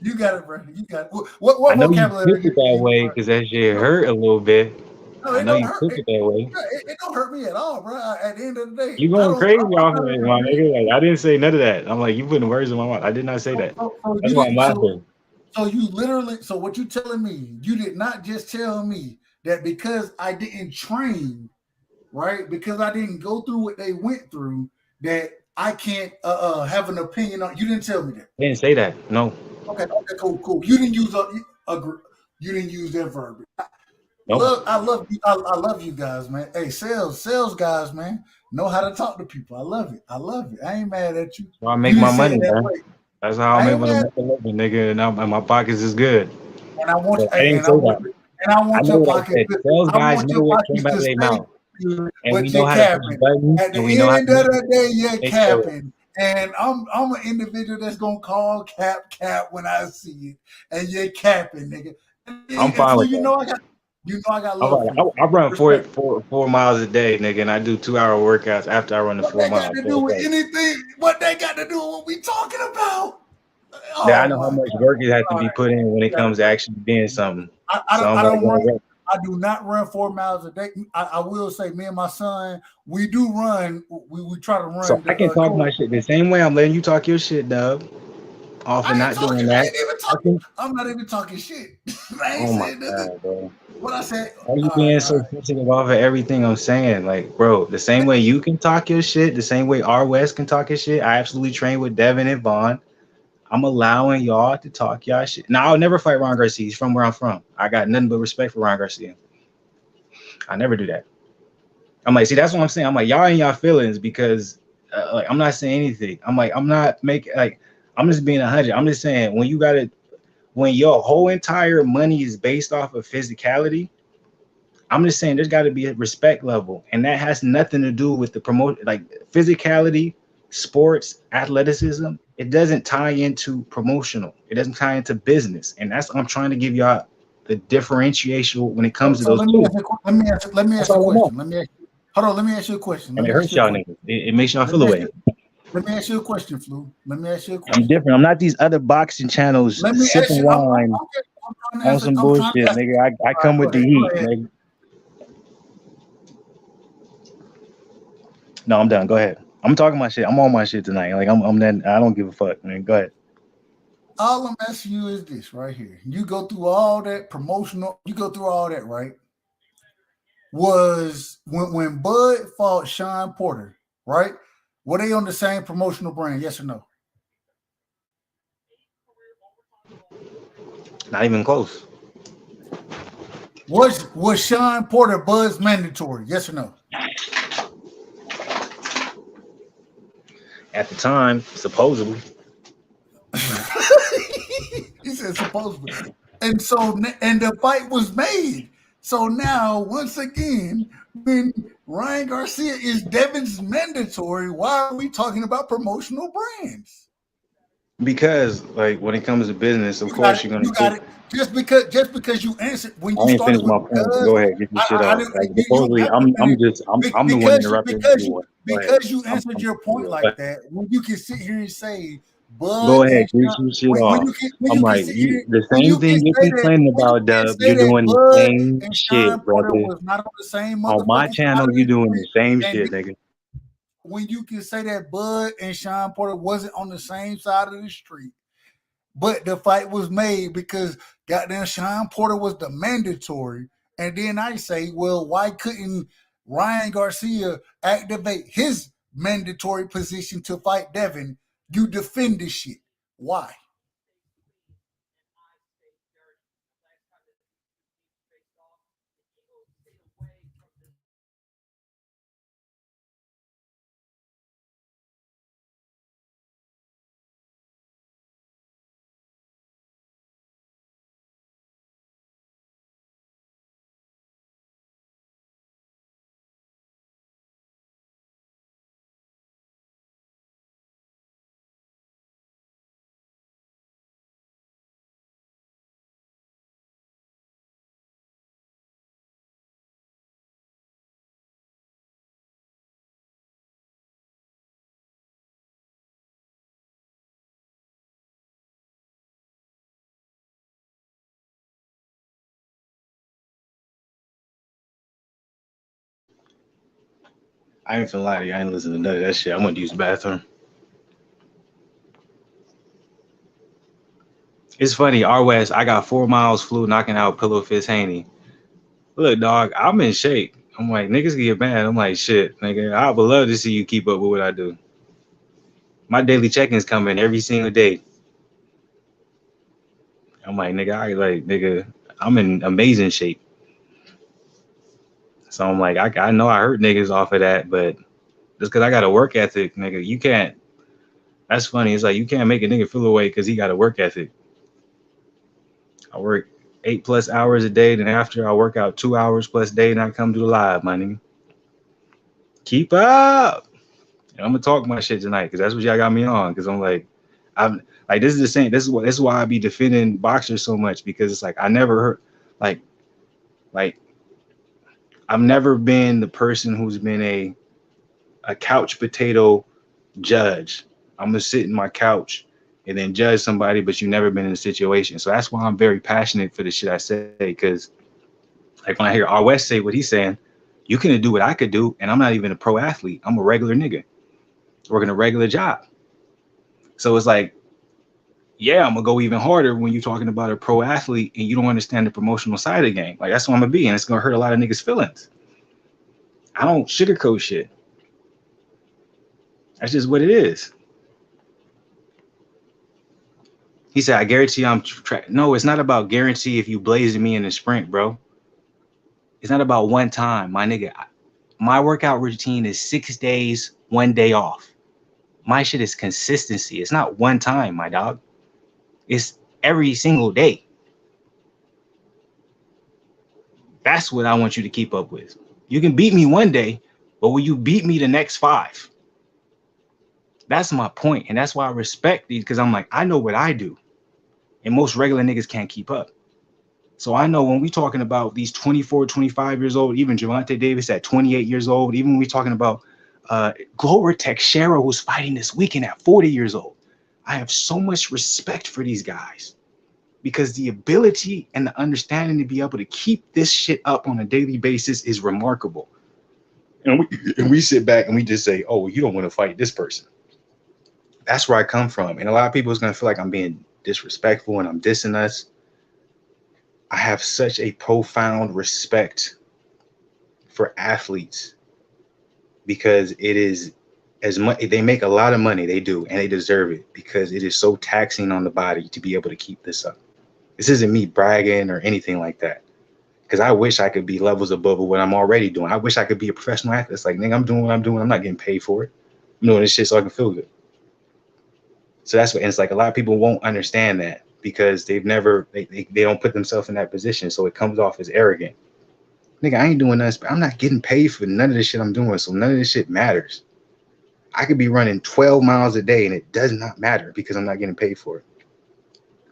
You got it, bro. You got it. I What know you vocabulary took are it you that using, way bro? because that shit No, hurt a little bit. no, I it know don't you hurt. took it that way. It don't hurt me at all, bro. At the end of the day, You I going don't. crazy off I'm of not it, in my agreement. nigga. Like I didn't say none of that. I'm like, you putting words in my mouth. I did not say that. So That's you why I'm didn't. laughing. So you literally. So what you telling me? You did not just tell me that because I didn't train, right? Because I didn't go through what they went through, that I can't have an opinion on. You didn't tell me that. I didn't say that. No. Okay, cool. You didn't use you didn't use that verb. No. I love you. I love you guys, man. Hey, sales guys, man, know how to talk to people. I love it. I ain't mad at you. So I make You my didn't say money, it that man. way. That's how I'm I ain't able to mad. make a living, nigga, and my pockets is good. And I want So I didn't say that. I I want know, your like I pockets. said, sales I guys want know your what came pockets out to of their stay mouth, good, and we but know you're how to push capping. buttons, At and the we know how to end of the day, you're make sales. capping. And I'm an individual that's gonna call cap when I see it. And you're capping, nigga. I'm And fine Flu, with that. you know I got I'm love fine. for you, I Flu. run Respect. 4 miles a day, nigga, and I do 2 hour workouts after I run the What four they got miles. to So do it's with like, anything? What they got to do with what we talking about? yeah, I Oh know how my much God. work it has to All be right, put in when it got it, comes to bro. actually being something. I Somebody don't run. gonna work. I do not run 4 miles a day. I will say, me and my son, we do run. We try to So run I the. can talk my shit the same way I'm letting you talk your shit, dub, off and I ain't not doing talking. I that. ain't even I talking. can. I'm not even talking shit. I ain't Oh my saying nothing. god, bro. What I said. Why you All right, being all so right. sensitive off of everything I'm saying? Like, bro, the same way you can talk your shit, the same way R West can talk his shit. I absolutely train with Devin and Vaughn. I'm allowing y'all to talk y'all shit. Now, I'll never fight Ron Garcia. He's from where I'm from. I got nothing but respect for Ron Garcia. I never do that. I'm like, see, that's what I'm saying. I'm like, y'all in y'all feelings because, like, I'm not saying anything. I'm like, I'm not making like, I'm just being 100. I'm just saying when you got to, when your whole entire money is based off of physicality, I'm just saying there's got to be a respect level, and that has nothing to do with the promote like physicality, sports, athleticism. It doesn't tie into promotional. It doesn't tie into business, and that's I'm trying to give y'all the differentiation when it comes to So those let me two. ask you. Let me That's ask you a all I want, question. Hold on. Let me ask you a question. and Let it me ask hurts you a y'all question. niggas. It makes y'all Let feel me ask away. you. Let me ask you a question, Flu. Let me ask you a I'm question. different. I'm not these other boxing channels Let me ask sipping you. wine I'm trying to on answer. some I'm trying to bullshit, ask. nigga. I All right, come go with the ahead. heat, Go ahead. nigga. No, I'm done. Go ahead. I'm talking my shit. I'm on my shit tonight. Like I'm then I don't give a fuck, man. Go ahead. All I'm asking you is this right here. You go through all that promotional. You go through all that, right? Was when Bud fought Sean Porter, right? Were they on the same promotional brand? Yes or no? Not even close. Was Sean Porter Bud's mandatory? Yes or no? At the time, supposedly. He said supposedly. And so and the fight was made. So now, once again, when Ryan Garcia is Devin's mandatory, why are we talking about promotional brands? Because like when it comes to business, of You got course it. you're gonna You got take. it. Just because you answered when I you ain't started finished with my point. because Go ahead, get your shit I off. didn't. Like You don't supposedly have to finish I'm the one interrupting you. Go ahead. because you answered your point like that. When you can sit here and say Bud Go ahead, and get Sean, your shit off. when I'm you can like sit you here the when same you can thing you're say that complaining about, Dub. You're doing the Bud same and Sean shit, Porter brother. was not on the same On my motherfucking side channel, of you're the doing the street, same and shit, nigga. when you can say that Bud and Sean Porter wasn't on the same side of the street. But the fight was made because goddamn Sean Porter was the mandatory. And then I say, well, why couldn't Ryan Garcia activate his mandatory position to fight Devin? You defend this shit. Why? I ain't finna lie to you. I ain't listening to none of that shit. I want to use the bathroom. It's funny. R West, I got 4 miles flu knocking out Pillow Fist Haney. Look, dog, I'm in shape. I'm like, niggas get mad. I'm like, shit, nigga, I would love to see you keep up with what I do. My daily check-ins come in every single day. I'm like, nigga, I'm in amazing shape. So I'm like, I know I hurt niggas off of that, but just because I got a work ethic, nigga, you can't. That's funny. It's like you can't make a nigga feel away because he got a work ethic. I work 8+ hours a day, then after I work out 2 hours plus a day, and I come to the live, my nigga. Keep up. And I'm gonna talk my shit tonight because that's what y'all got me on. Because I'm like, this is the same. This is why I be defending boxers so much, because it's like I never heard like I've never been the person who's been a couch potato judge. I'm gonna sit in my couch and then judge somebody, but you've never been in a situation. So that's why I'm very passionate for the shit I say, because like when I hear R West say what he's saying, you can do what I could do, and I'm not even a pro athlete. I'm a regular nigga working a regular job. So it's like, yeah, I'm gonna go even harder when you're talking about a pro athlete and you don't understand the promotional side of the game. Like, that's what I'm gonna be, and it's gonna hurt a lot of niggas' feelings. I don't sugarcoat shit. That's just what it is. He said, I guarantee I'm no, it's not about guarantee if you blazing me in the sprint, bro. It's not about one time, my nigga. My workout routine is 6 days, 1 day off. My shit is consistency. It's not one time, my dog. It's every single day. That's what I want you to keep up with. You can beat me one day, but will you beat me the next 5? That's my point. And that's why I respect these, because I'm like, I know what I do. And most regular niggas can't keep up. So I know when we talking about these 24, 25 years old, even Gervonta Davis at 28 years old, even when we talking about Glover Teixeira, who's fighting this weekend at 40 years old, I have so much respect for these guys, because the ability and the understanding to be able to keep this shit up on a daily basis is remarkable. And we sit back and we just say, oh, you don't want to fight this person. That's where I come from. And a lot of people is going to feel like I'm being disrespectful and I'm dissing us. I have such a profound respect for athletes, because it is as much, they make a lot of money, they do, and they deserve it, because it is so taxing on the body to be able to keep this up. This isn't me bragging or anything like that, because I wish I could be levels above what I'm already doing. I wish I could be a professional athlete. It's like, nigga, I'm doing what I'm doing. I'm not getting paid for it. I'm doing this shit so I can feel good. So that's what, and it's like a lot of people won't understand that, because they've never, they don't put themselves in that position. So it comes off as arrogant. Nigga, I ain't doing nothing, but I'm not getting paid for none of this shit I'm doing. So none of this shit matters. I could be running 12 miles a day and it does not matter, because I'm not getting paid for it.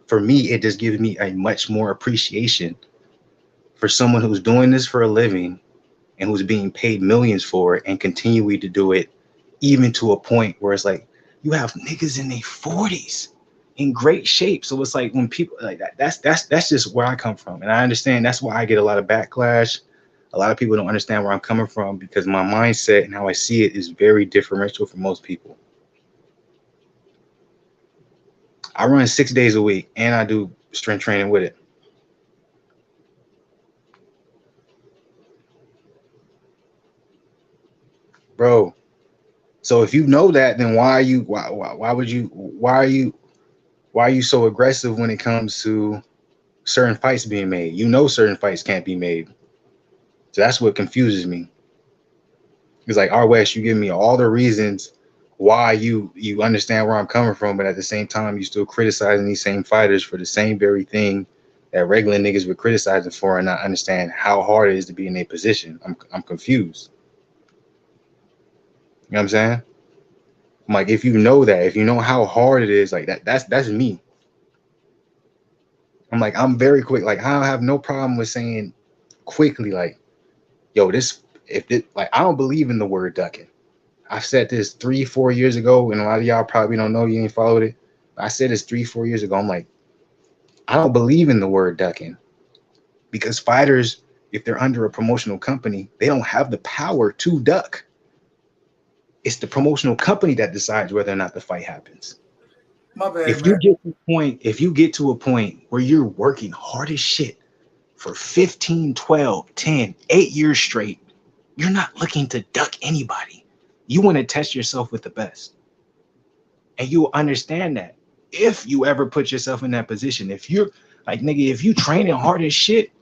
For me, it just gives me a much more appreciation for someone who's doing this for a living and who's being paid millions for it and continuing to do it, even to a point where it's like, you have niggas in their 40s in great shape. So it's like, when people like that, that's just where I come from. And I understand that's why I get a lot of backlash. A lot of people don't understand where I'm coming from, because my mindset and how I see it is very differential from most people. I run 6 days a week and I do strength training with it. Bro, so if you know that, then why are you so aggressive when it comes to certain fights being made? You know certain fights can't be made. So that's what confuses me. It's like, R West, you give me all the reasons why you understand where I'm coming from, but at the same time, you still criticizing these same fighters for the same very thing that regular niggas would criticize them for, and not understand how hard it is to be in a position. I'm confused. You know what I'm saying? I'm like, if you know that, if you know how hard it is, like that's me. I'm like, I'm very quick. Like, I don't have no problem with saying quickly, like, yo, like, I don't believe in the word ducking. I said this 3-4 years ago, and a lot of y'all probably don't know, you ain't followed it. I said this 3-4 years ago. I'm like, I don't believe in the word ducking, because fighters, if they're under a promotional company, they don't have the power to duck. It's the promotional company that decides whether or not the fight happens. My bad, If man. you get to a point where you're working hard as shit for 15, 12, 10, 8 years straight, you're not looking to duck anybody. You want to test yourself with the best. And you'll understand that if you ever put yourself in that position. If you're like, nigga, if you training hard as shit,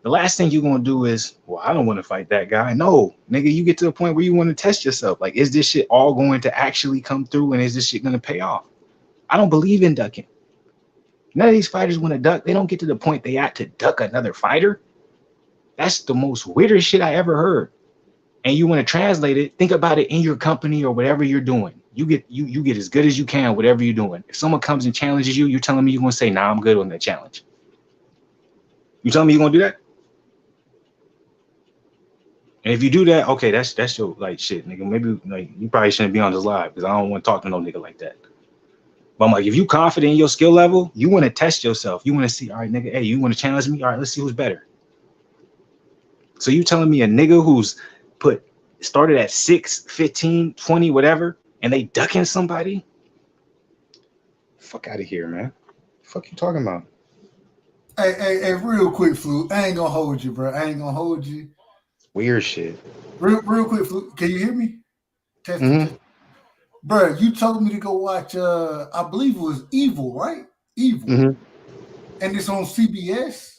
the last thing you're gonna do is, well, I don't want to fight that guy. No, nigga, you get to a point where you want to test yourself. Like, is this shit all going to actually come through, and is this shit gonna pay off? I don't believe in ducking. None of these fighters want to duck. They don't get to the point they at to duck another fighter. That's the most weirdest shit I ever heard. And you want to translate it, think about it in your company or whatever you're doing. You get as good as you can, whatever you're doing. If someone comes and challenges you, you're telling me you're gonna say, nah, I'm good on that challenge. You telling me you're gonna do that? And if you do that, okay, that's your like shit, nigga. Maybe like you probably shouldn't be on this live because I don't want to talk to no nigga like that. But I'm like, if you confident in your skill level, you want to test yourself. You want to see, all right, nigga, hey, you want to challenge me? All right, let's see who's better. So you telling me a nigga who's started at 6, 15, 20, whatever, and they ducking somebody? Fuck out of here, man. Fuck you talking about? Hey, real quick, Flu. I ain't gonna hold you, bro. I ain't gonna hold you. Weird shit. Real quick, Flu. Can you hear me? Test. Bro, you told me to go watch, I believe it was Evil, right? Evil. Mm-hmm. And it's on CBS?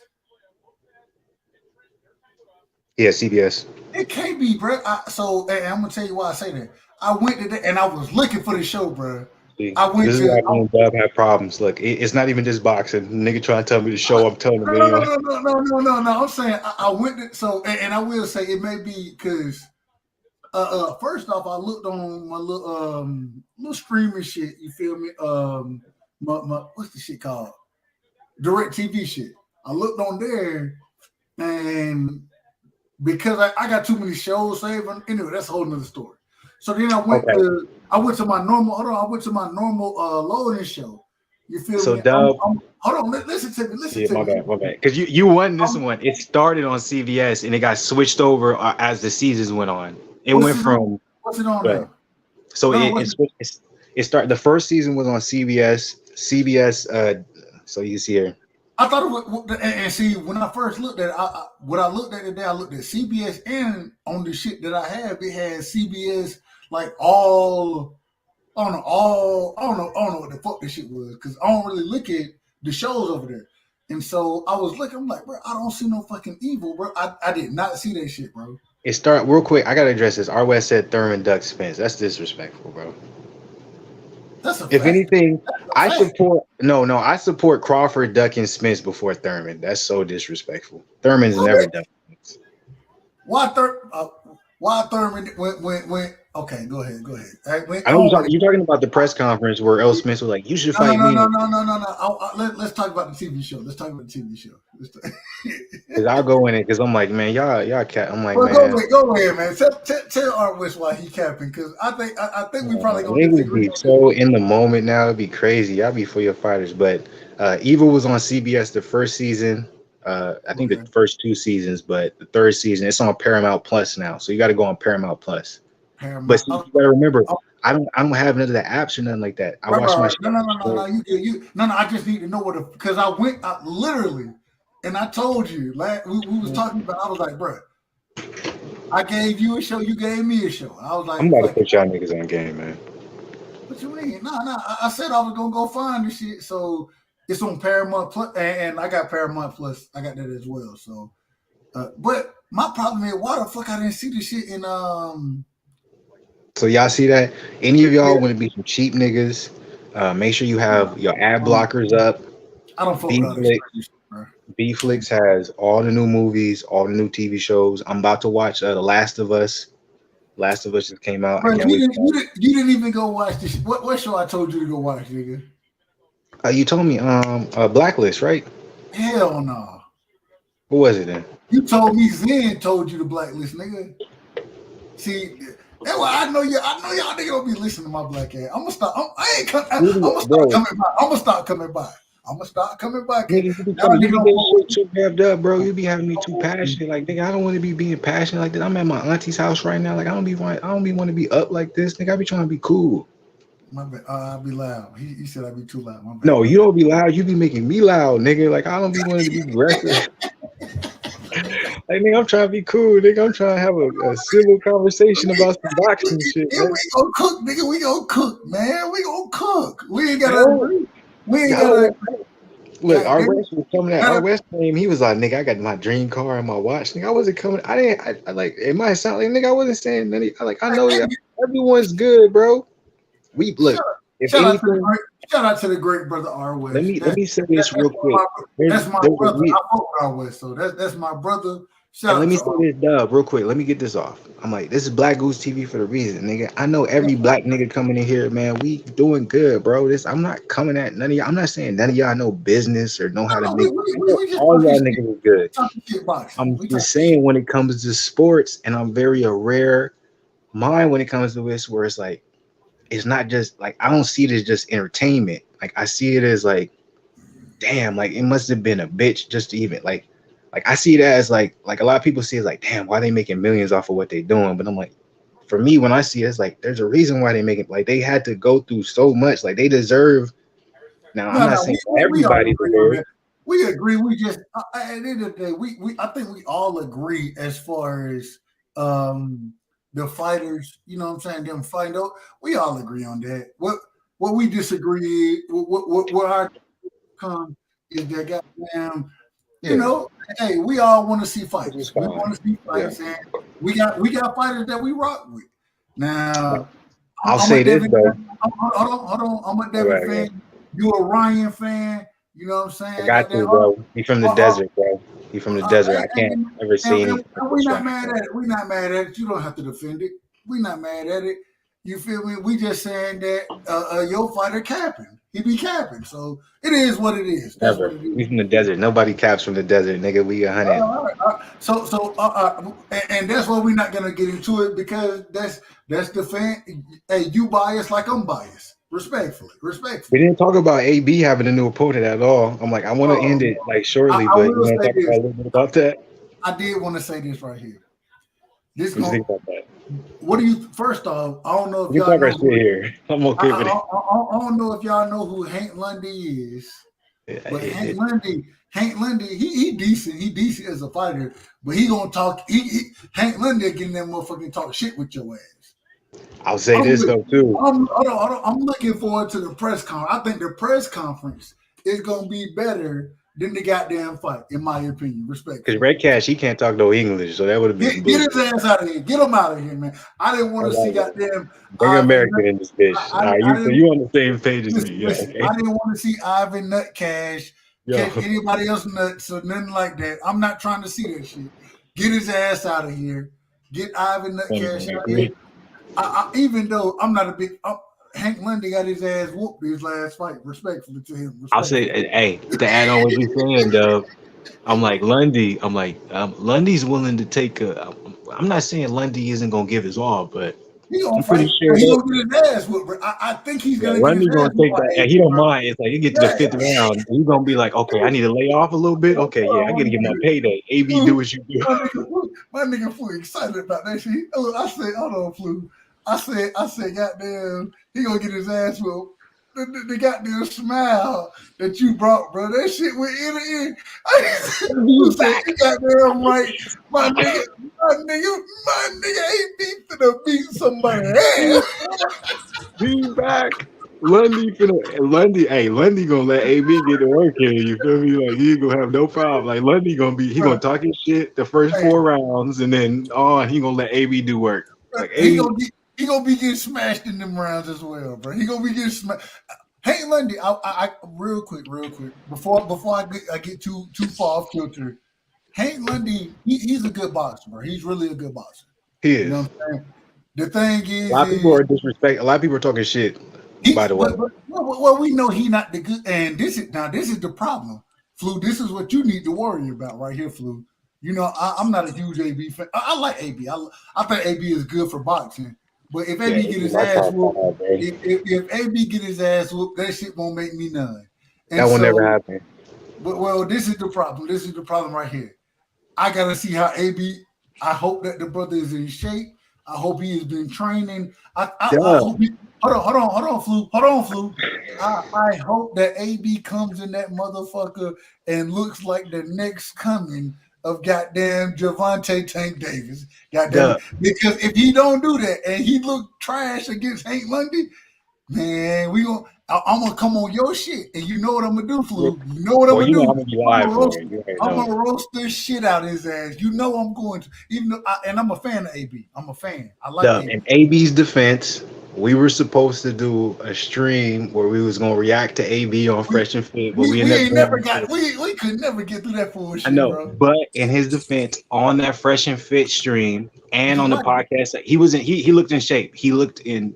Yeah, CBS. It can't be, bro. So I'm going to tell you why I say that. I went to that, and I was looking for the show, bro. This is why me and Dub have problems. Look, it's not even just boxing. Nigga trying to tell me the show. I'm telling him. No. I'm saying I went to, and I will say it may be because first off, I looked on my little streaming shit. You feel me? My what's the shit called? DirecTV shit. I looked on there, and because I got too many shows saved. Anyway, that's a whole nother story. So then I went to my normal loading show. You feel me? Dub, hold on, listen to me. My bad. Because you won this one. It started on CBS and it got switched over as the seasons went on. It went from what's it on now? So it started. The first season was on CBS. So you can see here. I thought it was, and see, when I first looked at it, I looked at CBS, and on the shit that I have, it had CBS like all. I don't know what the fuck this shit was because I don't really look at the shows over there. And so I was looking, I'm like, bro, I don't see no fucking Evil, bro. I did not see that shit, bro. It started real quick. I gotta address this. R West said Thurman duck Spence. That's disrespectful, bro. That's a fact. If anything, I support Crawford ducking Spence before Thurman. That's so disrespectful. Thurman's never ducked Spence. Why Thurman when okay, go ahead. I know you're talking about the press conference where L. Smith was like, "You should fight me." No. Let's talk about the TV show. Because I'll go in it because I'm like, man, y'all cat. I'm like, well, man, go ahead, man. Tell Art West why he capping because I think we probably gonna be so in the moment now. It'd be crazy. Y'all be for your fighters, but Evil was on CBS the first season. I think the first 2 seasons, but the third season it's on Paramount Plus now. So you got to go on Paramount Plus. But you gotta remember, I don't have none of the apps or nothing like that. I watch my shit. No, I just need to know because I went literally, and I told you, we was talking about. I was like, bro, I gave you a show, you gave me a show. I was like, I'm about to put y'all niggas on game, man. What you mean? No, I said I was gonna go find this shit. So it's on Paramount Plus, and I got Paramount Plus. I got that as well. So, but my problem is, why the fuck I didn't see this shit in So y'all see that? Any of y'all want to be some cheap niggas? Make sure you have your ad blockers up. I don't fuck with this, bro. B-Flix has all the new movies, all the new TV shows. I'm about to watch The Last of Us. Last of Us just came out. Bro, you didn't even go watch this. What show I told you to go watch, nigga? You told me Blacklist, right? Hell no. What was it then? You told me Zen told you to Blacklist, nigga. See, that's why I know y'all niggas don't be listening to my black ass. I'm gonna stop. I'm gonna stop coming by. I'm gonna start coming back. Nigga, you be getting shit too revved up, bro. You be having me too passionate. Like, nigga, I don't want to be being passionate like that. I'm at my auntie's house right now. Like, I don't be want to be up like this. Nigga, I be trying to be cool. My bad. I'll be loud. He said I'd be too loud. My bad. No, you don't be loud. You be making me loud, nigga. Like, I don't be wanting to be aggressive. Like, nigga, I'm trying to be cool, nigga. I'm trying to have a civil conversation about some boxing shit. Yeah, we gonna cook, nigga. We gonna cook, man. We gonna cook. We ain't gotta agree. We ain't gotta agree. Look, our West was coming at our West name. He was like, nigga, I got my dream car and my watch. Nigga, I wasn't coming. I like, it might sound like, nigga, I wasn't saying nothing. Like, I know that everyone's good, bro. We look. Shout out to the great brother R. West. Let me say this real quick. That's my brother. I fuck with R. West, so that's my brother. Let me say this, Dub, real quick. Let me get this off. I'm like, this is Black Goose TV for the reason, nigga. I know every black nigga coming in here, man. We doing good, bro. I'm not coming at none of y'all. I'm not saying none of y'all know business or know how to make. All y'all niggas is good. I'm just saying when it comes to sports, and I'm very aware mind when it comes to this, where it's like, it's not just like, I don't see it as just entertainment. Like, I see it as like, damn, like it must have been a bitch just to even like I see it as like a lot of people see it like, damn, why they making millions off of what they doing? But I'm like, for me, when I see it, it's like, there's a reason why they make it. Like, they had to go through so much. Like, they deserve. Now, I'm not saying everybody deserves. We agree. We just at the end of the day, I think we all agree as far as the fighters. You know what I'm saying? Them fight out. We all agree on that. What we disagree, what our come is that goddamn. You know, hey, we all want to see fights. We want to see fights, and we got fighters that we rock with. Now, I'll say this though. Hold on. I'm a David fan. You a Ryan fan? You know what I'm saying? I got you, bro. He from the desert, bro. He from the desert. I can't ever see anything. We're not mad at it. We're not mad at it. You don't have to defend it. We're not mad at it. You feel me? We just saying that your fighter capping. He be capping, so it is what it is. That's Never. What it is. We from the desert. Nobody caps from the desert, nigga. We 100. And that's why we're not gonna get into it, because that's the fan. Hey, you biased like I'm biased. Respectfully. We didn't talk about AB having a new opponent at all. I'm like, I want to end it like shortly, but you want to talk about a little bit about that? I did want to say this right here. What do you think about that? What do you? First off, I don't know if y'all know who, here. I'm okay with it. I don't know if y'all know who Hank Lundy is, but Hank Lundy, he decent. He decent as a fighter, but he gonna talk. Hank Lundy getting that motherfucking talk shit with your ass. I'll say this though too. I'm looking forward to the press conference. I think the press conference is gonna be better than the goddamn fight, in my opinion. Respect. Because Red Cash, he can't talk no English, so that would have been. Get his ass out of here. Get him out of here, man. I didn't want to see goddamn. Bring American in this bitch. You on the same page as me? Yeah, okay. I didn't want to see Ivan Nutcash catch anybody else nuts or nothing like that. I'm not trying to see that shit. Get his ass out of here. Get Ivan Nutcash out of here. Even though I'm not a big. Hank Lundy got his ass whooped his last fight. Respectfully to him. I'll say, hey, to add on what you're saying, Dub, I'm like, Lundy's willing to take a. I'm not saying Lundy isn't gonna give his all, but I'm pretty sure he's gonna get his ass whooped. I think he's gonna. Lundy's gonna take that. Yeah, he don't mind. It's like you get to the 5th round, he's gonna be like, okay, I need to lay off a little bit. Okay, yeah, I gotta get my payday. AB, do what you do. My nigga Flu excited about that shit. I said, hold on, Flu. I said, goddamn, he gonna get his ass whooped. The goddamn smile that you brought, bro. That shit went in and in. You said, goddamn right, my nigga ain't beat to beat somebody ass. He's back. Lundy gonna let AB get to work here. You feel me? Like, he ain't gonna have no problem. Like, Lundy gonna talk his shit the first 4 rounds, and then he gonna let AB do work. Like, he gonna be getting smashed in them rounds as well, bro. He gonna be getting smashed. Hank Lundy, I real quick, before I get too far off kilter. Hank Lundy, he's a good boxer, bro. He's really a good boxer. He is. You know what I'm saying? The thing is, a lot of people are disrespect. A lot of people are talking shit. By the way, well, we know he not the good, and this is the problem, Flu. This is what you need to worry about right here, Flu. You know, I'm not a huge AB fan. I like AB. I think AB is good for boxing. But if AB get his ass whooped, if AB get his ass whooped, that shit won't make me none. And That will so, never happen. well, this is the problem. This is the problem right here. I gotta see how AB. I hope that the brother is in shape. I hope he has been training. I Duh. hope he. Hold on, Flu. I hope that AB comes in that motherfucker and looks like the next coming of goddamn Gervonta Tank Davis. Goddamn it. Because if he don't do that and he look trash against Hank Lundy, man, I'm gonna come on your shit, and you know what I'm gonna do, Flu. You know what I'm Well, gonna you know do. I'm gonna be live for it. You already I'm know. gonna roast this shit out of his ass. You know I'm going to, even though, and I'm a fan of AB. I'm a fan. I like AB. In AB's defense, we were supposed to do a stream where we was gonna react to AB on Fresh and Fit, but we ended up We could never get through that fool I shit, know, bro. but in his defense, on that Fresh and Fit stream and You on the like podcast, he looked in shape. He looked in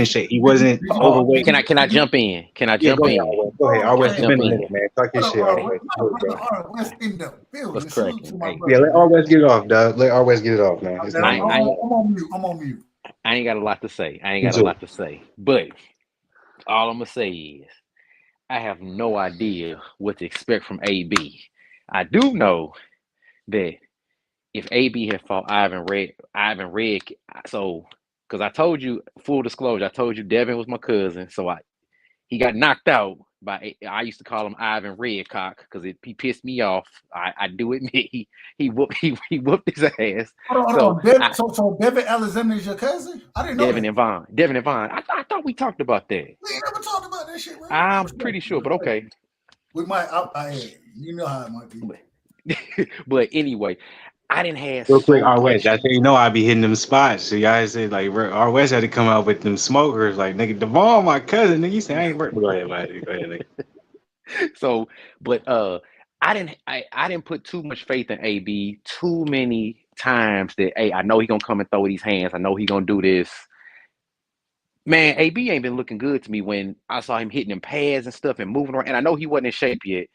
shape. He wasn't overweight. Can I jump in? Can I Yeah, jump go ahead, in? Arwest. Go ahead, Arwest. It's Jump been a in. minute, man. Talk your shit, Arwest. Let's end the building. What's Salute cracking? to my Hey. brother. Yeah, let Arwest get it off, dog. Let Arwest get it off, man. It's I'm not on mute. I'm on mute. I ain't got a lot to say. Me too. But all I'm gonna say is I have no idea what to expect from AB. I do know that if AB had fought Ivan Red, so because I told you, full disclosure, I told you Devin was my cousin, so he got knocked out by, I used to call him Ivan Redcock because he pissed me off. I do admit he whooped his ass. Hold on. Devin, so Devin Alexander is your cousin? I didn't know Devin and Vaughn. I thought we talked about that. We ain't never talked about that shit, bro. I'm pretty sure, but okay. We might. You know how it might be. But anyway, I didn't have real quick, so R much. West. That's how you know I be hitting them spots. So y'all said like R West had to come out with them smokers. Like nigga, Devon, my cousin. Nigga, you say I ain't working. Go ahead, man. Go ahead, nigga. So, but I didn't put too much faith in AB too many times that hey, I know he gonna come and throw these hands. I know he gonna do this. Man, AB ain't been looking good to me when I saw him hitting them pads and stuff and moving around. And I know he wasn't in shape yet.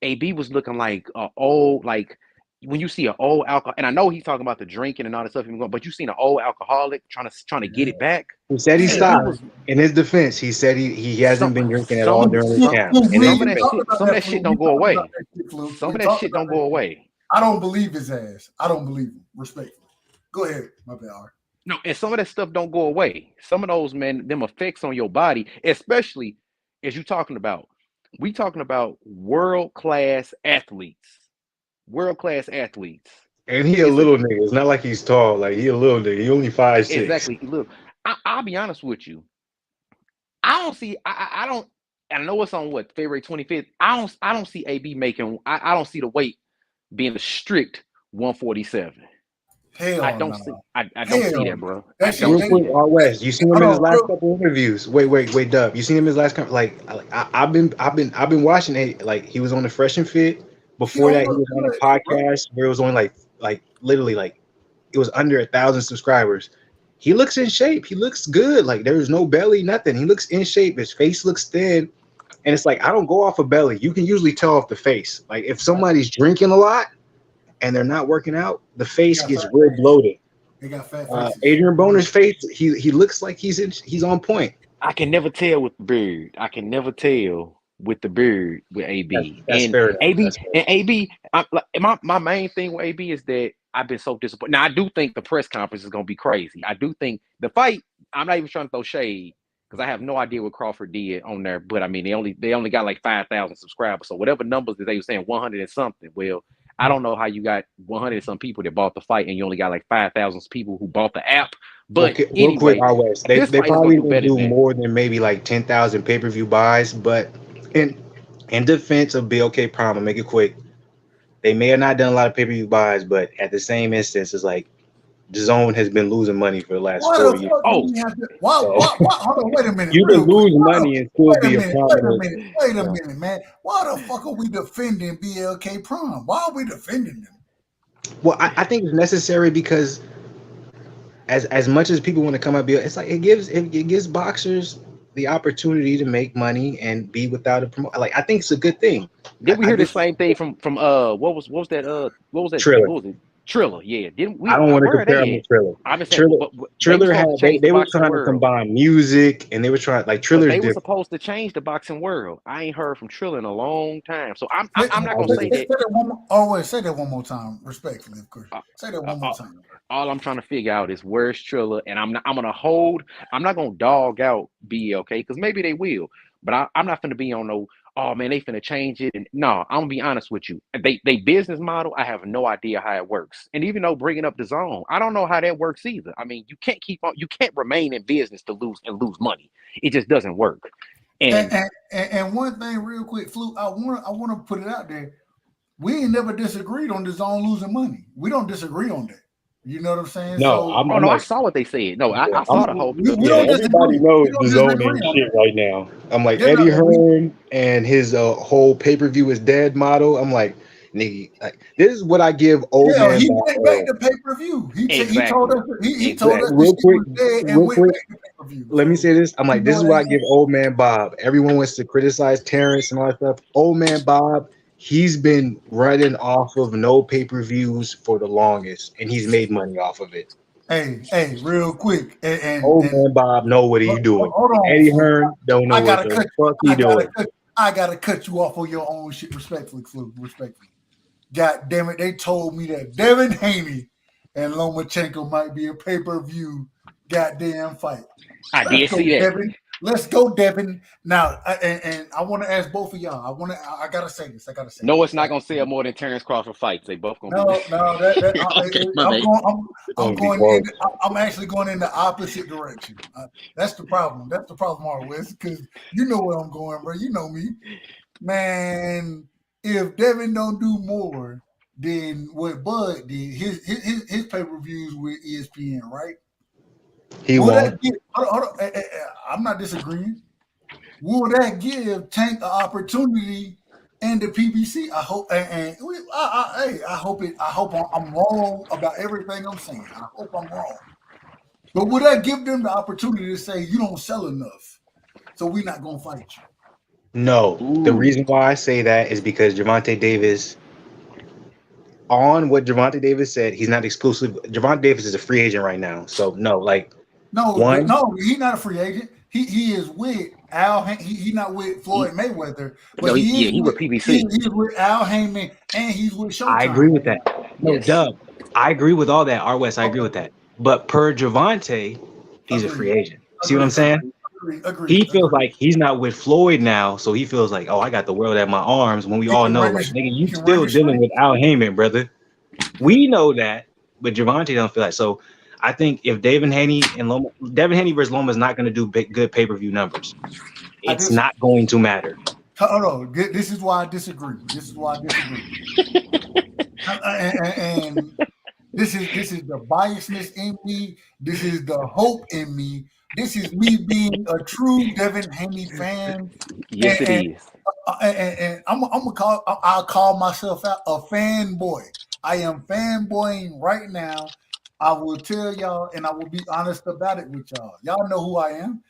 AB was looking like old, like when you see an old alcohol. And I know he's talking about the drinking and all that stuff, but you seen an old alcoholic trying to get it back. He said he stopped. In his defense, he said he hasn't been drinking at all during his camp. Some of that shit don't go away. Some of that shit don't go away. I don't believe his ass. I don't believe him. Respectfully. Go ahead, my bad. No, and some of that stuff don't go away. Some of those, man, them effects on your body, especially as you talking about. We talking about world-class athletes. And he a little nigga. It's not like he's tall. Like he a little nigga. He only 5'6". Exactly. Look, I'll be honest with you. I don't see. I don't. I know it's on what, February 25th. I don't see AB making. I don't see the weight being a strict 147. Hell I don't no. see. I don't see that, bro. Real quick, R West. You seen him in his last couple of interviews. Wait, Dub. You seen him in his last I've been watching it. Like he was on the Fresh and Fit. Before that, he was on a podcast where it was only like literally like it was under 1,000 subscribers. He looks in shape. He looks good. Like there's no belly, nothing. He looks in shape. His face looks thin. And it's like I don't go off a belly. You can usually tell off the face. Like if somebody's drinking a lot and they're not working out, the face gets real bloated. They got fat faces. Adrian Broner's face, he looks like he's on point. I can never tell with the beard. I can never tell with the beard with AB. That's and fair AB enough. and AB. My main thing with AB is that I've been so disappointed. Now I do think the press conference is gonna be crazy. I do think the fight. I'm not even trying to throw shade because I have no idea what Crawford did on there. But I mean, they only got like 5,000 subscribers. So whatever numbers that they were saying, 100 and something. Well, I don't know how you got 100 and some people that bought the fight and you only got like 5,000 people who bought the app. But okay, anyway, real quick, R-West, they probably will do than more than maybe like 10,000 pay-per-view buys. But in defense of BLK Prime, I'll make it quick. They may have not done a lot of pay-per-view buys, but at the same instance, it's like DAZN has been losing money for the last 4 years. Hold on, wait a minute. You can lose money and still be a prominent. Wait a minute, man. Why the fuck are we defending BLK Prime? Why are we defending them? Well, I think it's necessary because as much as people want to come up, it's like it gives boxers the opportunity to make money and be without a promoter. Like I think it's a good thing. Did we hear the same thing from what was that Triller? What was it? Triller, yeah. Didn't we? I don't want to Where are compare him they to at? Triller. I've been saying, Triller, but they were Triller supposed had to change the they were boxing trying to world. combine music, and they were trying like But Triller's they were different. supposed to change the boxing world. I ain't heard from Triller in a long time. So I'm Say, I'm not I gonna agree. say that. say that one more. Oh wait, say that one more time, respectfully, of course. Uh, Say that uh, one more uh, time. all I'm trying to figure out is where's Triller, and I'm gonna hold. I'm not gonna dog out BLK because maybe they will, but I'm not gonna be on no. Oh man, they finna change it. And no, I'm gonna be honest with you. They business model. I have no idea how it works. And even though bringing up the zone, I don't know how that works either. I mean, you can't keep on. You can't remain in business to lose money. It just doesn't work. And And one thing, real quick, Flu, I want to put it out there. We ain't never disagreed on the zone losing money. We don't disagree on that. You know what I'm saying? No, So oh I'm no, I like, saw what they said. No, yeah, I I'm saw the whole. we yeah. don't Everybody disagree. We knows don't the zone disagree ain't on shit that. right now. I'm like Yeah, Eddie no, Hearn and his whole pay per view is dead model. I'm like, nigga, like this is what I give old hell, man he Bob went back Earl. to pay per view. He told Exactly. us he told us Exactly. the Real shit quick, was dead and real went quick. back to pay per view. Let me So say this. I'm you like, this know is it what I ain't. give old man Bob. Everyone wants to criticize Terrence and all that stuff. Old man Bob, he's been running off of no pay per views for the longest, and he's made money off of it. Hey, real quick, Old and man Bob know what he doing. hold on, Eddie Flu. Hearn don't know I what gotta the cut. fuck he doing. I gotta cut you off on your own shit, respectfully, Flu. Respectfully. God damn it, they told me that Devin Haney and Lomachenko might be a pay per view goddamn fight. I Let's did go, see that. Devin. Let's go, Devin. Now, and I want to ask both of y'all. I gotta say this. I gotta say No, this. it's not gonna sell more than Terrence Crawford fights. They both gonna be. No, that Okay, my bad. I'm Gonna be going in. close. I'm actually going in the opposite direction. That's the problem. That's the problem, West, because you know where I'm going, bro. You know me, man. If Devin don't do more than what Bud did, his pay per views with ESPN, right? He Will that won't. give? Hold on. I'm not disagreeing. Will that give Tank an opportunity and the PBC? I hope, I hope it. I hope I'm wrong about everything I'm saying. I hope I'm wrong. But will that give them the opportunity to say you don't sell enough, so we're not gonna fight you? No. The Ooh, reason why I say that is because Gervonta Davis, on what Gervonta Davis said, he's not exclusive. Gervonta Davis is a free agent right now. So no, like one, No, he's not a free agent. He is with Al. He not with he Floyd Mayweather, but no, he with PBC. he is with Al Heyman and he's with I agree Showtime with right that. now. No, Yes. Dub. I agree with all that. R West, I agree Okay, with that. But per Javante, he's a free agreed, agent. See what I'm saying? He feels agreed. like he's not with Floyd now, so he feels like, oh, I got the world at my arms. When we He all can know, run like, this. nigga, He you can run still the dealing street. with Al Heyman, brother. Yeah. We know that, but Javante don't feel like. So I think if Devin Haney and Loma, Devin Haney versus Loma is not going to do good pay per view numbers. I It's just not going to matter. hold on. This is why I disagree. And this is the biasness in me. This is the hope in me. This is me being a true Devin Haney fan. Yes, it And is. and I'll call myself out a fanboy. I am fanboying right now. I will tell y'all, and I will be honest about it with y'all. Y'all know who I am.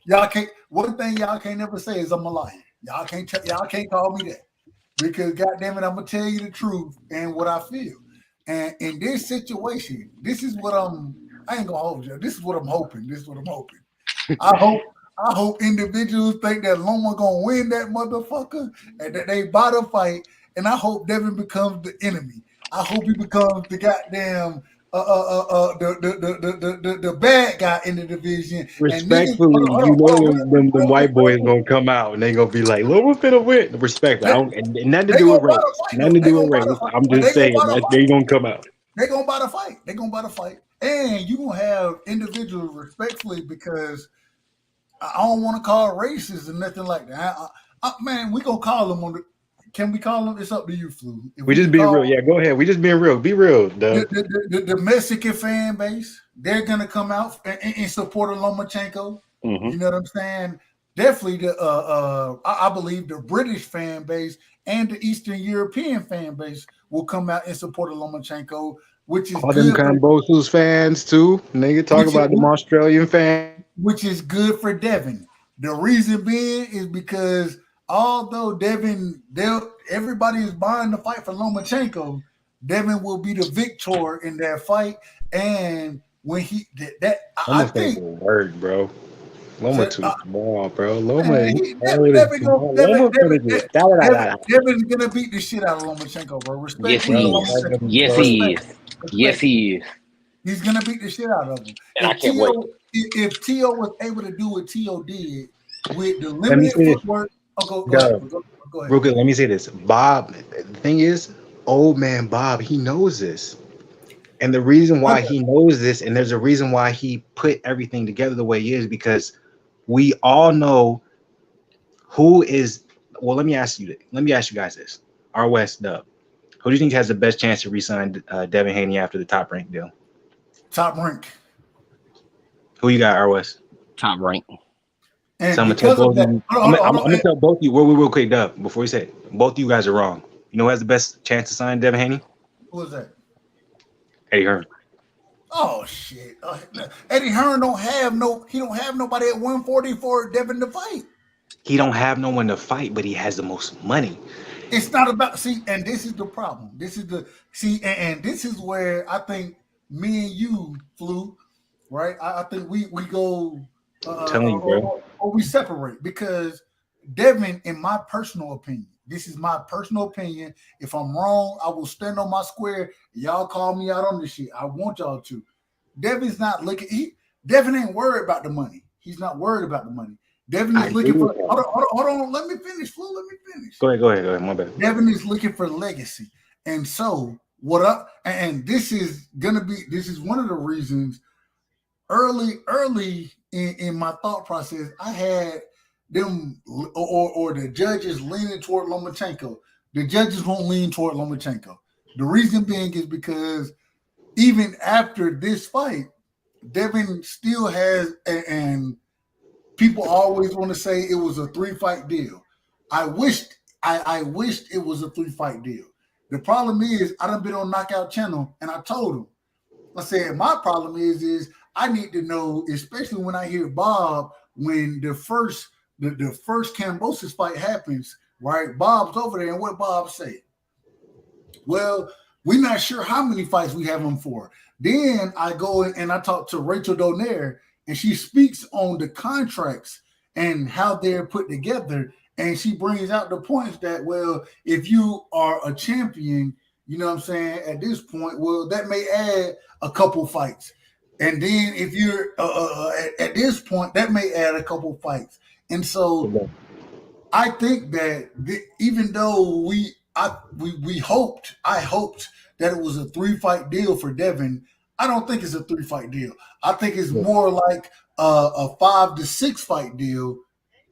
Y'all can't. One thing y'all can't never say is I'm a liar. Y'all can't call me that because goddamn it, I'm gonna tell you the truth and what I feel. And in this situation, this is what I ain't gonna hold you. This is what I'm hoping. I hope I hope individuals think that Loma gonna win that motherfucker and that they buy the fight. And I hope Devin becomes the enemy. I hope he becomes the goddamn the bad guy in the division. And niggas, Respectfully, you know hold them white boys on. gonna come out and they gonna be like, "Loma finna win." Respectfully, I They, don't, and nothing to they do with gonna buy race. the fight Nothing though. to They do gonna with buy race. the fight. I'm But just they gonna saying buy the that fight. they gonna come out. They're gonna buy the fight. They're gonna buy the fight. And you gonna have individuals respectfully because I don't want to call racist or nothing like that. Man, we gonna call them on the. Can we call them? It's up to you, Flu. If We we just can being call real. Yeah, go ahead. We just being real. Be real, Doug. the Mexican fan base, they're gonna come out and support a Lomachenko. Hmm. You know what I'm saying? Definitely the I believe the British fan base and the Eastern European fan base will come out and support a Lomachenko, which is All them good for Cambosos fans too. Nigga, talk which is, about them Australian fans. which is good for Devin. The reason being is because although everybody is buying the fight for Lomachenko, Devin will be the victor in that fight. And when he I Loma say think the word, bro. Loma so, too small, bro. Loma, man, he Devin, old as small. Loma finna get da da da da. Devin's gonna beat the shit out of Lomachenko, bro. Yes, Respectfully to he Bro, is. Lomachenko. Yes, he Respect, is. Yes, respect. he is. He's gonna beat the shit out of him. And I can't wait. If Tio was able to do what Tio did with the let me limited say this. footwork, go ahead. Dub, Go ahead. real quick, let me say this. Bob, the thing is, old man Bob, he knows this. And the reason why he knows this, and there's a reason why he put everything together the way he is, because we all know who is. Well, let me ask you guys this. R West Dub, who do you think has the best chance to re-sign Devin Haney after the Top Rank deal? Top rank. Who you got, R West? Top rank. And So I'm gonna tell because both of that, of you. hold I'm on, gonna tell both of you real quick, Dub. Before you say it, both of you guys are wrong. You know who has the best chance to sign Devin Haney? who was that? Eddie Hearn. Oh shit! Eddie Hearn don't have nobody at 140 for Devin to fight. He don't have no one to fight, but he has the most money. It's not about and this is the problem. This is and this is where I think me and you flew, right? I think we go telling you, bro. or we separate because Devin, in my personal opinion, this is my personal opinion. If I'm wrong, I will stand on my square. Y'all call me out on this shit. I want y'all to. Devin's not looking. Devin ain't worried about the money. He's not worried about the money. Devin is looking for. Hold on. Let me finish, Flo. Let me finish. Go ahead. My bad. Devin is looking for legacy, and so what up? And this is one of the reasons. Early in my thought process, I had them or the judges leaning toward Lomachenko. The judges won't lean toward Lomachenko. The reason being is because even after this fight, Devin still has, and people always want to say it was a 3-fight deal. I wished it was a 3-fight deal. The problem is I done been on Knockout Channel and I told him, I said, my problem is I need to know, especially when I hear Bob, when the first Kambosos fight happens, right? Bob's over there, and what Bob say? Well, we're not sure how many fights we have him for. Then I go and I talk to Rachel Donaire, and she speaks on the contracts and how they're put together, and she brings out the points that, well, if you are a champion, you know what I'm saying, at this point, well, that may add a couple fights. And then if you're at this point, that may add a couple fights. And so I think that even though I hoped that it was a 3-fight deal for Devin, I don't think it's a 3-fight deal. I think it's more like a 5 to 6 fight deal.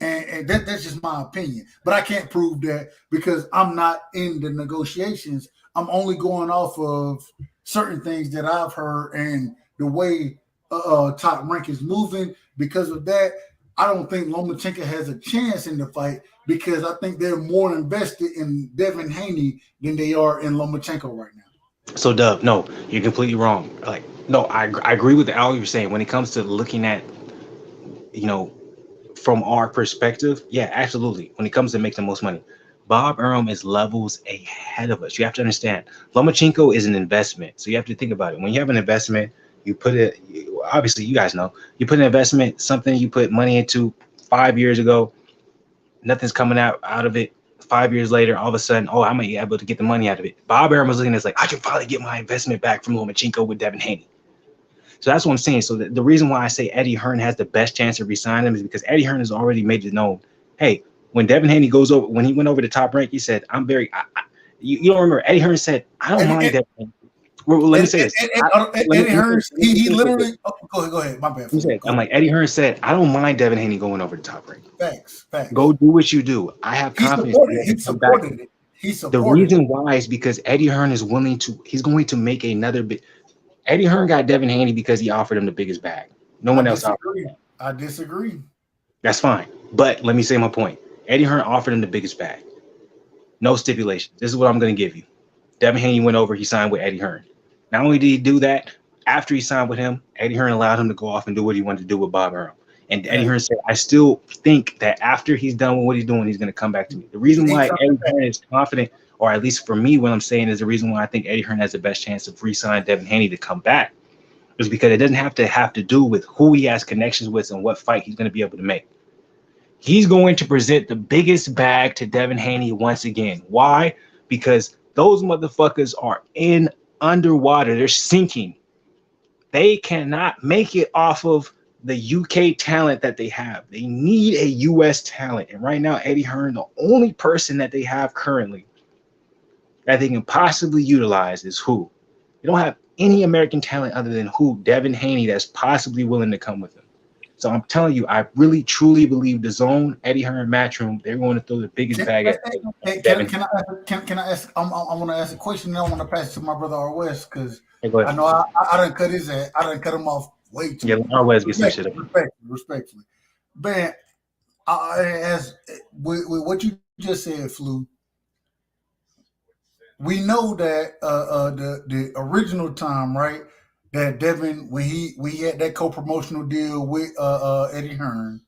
And that's just my opinion. But I can't prove that because I'm not in the negotiations. I'm only going off of certain things that I've heard and the way Top Rank is moving. Because of that, I don't think Lomachenko has a chance in the fight because I think they're more invested in Devin Haney than they are in Lomachenko right now. So, Dub, no, you're completely wrong. Like, no, I agree with all you're saying when it comes to looking at, from our perspective. Yeah, absolutely. When it comes to making the most money, Bob Arum is levels ahead of us. You have to understand, Lomachenko is an investment. So you have to think about it. When you have an investment, you put it, obviously, you guys know, you put an investment, something you put money into 5 years ago, nothing's coming out of it. 5 years later, all of a sudden, I'm gonna be able to get the money out of it. Bob Arum was looking at it like, I can finally get my investment back from Lomachenko with Devin Haney. So that's what I'm saying. So the reason why I say Eddie Hearn has the best chance to resign him is because Eddie Hearn has already made it known. Hey, when Devin Haney when he went over to Top Rank, he said, I'm very, you don't remember, Eddie Hearn said, I don't mind that. Well, let me say this. Eddie Hearn, he literally, go ahead. My bad. I'm like, Eddie Hearn said, I don't mind Devin Haney going over to Top Rank. Facts. Go do what you do. I have confidence. He supported it. The reason why is because Eddie Hearn is he's going to make another bit. Eddie Hearn got Devin Haney because he offered him the biggest bag. No one else offered. I disagree. That's fine. But let me say my point. Eddie Hearn offered him the biggest bag. No stipulations. This is what I'm going to give you. Devin Haney went over. He signed with Eddie Hearn. Not only did he do that, after he signed with him, Eddie Hearn allowed him to go off and do what he wanted to do with Bob Arum. And Eddie Hearn said, I still think that after he's done with what he's doing, he's going to come back to me. The reason why Eddie Hearn is confident or at least for me, what I'm saying is the reason why I think Eddie Hearn has the best chance of re-signing Devin Haney to come back is because it doesn't have to do with who he has connections with and what fight he's going to be able to make. He's going to present the biggest bag to Devin Haney once again. Why? Because those motherfuckers are in underwater. They're sinking. They cannot make it off of the UK talent that they have. They need a US talent. And right now, Eddie Hearn, the only person that they have currently that they can possibly utilize is who? They don't have any American talent other than who? Devin Haney that's possibly willing to come with them. So I'm telling you, I really truly believe the zone, Eddie Hearn, Matchroom, they're going to throw the biggest bag at Devin. Can I ask? I want to ask a question. And I want to pass it to my brother R. West because Hey, go ahead. I know I done cut his ass. I done cut him off way too. Yeah, R. West gets some shit up. Respectfully, man. As with what you just said, Flu. We know that the original time, right? That Devin, when we had that co-promotional deal with Eddie Hearn,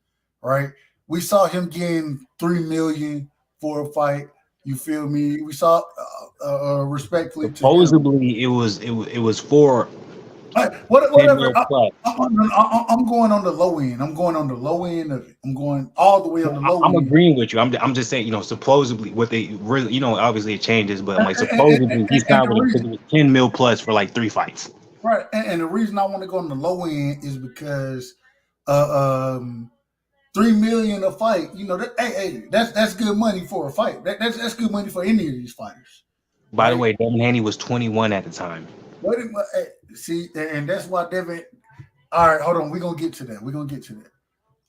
right? We saw him getting $3 million for a fight. You feel me? We saw respectfully supposedly it was for whatever. I'm going on the low end. I'm going on the low end of it. I'm going all the way on the low end. I'm agreeing with you. I'm just saying, supposedly what they really, obviously it changes, but I'm like supposedly he's not with it was 10 mil plus for like 3 fights. Right, and the reason I want to go on the low end is because $3 million a fight. That's good money for a fight. That's good money for any of these fighters. By the way, Devin Haney was 21 at the time. See, and that's why Devin. All right, hold on. We're gonna get to that.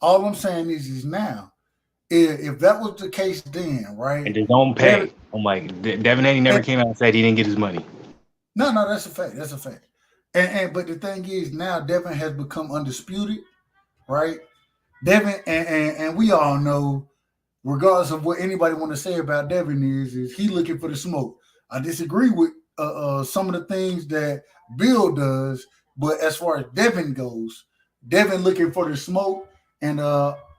All I'm saying is now, if that was the case then, right? And they don't pay. I'm like, Devin Haney never came out and said he didn't get his money. No, that's a fact. And but the thing is now Devin has become undisputed, right? Devin and we all know, regardless of what anybody want to say about Devin is he looking for the smoke. I disagree with some of the things that Bill does, but as far as Devin goes, Devin looking for the smoke, and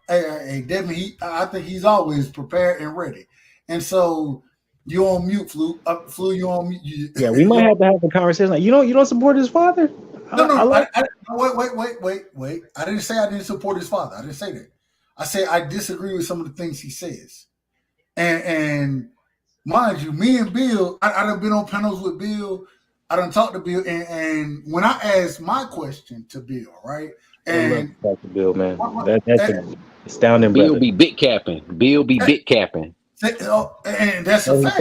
Devin, I think he's always prepared and ready. And so you on mute, Flu. Flu, you on mute. Yeah, we might have to have a conversation. Like, you don't support his father? No. Wait. I didn't say I didn't support his father. I didn't say that. I said I disagree with some of the things he says. And mind you, me and Bill, I done been on panels with Bill. I done talked to Bill, and when I asked my question to Bill, right? And talk to Bill, man. That's astounding. Bill be bit capping. And that's a fact.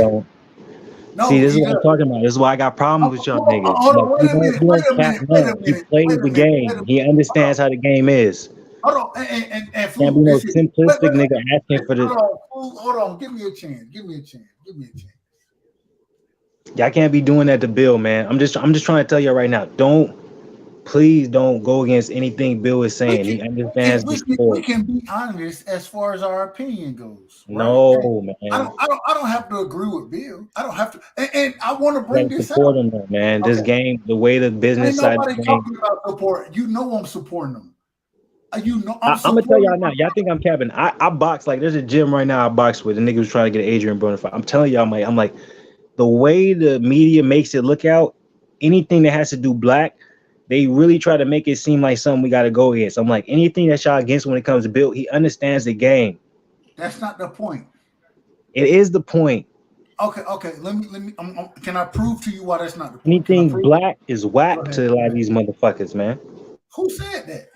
No, see, this is what I'm talking about. This is why I got problems with y'all niggas. Wait a minute. He plays the game. He understands how the game is. Hold on, and can't be no simplistic nigga asking for this. Hold on. Give me a chance. Y'all can't be doing that to Bill, man. I'm just trying to tell you right now. Please don't go against anything Bill is saying. He understands the sport. We can be honest as far as our opinion goes. Right? No, man. I don't have to agree with Bill. I don't have to, and I want to bring this support him, though, man. Okay. This game, the way the business side of the game. Talking about support. I'm supporting them. I'm gonna tell y'all now. Y'all think I'm capping? I box like there's a gym right now. I box with a nigga who's trying to get an Adrian Broner fight. I'm telling y'all, I'm like the way the media makes it look out. Anything that has to do black. They really try to make it seem like something we got to go against. I'm like, anything that y'all against when it comes to Bill, he understands the game. That's not the point. It is the point. Okay. Let me. Can I prove to you why that's not the point? Anything black is whack to a lot of these motherfuckers, man. Who said that?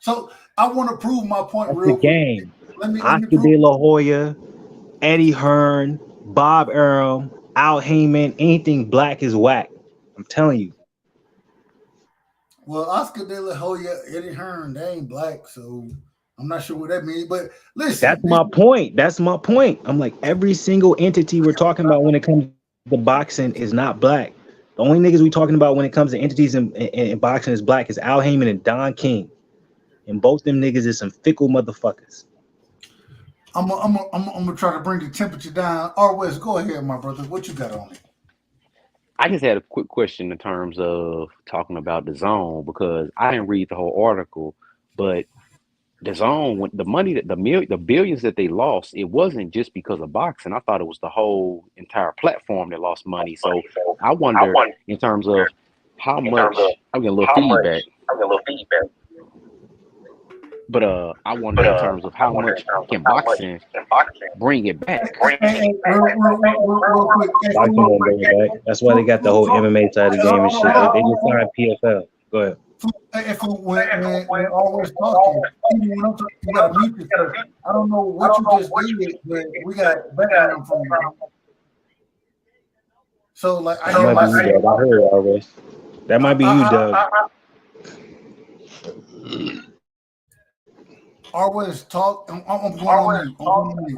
So I want to prove my point. That's real the game. Oscar De La Hoya, Eddie Hearn, Bob Arum, Al Heyman. Anything black is whack. I'm telling you. Well, Oscar De La Hoya, Eddie Hearn, they ain't black, so I'm not sure what that means. But listen, that's my point. I'm like, every single entity we're talking about when it comes to boxing is not black. The only niggas we talking about when it comes to entities in boxing is black is Al Heyman and Don King, and both them niggas is some fickle motherfuckers. I'm gonna try to bring the temperature down. R. West, go ahead, my brother. What you got on it? I just had a quick question in terms of talking about the zone because I didn't read the whole article, but the zone, when the money that the billions that they lost, it wasn't just because of boxing. I thought it was the whole entire platform that lost money. So I wonder in terms of how much I'm getting a little feedback, but I wonder in terms of how much can boxing bring it back. Real quick. Boxing won't bring it back. That's why they got the whole MMA side of the game and shit. They just signed PFL. Go ahead. If when always talking, even when I'm talking, you gotta mute yourself. I don't know what you just did, but we got background from you. So like I That hear might be you, Doug. I heard it already. That might be you, Doug. always talk. I'm going on mute. I'm going on mute.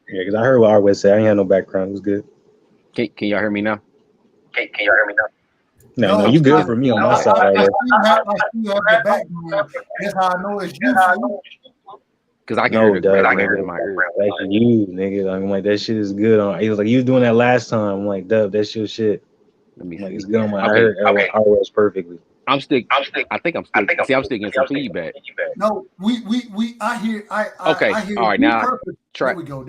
Yeah, because I heard what Arwes said. I ain't had no background. It was good. Can y'all hear me now? No, you good for me on my side. I still have the background. That's how I know it's you. Because I can hear Doug, I can hear it in my ear. Like you, nigga. I'm like, that shit is good on. He was like, you was doing that last time. I'm like, Dub, that's your shit. Let me I'm like, see. it's good on my. I heard Arwes perfectly. I think I'm still getting some feedback. No, I hear. Okay. I hear All right. you Now perfect. There we go.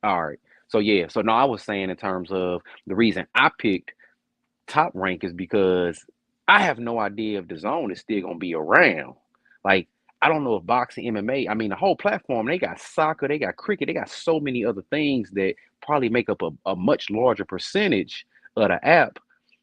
All right. So yeah. So no, I was saying in terms of the reason I picked Top Rank is because I have no idea if the zone is still gonna be around. Like I don't know if boxing, MMA. I mean, the whole platform. They got soccer. They got cricket. They got so many other things that probably make up a much larger percentage of the app.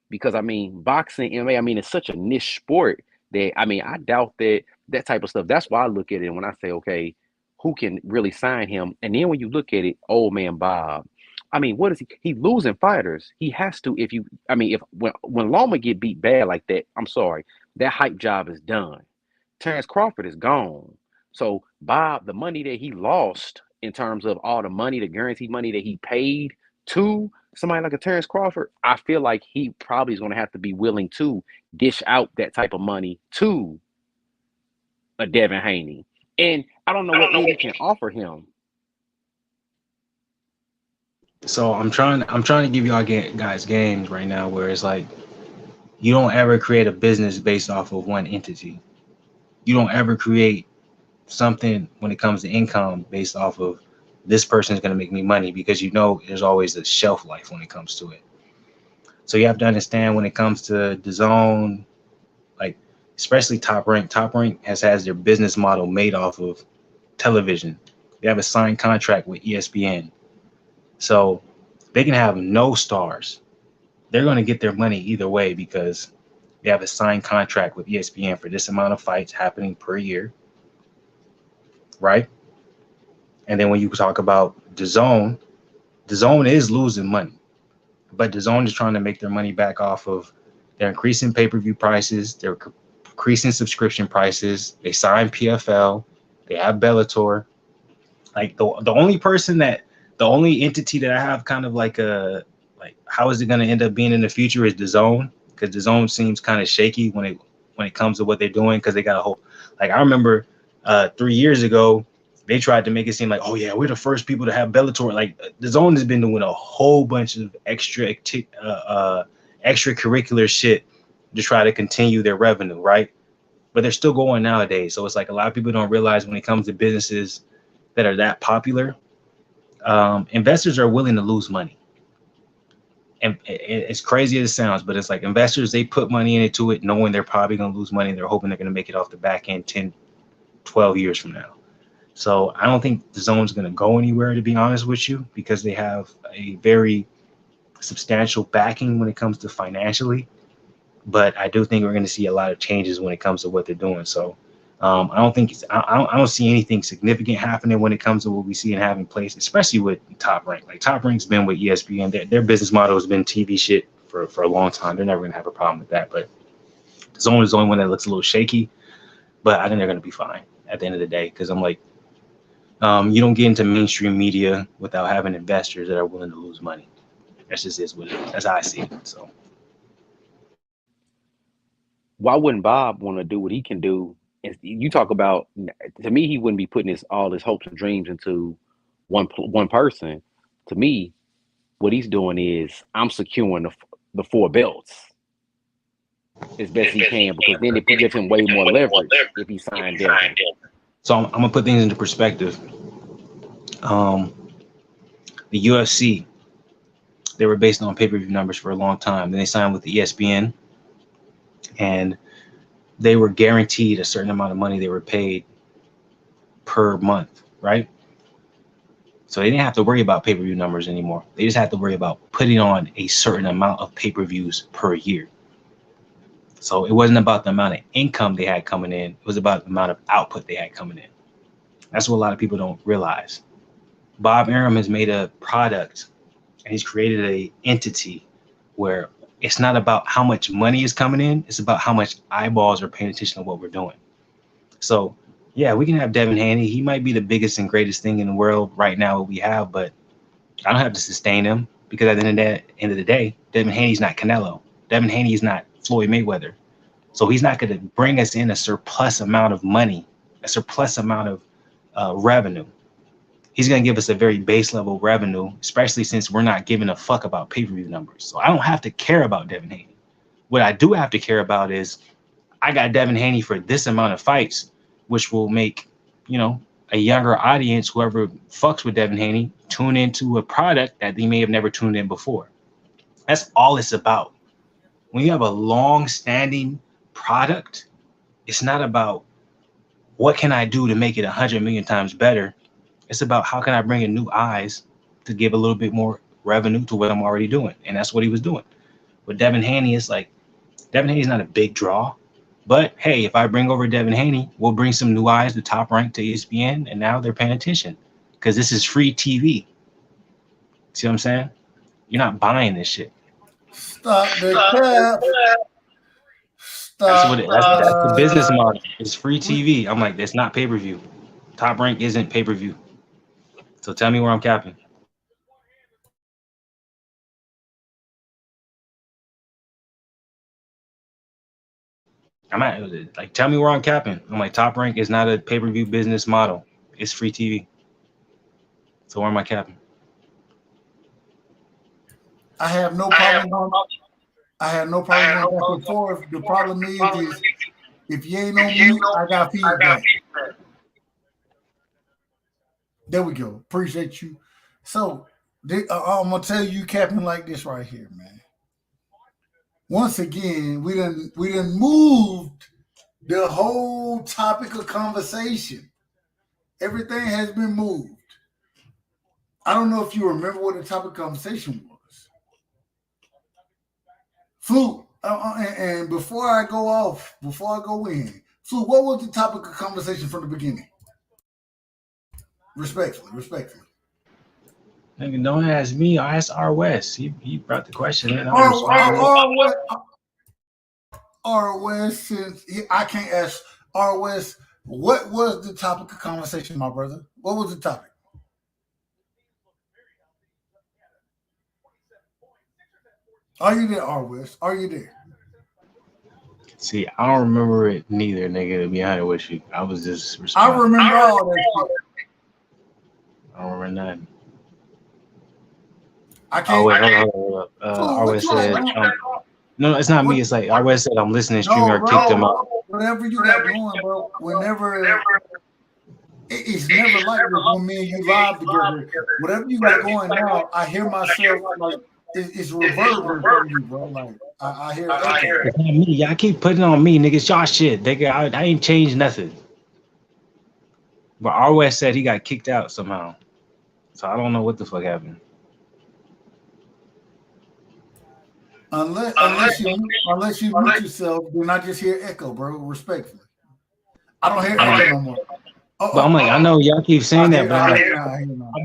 Because I mean, boxing, MMA. I mean, it's such a niche sport that I mean, I doubt that type of stuff. That's why I look at it when I say, okay, who can really sign him? And then when you look at it, old man Bob. I mean, what is he? He losing fighters. He has to. If you, I mean, if when Loma get beat bad like that, I'm sorry, that hype job is done. Terrence Crawford is gone. So Bob, the money that he lost in terms of all the money, the guaranteed money that he paid to somebody like a Terrence Crawford, I feel like he probably is going to have to be willing to dish out that type of money to a Devin Haney. And I don't know what Eddie can offer him. So I'm trying to give y'all guys games right now where it's like you don't ever create a business based off of one entity. You don't ever create something when it comes to income based off of this person is going to make me money, because you know there's always a shelf life when it comes to it. So you have to understand when it comes to the zone, like especially Top Rank has their business model made off of television. They have a signed contract with ESPN. So they can have no stars. They're going to get their money either way because they have a signed contract with ESPN for this amount of fights happening per year, right? And then when you talk about the zone is losing money, but the zone is trying to make their money back off of they're increasing pay-per-view prices, they're increasing subscription prices, they sign PFL, they have Bellator. Like the only entity that I have kind of like how is it going to end up being in the future is the zone, because the zone seems kind of shaky when it comes to what they're doing, because they got a whole, like I remember 3 years ago they tried to make it seem like, oh yeah, we're the first people to have Bellator. Like the zone has been doing a whole bunch of extracurricular shit to try to continue their revenue, right? But they're still going nowadays. So it's like a lot of people don't realize when it comes to businesses that are that popular, investors are willing to lose money. And it's crazy as it sounds, but it's like investors, they put money into it knowing they're probably going to lose money. They're hoping they're going to make it off the back end 10, 12 years from now. So I don't think the zone's going to go anywhere, to be honest with you, because they have a very substantial backing when it comes to financially. But I do think we're going to see a lot of changes when it comes to what they're doing. So I don't see anything significant happening when it comes to what we see and having place, especially with Top Rank. Like Top Rank's been with ESPN. Their business model has been TV shit for a long time. They're never going to have a problem with that. But the zone is the only one that looks a little shaky. But I think they're going to be fine at the end of the day, because I'm like, you don't get into mainstream media without having investors that are willing to lose money. That's just is what it is. That's how I see it. So Why wouldn't Bob want to do what he can do? And you talk about, to me, he wouldn't be putting all his hopes and dreams into one person. To me, what he's doing is I'm securing the four belts. as best he can, because then it gives him way more leverage if he signed Devin. So I'm gonna put things into perspective. The UFC, they were based on pay-per-view numbers for a long time. Then they signed with the ESPN, and they were guaranteed a certain amount of money they were paid per month, right? So they didn't have to worry about pay-per-view numbers anymore. They just had to worry about putting on a certain amount of pay-per-views per year. So it wasn't about the amount of income they had coming in. It was about the amount of output they had coming in. That's what a lot of people don't realize. Bob Arum has made a product, and he's created a entity where it's not about how much money is coming in. It's about how much eyeballs are paying attention to what we're doing. So yeah, we can have Devin Haney. He might be the biggest and greatest thing in the world right now what we have, but I don't have to sustain him, because at the end of the day, Devin Haney's not Canelo. Devin Haney is not Floyd Mayweather. So he's not going to bring us in a surplus amount of money, a surplus amount of revenue. He's going to give us a very base level revenue, especially since we're not giving a fuck about pay-per-view numbers. So I don't have to care about Devin Haney. What I do have to care about is I got Devin Haney for this amount of fights, which will make, a younger audience, whoever fucks with Devin Haney, tune into a product that they may have never tuned in before. That's all it's about. When you have a long-standing product, it's not about what can I do to make it 100 million times better. It's about how can I bring in new eyes to give a little bit more revenue to what I'm already doing. And that's what he was doing. With Devin Haney, it's like, Devin Haney's not a big draw. But hey, if I bring over Devin Haney, we'll bring some new eyes to Top Rank to ESPN, and now they're paying attention because this is free TV. See what I'm saying? You're not buying this shit. Stop the cap. That's the business model. It's free TV. I'm like, it's not pay-per-view. Top Rank isn't pay-per-view. So tell me where I'm capping. Tell me where I'm capping. I'm like, Top Rank is not a pay-per-view business model. It's free TV. So where am I capping? I have no problem. I have no problem going back and forth. The problem is if you ain't on mute, I got feedback. There we go. Appreciate you. So I'm gonna tell you, Captain, like this right here, man. Once again, we done moved the whole topic of conversation. Everything has been moved. I don't know if you remember what the topic of conversation was. Flu, and before I go in, Flu, what was the topic of conversation from the beginning? Respectfully. Nigga, don't ask me. I asked R West. He brought the question in. R West, since I can't ask R West, what was the topic of conversation, my brother? What was the topic? Are you there, R West? Are you there? See, I don't remember it neither, nigga, to be honest with you. I was just responding. I remember all that shit. I don't remember nothing. I can't. Oh, wait, hold up. R said, no, it's not me. It's like R said, I'm listening, streaming, or kicked him out. Whatever you got going, bro. Whenever it's never like this when me and you live together. Whatever you got going now, I hear myself like it's reverberating from you, bro. Like I hear it. It's not me. Y'all keep putting on me, niggas. Y'all shit. Nigga, I ain't changed nothing. But R said he got kicked out somehow. So I don't know what the fuck happened. Unless you mute yourself, then I just hear echo, bro. Respectfully, I don't hear echo no more. But I'm like, I know y'all keep saying that, but I've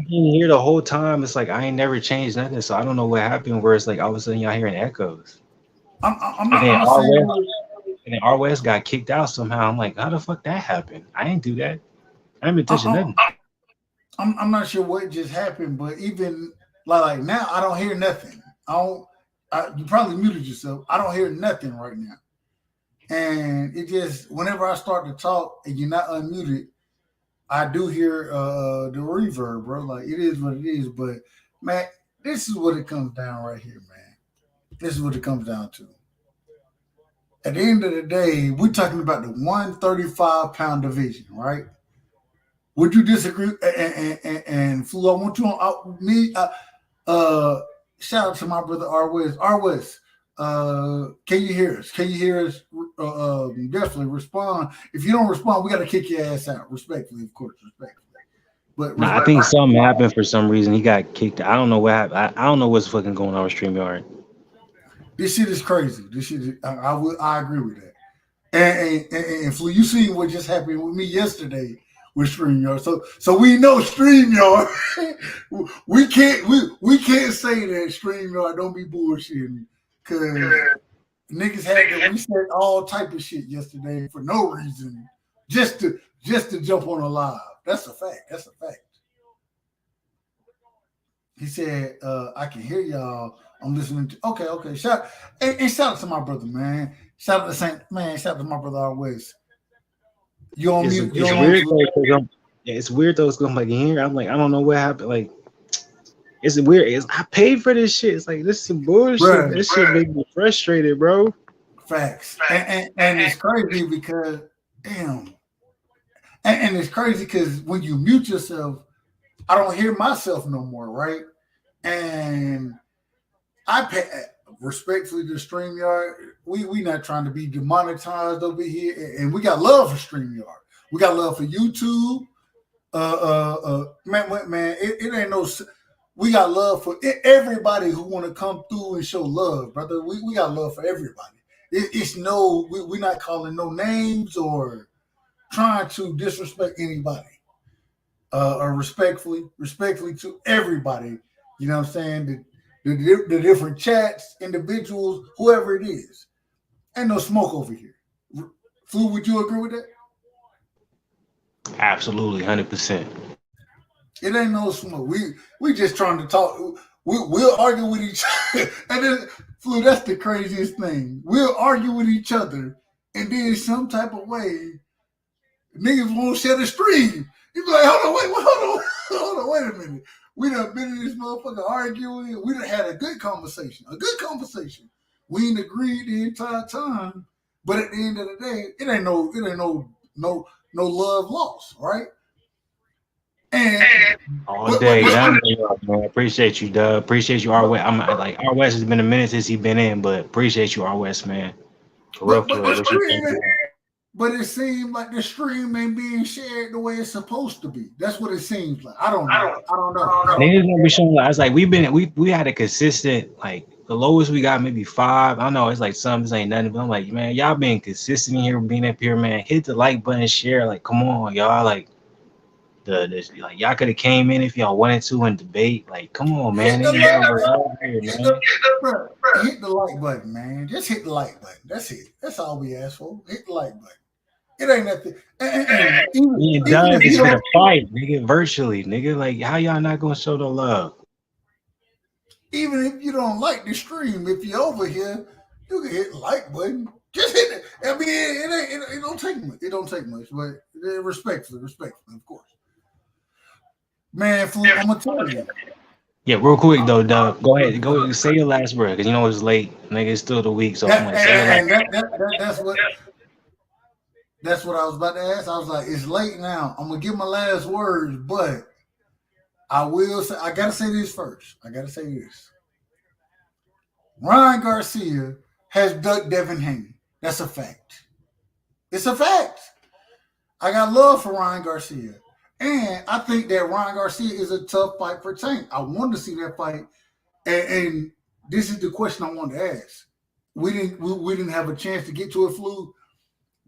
been here the whole time. It's like I ain't never changed nothing, so I don't know what happened. Where it's like all of a sudden y'all hearing echoes. And then R West got kicked out somehow. I'm like, how the fuck that happened? I ain't do that. I ain't been touching nothing. I'm not sure what just happened, but even like now, I don't hear nothing. You probably muted yourself. I don't hear nothing right now. And it just, whenever I start to talk and you're not unmuted, I do hear the reverb, bro. Like, it is what it is. But, man, this is what it comes down right here, man. This is what it comes down to. at the end of the day, we're talking about the 135-pound division, right? Would you disagree? And Flu, I want you on me. Shout out to my brother R. West. Can you hear us? Can you hear us? Definitely respond. If you don't respond, we got to kick your ass out. Respectfully, of course, respectfully. But Nah, I think something happened for some reason. He got kicked. I don't know what happened. I don't know what's fucking going on with StreamYard. this shit is crazy. This shit, I agree with that. And Flu, you seen what just happened with me yesterday with StreamYard. So we know StreamYard. we can't say that StreamYard don't be bullshitting, because niggas had to reset all type of shit yesterday for no reason, just to jump on a live. That's a fact. That's a fact. He said, I can hear y'all. I'm listening to. Okay. Shout out to my brother, man. Shout out to Saint, man. Shout out to my brother R. West. You on mute? It's weird though. It's weird though. It's going like in here. I'm like, I don't know what happened. Like, it's weird. I paid for this shit. It's like, this is some bullshit. Bruh, this shit make me frustrated, bro. Facts. And it's crazy because damn. And it's crazy because when you mute yourself, I don't hear myself no more, right? And I pay respectfully to StreamYard. We not trying to be demonetized over here, and we got love for StreamYard. We got love for YouTube. Man, it ain't no. We got love for everybody who want to come through and show love, brother. We got love for everybody. It's no, we're not calling no names or trying to disrespect anybody. Or respectfully to everybody. You know what I'm saying? The different chats, individuals, whoever it is. Ain't no smoke over here. Flu, would you agree with that? Absolutely, 100%. It ain't no smoke. We just trying to talk. We'll argue with each other. And then, Flu, that's the craziest thing. We'll argue with each other, and then some type of way, niggas won't share the stream. You be like, hold on, wait a minute. We done been in this motherfucker arguing. We done had a good conversation. We ain't agreed the entire time, but at the end of the day, it ain't no love lost, right? And all day, man. Appreciate you, Dub. Appreciate you, R. West. I'm like, R. West has been a minute since he been in, but appreciate you, R. West, man. For real. But it seems like the stream ain't being shared the way it's supposed to be. That's what it seems like. I don't know. Niggas gonna be showing. I was like, we had a consistent, like, the lowest we got maybe 5. I know it's like some, this ain't nothing, but I'm like, man, y'all being consistent in here, being up here, man. Hit the like button, share. Like, come on, y'all. Like, like y'all could have came in if y'all wanted to and debate. Like, come on, man. Hit the like button, man. Just hit the like button. That's it. That's all we ask for. Hit the like button. It ain't nothing. It's for the fight, nigga. Virtually, nigga. Like, how y'all not gonna show the love? Even if you don't like the stream, if you're over here, you can hit the like button. Just hit it. I mean, it don't take much. It don't take much, but respectfully, of course. Man, Flu, I'm gonna tell you. Yeah, real quick though, Doug. Go ahead, say your last word, because you know it's late, nigga. It's still the week, so I'm like, that's what I was about to ask. I was like, it's late now. I'm gonna give my last words, but I will say, I gotta say this first. Ryan Garcia has ducked Devin Haney. That's a fact. It's a fact. I got love for Ryan Garcia. And I think that Ryan Garcia is a tough fight for Tank. I wanted to see that fight. And this is the question I wanted to ask. We didn't have a chance to get to it, Flu.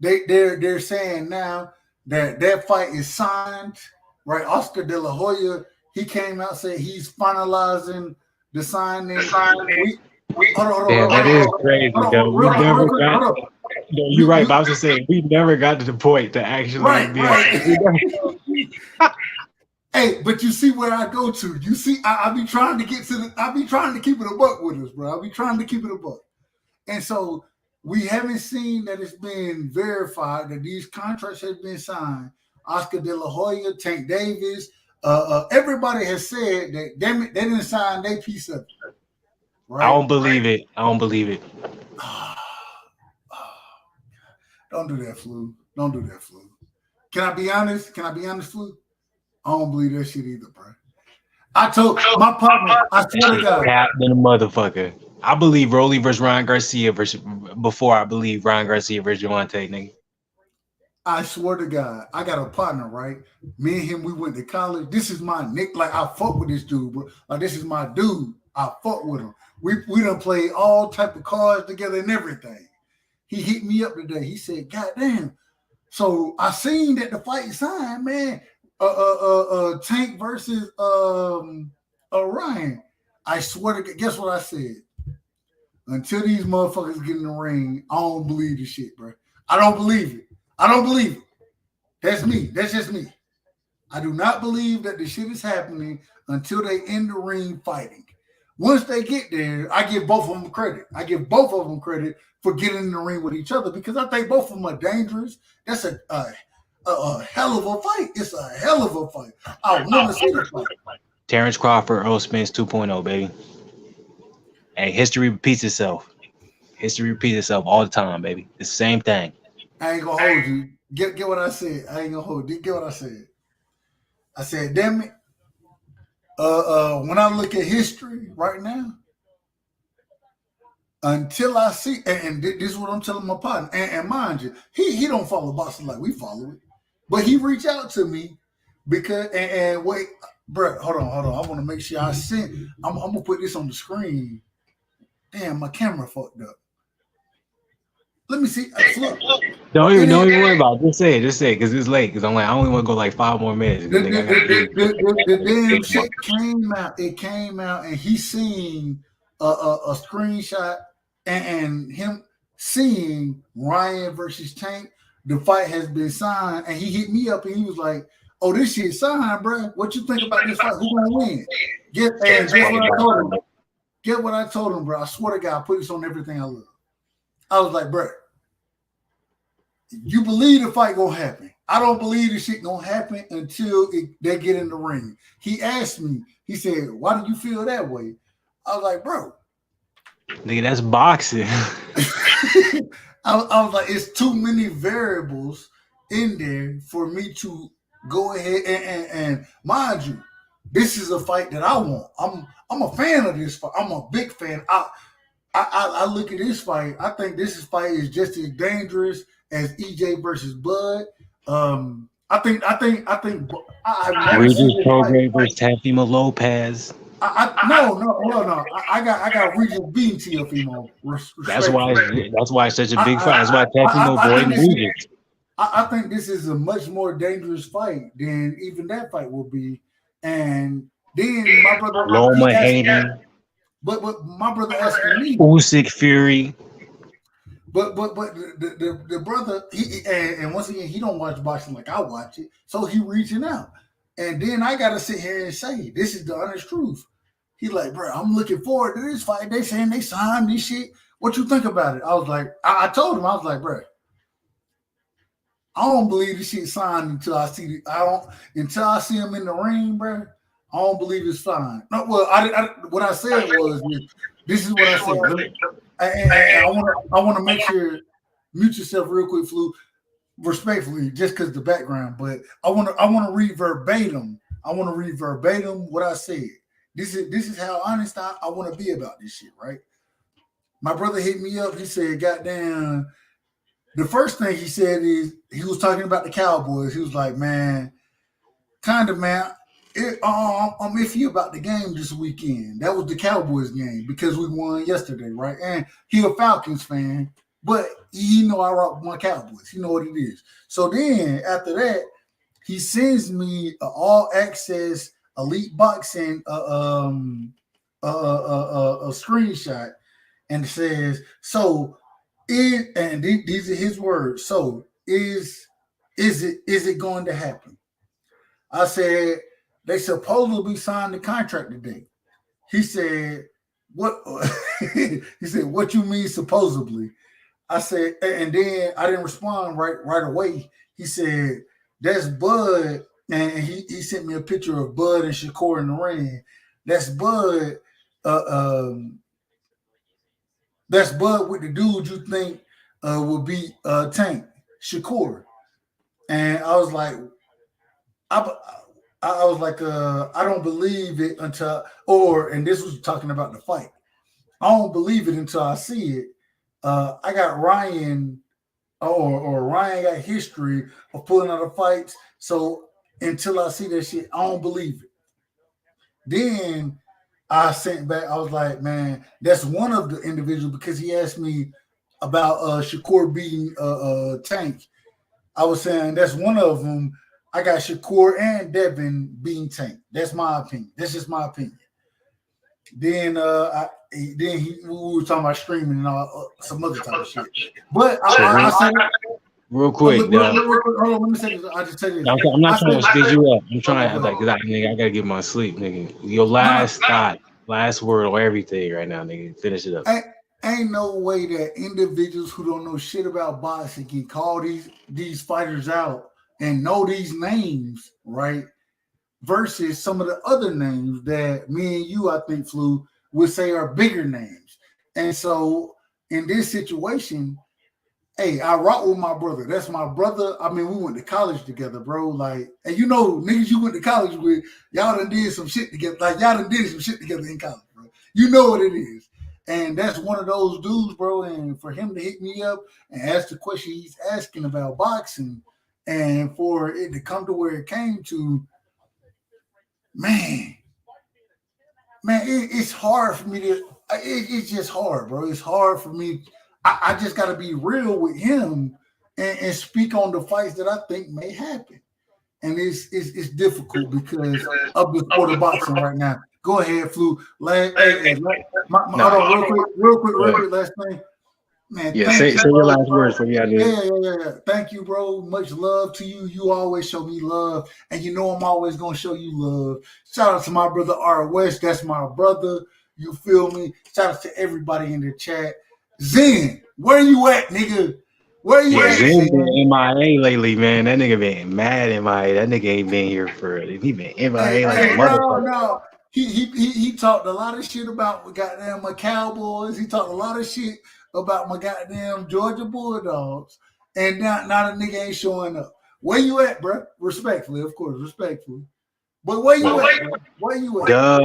They're saying now that fight is signed, right? Oscar De La Hoya, he came out and said he's finalizing the signing. That is crazy, though. We never got. You're right, but I was just saying we never got to the point to actually be. Hey, but you see where I go to. You see, I be trying to get to the. I be trying to keep it a buck with us, bro. I be trying to keep it a buck, and so we haven't seen that it's been verified that these contracts have been signed. Oscar De La Hoya, Tank Davis, everybody has said that. Damn it, they didn't sign their piece of it. Right? I don't believe it. Don't do that, Flu. Don't do that, Flu. Can I be honest? Flu? I don't believe that shit either, bro. I told my partner, I swear to God. Captain a motherfucker. I believe Rolly versus Ryan Garcia before I believe Ryan Garcia versus Gervonta, nigga. I swear to God, I got a partner, right? Me and him, we went to college. This is my Nick. Like, I fuck with this dude, bro. Like, this is my dude. I fuck with him. We done played all type of cards together and everything. He hit me up today. He said, God damn. So I seen that the fight signed, man. Tank versus Ryan. I swear to God, guess what I said? Until these motherfuckers get in the ring, I don't believe this shit, bro. I don't believe it. That's me. That's just me. I do not believe that the shit is happening until they in the ring fighting. Once they get there, I give both of them credit. For getting in the ring with each other because I think both of them are dangerous. That's a hell of a fight. It's a hell of a fight. I want to see the fight. Terrence Crawford, Earl Spence 2.0, baby. Hey, history repeats itself. History repeats itself all the time, baby. It's the same thing. I ain't gonna hold you. Get what I said. I ain't gonna hold you. Get what I said. I said, damn it. When I look at history right now, until I see, and this is what I'm telling my partner, and mind you, he don't follow boxing like we follow it, but he reached out to me because, and wait, bro, hold on. I want to make sure I sent. I'm gonna put this on the screen. Damn, my camera fucked up. Let me see. Don't even worry about it. Just say it, because it's late. Because I'm like, I only want to go like 5 more minutes. The damn shit came out. It came out, and he seen a screenshot and him seeing Ryan versus Tank. The fight has been signed, and he hit me up, and he was like, "Oh, this shit signed, bro. What you think about this fight? Who gonna win?" Guess what I told him. Get what I told him, bro. I swear to God, I put this on everything I love. I was like, bro, you believe the fight gonna happen. I don't believe this shit gonna happen until they get in the ring. He asked me, he said, why do you feel that way? I was like, bro. Nigga, that's boxing. I was like, it's too many variables in there for me to go ahead and mind you, this is a fight that I want. I'm a fan of this fight. I'm a big fan. I look at this fight. I think this fight is just as dangerous as EJ versus Bud. I think. Regis Prograis versus Teofimo Lopez. No. I got Regis beating Teofimo. That's why it's such a big fight. That's why Teofimo avoiding Regis. I think this is a much more dangerous fight than even that fight will be. And then my brother Loma Hayden. But my brother asking me Usyk Fury. But the brother and once again he don't watch boxing like I watch it, so he reaching out. And then I gotta sit here and say this is the honest truth. He like, bro, I'm looking forward to this fight. They saying they signed this shit. What you think about it? I was like, I told him, I was like, bro, I don't believe this shit signed until I see until I see him in the ring, bro. I don't believe it's signed. No, well, what I said was this is what I said. And I want to make sure mute yourself real quick, Flu, respectfully, just because the background. But I want to read verbatim. I want to read verbatim what I said. This is how honest I want to be about this shit, right? My brother hit me up. He said, "Goddamn." The first thing he said is he was talking about the Cowboys. He was like, "Man, kind of, man. I'm iffy about the game this weekend. That was the Cowboys game because we won yesterday, right? And he a Falcons fan, but he know I rock my Cowboys. He know what it is. So then after that, he sends me an all access elite boxing a screenshot and says, so and these are his words. So is it going to happen? I said, they supposedly signed the contract today. He said, what? He said, what you mean supposedly? I said, and then I didn't respond right away. He said, that's Bud. And he sent me a picture of Bud and Shakur in the ring. That's Bud. That's Bud with the dude you think will be Tank. Shakur, and I was like, I was like, I don't believe it until, and this was talking about the fight. I don't believe it until I see it. I got Ryan, or Ryan got history of pulling out of fights. So until I see that shit, I don't believe it. Then I sent back, I was like, man, that's one of the individuals, because he asked me about Shakur beating Tank. I was saying that's one of them. I got Shakur and Devin beating Tank. That's my opinion. That's just my opinion. Then we were talking about streaming and all some other type of shit. But I said, real quick, hold on, let me say this. I just tell you this. I'm not trying to speed you up. I'm trying to like, nigga, I gotta get my sleep, nigga. Your last thought, last word on everything right now, nigga. Finish it up. Ain't no way that individuals who don't know shit about boxing can call these fighters out and know these names, right? Versus some of the other names that me and you, I think, Flu, would say are bigger names. And so in this situation, hey, I rock with my brother. That's my brother. I mean, we went to college together, bro. Like, and you know, niggas you went to college with, y'all done did some shit together. Like, y'all done did some shit together in college, bro. You know what it is. And that's one of those dudes, bro. And for him to hit me up and ask the question he's asking about boxing, and for it to come to where it came to, man, it's hard for me to. It's just hard, bro. It's hard for me. I just got to be real with him and speak on the fights that I think may happen. And it's difficult because of the sport of boxing right now. Go ahead, Flu. Hold on, real quick, last thing. Man, yeah, say your last words for me. Yeah. Thank you, bro. Much love to you. You always show me love, and you know I'm always gonna show you love. Shout out to my brother R. West. That's my brother. You feel me? Shout out to everybody in the chat. Zen, where you at, nigga? Where you at? Zen been MIA lately, man. That nigga been mad MIA. That nigga ain't been here for it. He been MIA like a motherfucker. No. He talked a lot of shit about goddamn my Cowboys. He talked a lot of shit about my goddamn Georgia Bulldogs. And now the nigga ain't showing up. Where you at, bro? Respectfully, of course, respectfully. But where you at, bro? Where you at?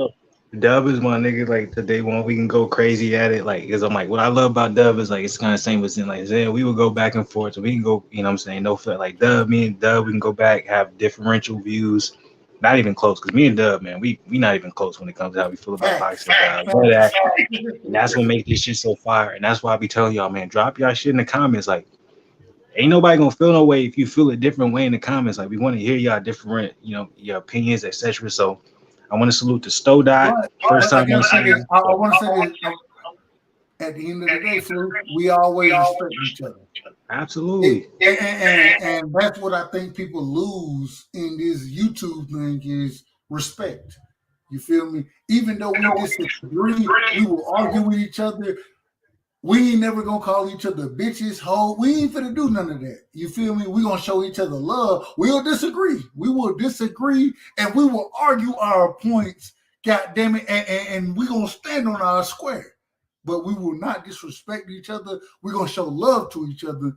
Dub is my nigga. Like today, when we can go crazy at it, like, cause I'm like, what I love about Dub is like it's kind of same with Zen. Like Zen, we would go back and forth, so we can go. You know what I'm saying? No fit. Like Dub, me and Dub, we can go back, have differential views. Not even close, cause me and Dub, man, we not even close when it comes to how we feel about boxing. And that's what makes this shit so fire. And that's why I be telling y'all, man, drop y'all shit in the comments. Like, ain't nobody gonna feel no way if you feel a different way in the comments. Like, we want to hear y'all different, you know, your opinions, etc. So I want to salute to Stowe Dot. First time I say this. I want to say this. At the end of the day, Flu, we always respect each other. Absolutely. And that's what I think people lose in this YouTube thing is respect. You feel me? Even though we disagree, we will argue with each other. We ain't never gonna call each other bitches, hoe. We ain't finna do none of that. You feel me? We gonna show each other love. We'll disagree. We will disagree and we will argue our points, God damn it, and we gonna stand on our square. But we will not disrespect each other. We're gonna show love to each other.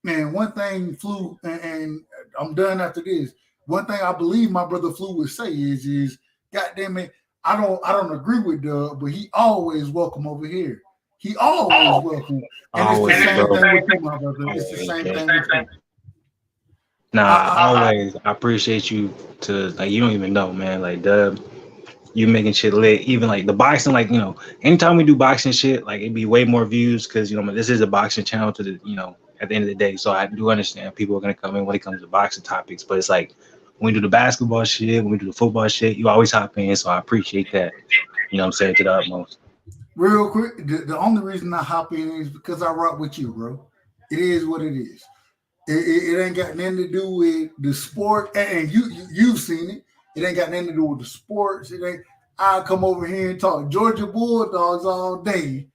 And one thing, Flu, and I'm done after this. One thing I believe my brother Flu would say is, God damn it, I don't agree with Doug, but he always welcome over here. He always welcome. And it's the same thing with you, my brother. It's the same thing with you. Nah, always. I appreciate you to, like, you don't even know, man. Like, Dub, you making shit lit. Even like the boxing, like, you know, anytime we do boxing shit, like, it'd be way more views because, you know, this is a boxing channel to the, you know, at the end of the day. So I do understand people are going to come in when it comes to boxing topics, but it's like when we do the basketball shit, when we do the football shit, you always hop in. So I appreciate that. You know what I'm saying? To the utmost. Real quick, the only reason I hop in is because I rock with you, bro. It is what it is. It ain't got nothing to do with the sport, and you've seen it. It ain't got nothing to do with the sports. It ain't. I come over here and talk Georgia Bulldogs all day,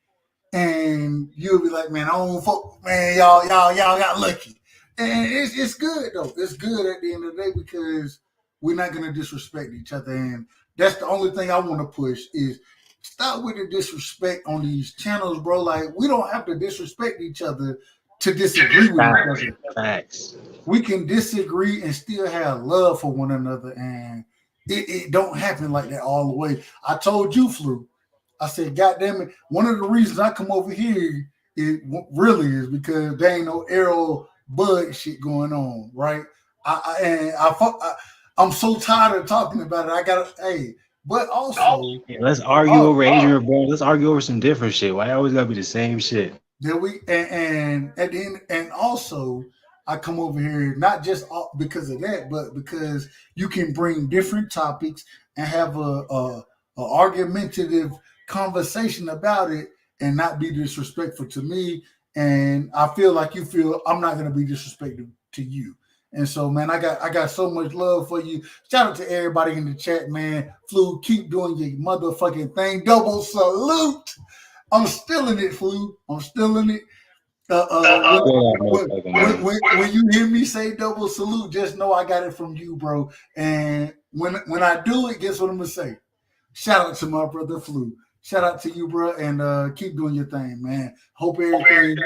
and you'll be like, man, I don't fuck, man, y'all got lucky, and it's good though. It's good at the end of the day because we're not gonna disrespect each other, and that's the only thing I want to push is. Stop with the disrespect on these channels, bro. Like, we don't have to disrespect each other to disagree with each other. Facts. We can disagree and still have love for one another, and it don't happen like that all the way. I told you, Flu. I said, God damn it. One of the reasons I come over here really is because there ain't no arrow bud shit going on, right? I'm so tired of talking about it. I gotta, hey, but also, yeah, let's argue over Adrian, bro. Let's argue over some different shit. Why always gotta be the same shit? that we and at the end, and also I come over here not just because of that, but because you can bring different topics and have a argumentative conversation about it and not be disrespectful to me. And I feel like you feel I'm not going to be disrespectful to you. And so, man, I got so much love for you. Shout out to everybody in the chat, man. Flu, keep doing your motherfucking thing. Double salute. I'm still in it, Flu. I'm still in it. When you hear me say double salute, just know I got it from you, bro. And when I do it, guess what I'm gonna say? Shout out to my brother Flu. Shout out to you, bro, and keep doing your thing, man. Hope everything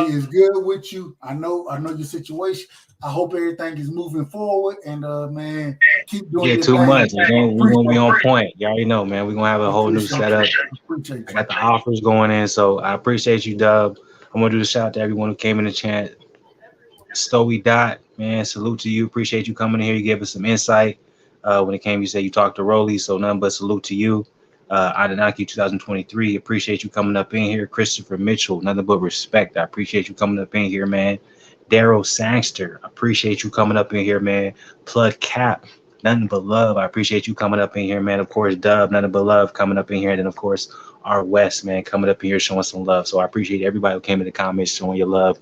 is good with you. I know your situation. I hope everything is moving forward, and man, keep doing your too thing. much. We're gonna be on point. You already know, man. We're gonna have a whole new setup. I got the offers going in, so I appreciate you, Dub. I'm gonna do the shout out to everyone who came in the chat. Stowy Dot, man, salute to you. Appreciate you coming in here. You gave us some insight. When it came, you said you talked to Rolly, so nothing but salute to you. Adenaki 2023, appreciate you coming up in here. Christopher Mitchell, nothing but respect. I appreciate you coming up in here, man. Daryl Sangster, appreciate you coming up in here, man. Plug Cap, nothing but love. I appreciate you coming up in here, man. Of course, Dub, nothing but love coming up in here. And then, of course, our West, man, coming up in here showing some love. So I appreciate everybody who came in the comments showing your love,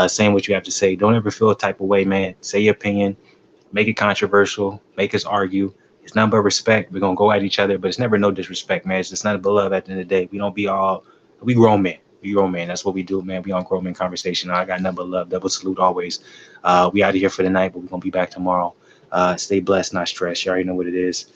saying what you have to say. Don't ever feel a type of way, man. Say your opinion, make it controversial, make us argue. It's nothing but respect. We're going to go at each other, but it's never no disrespect, man. It's just nothing but love at the end of the day. We don't be all, we grown men. We grown men. That's what we do, man. We on grown men conversation. I got nothing but love. Double salute always. We out of here for the night, but we're going to be back tomorrow. Stay blessed, not stressed. You already know what it is.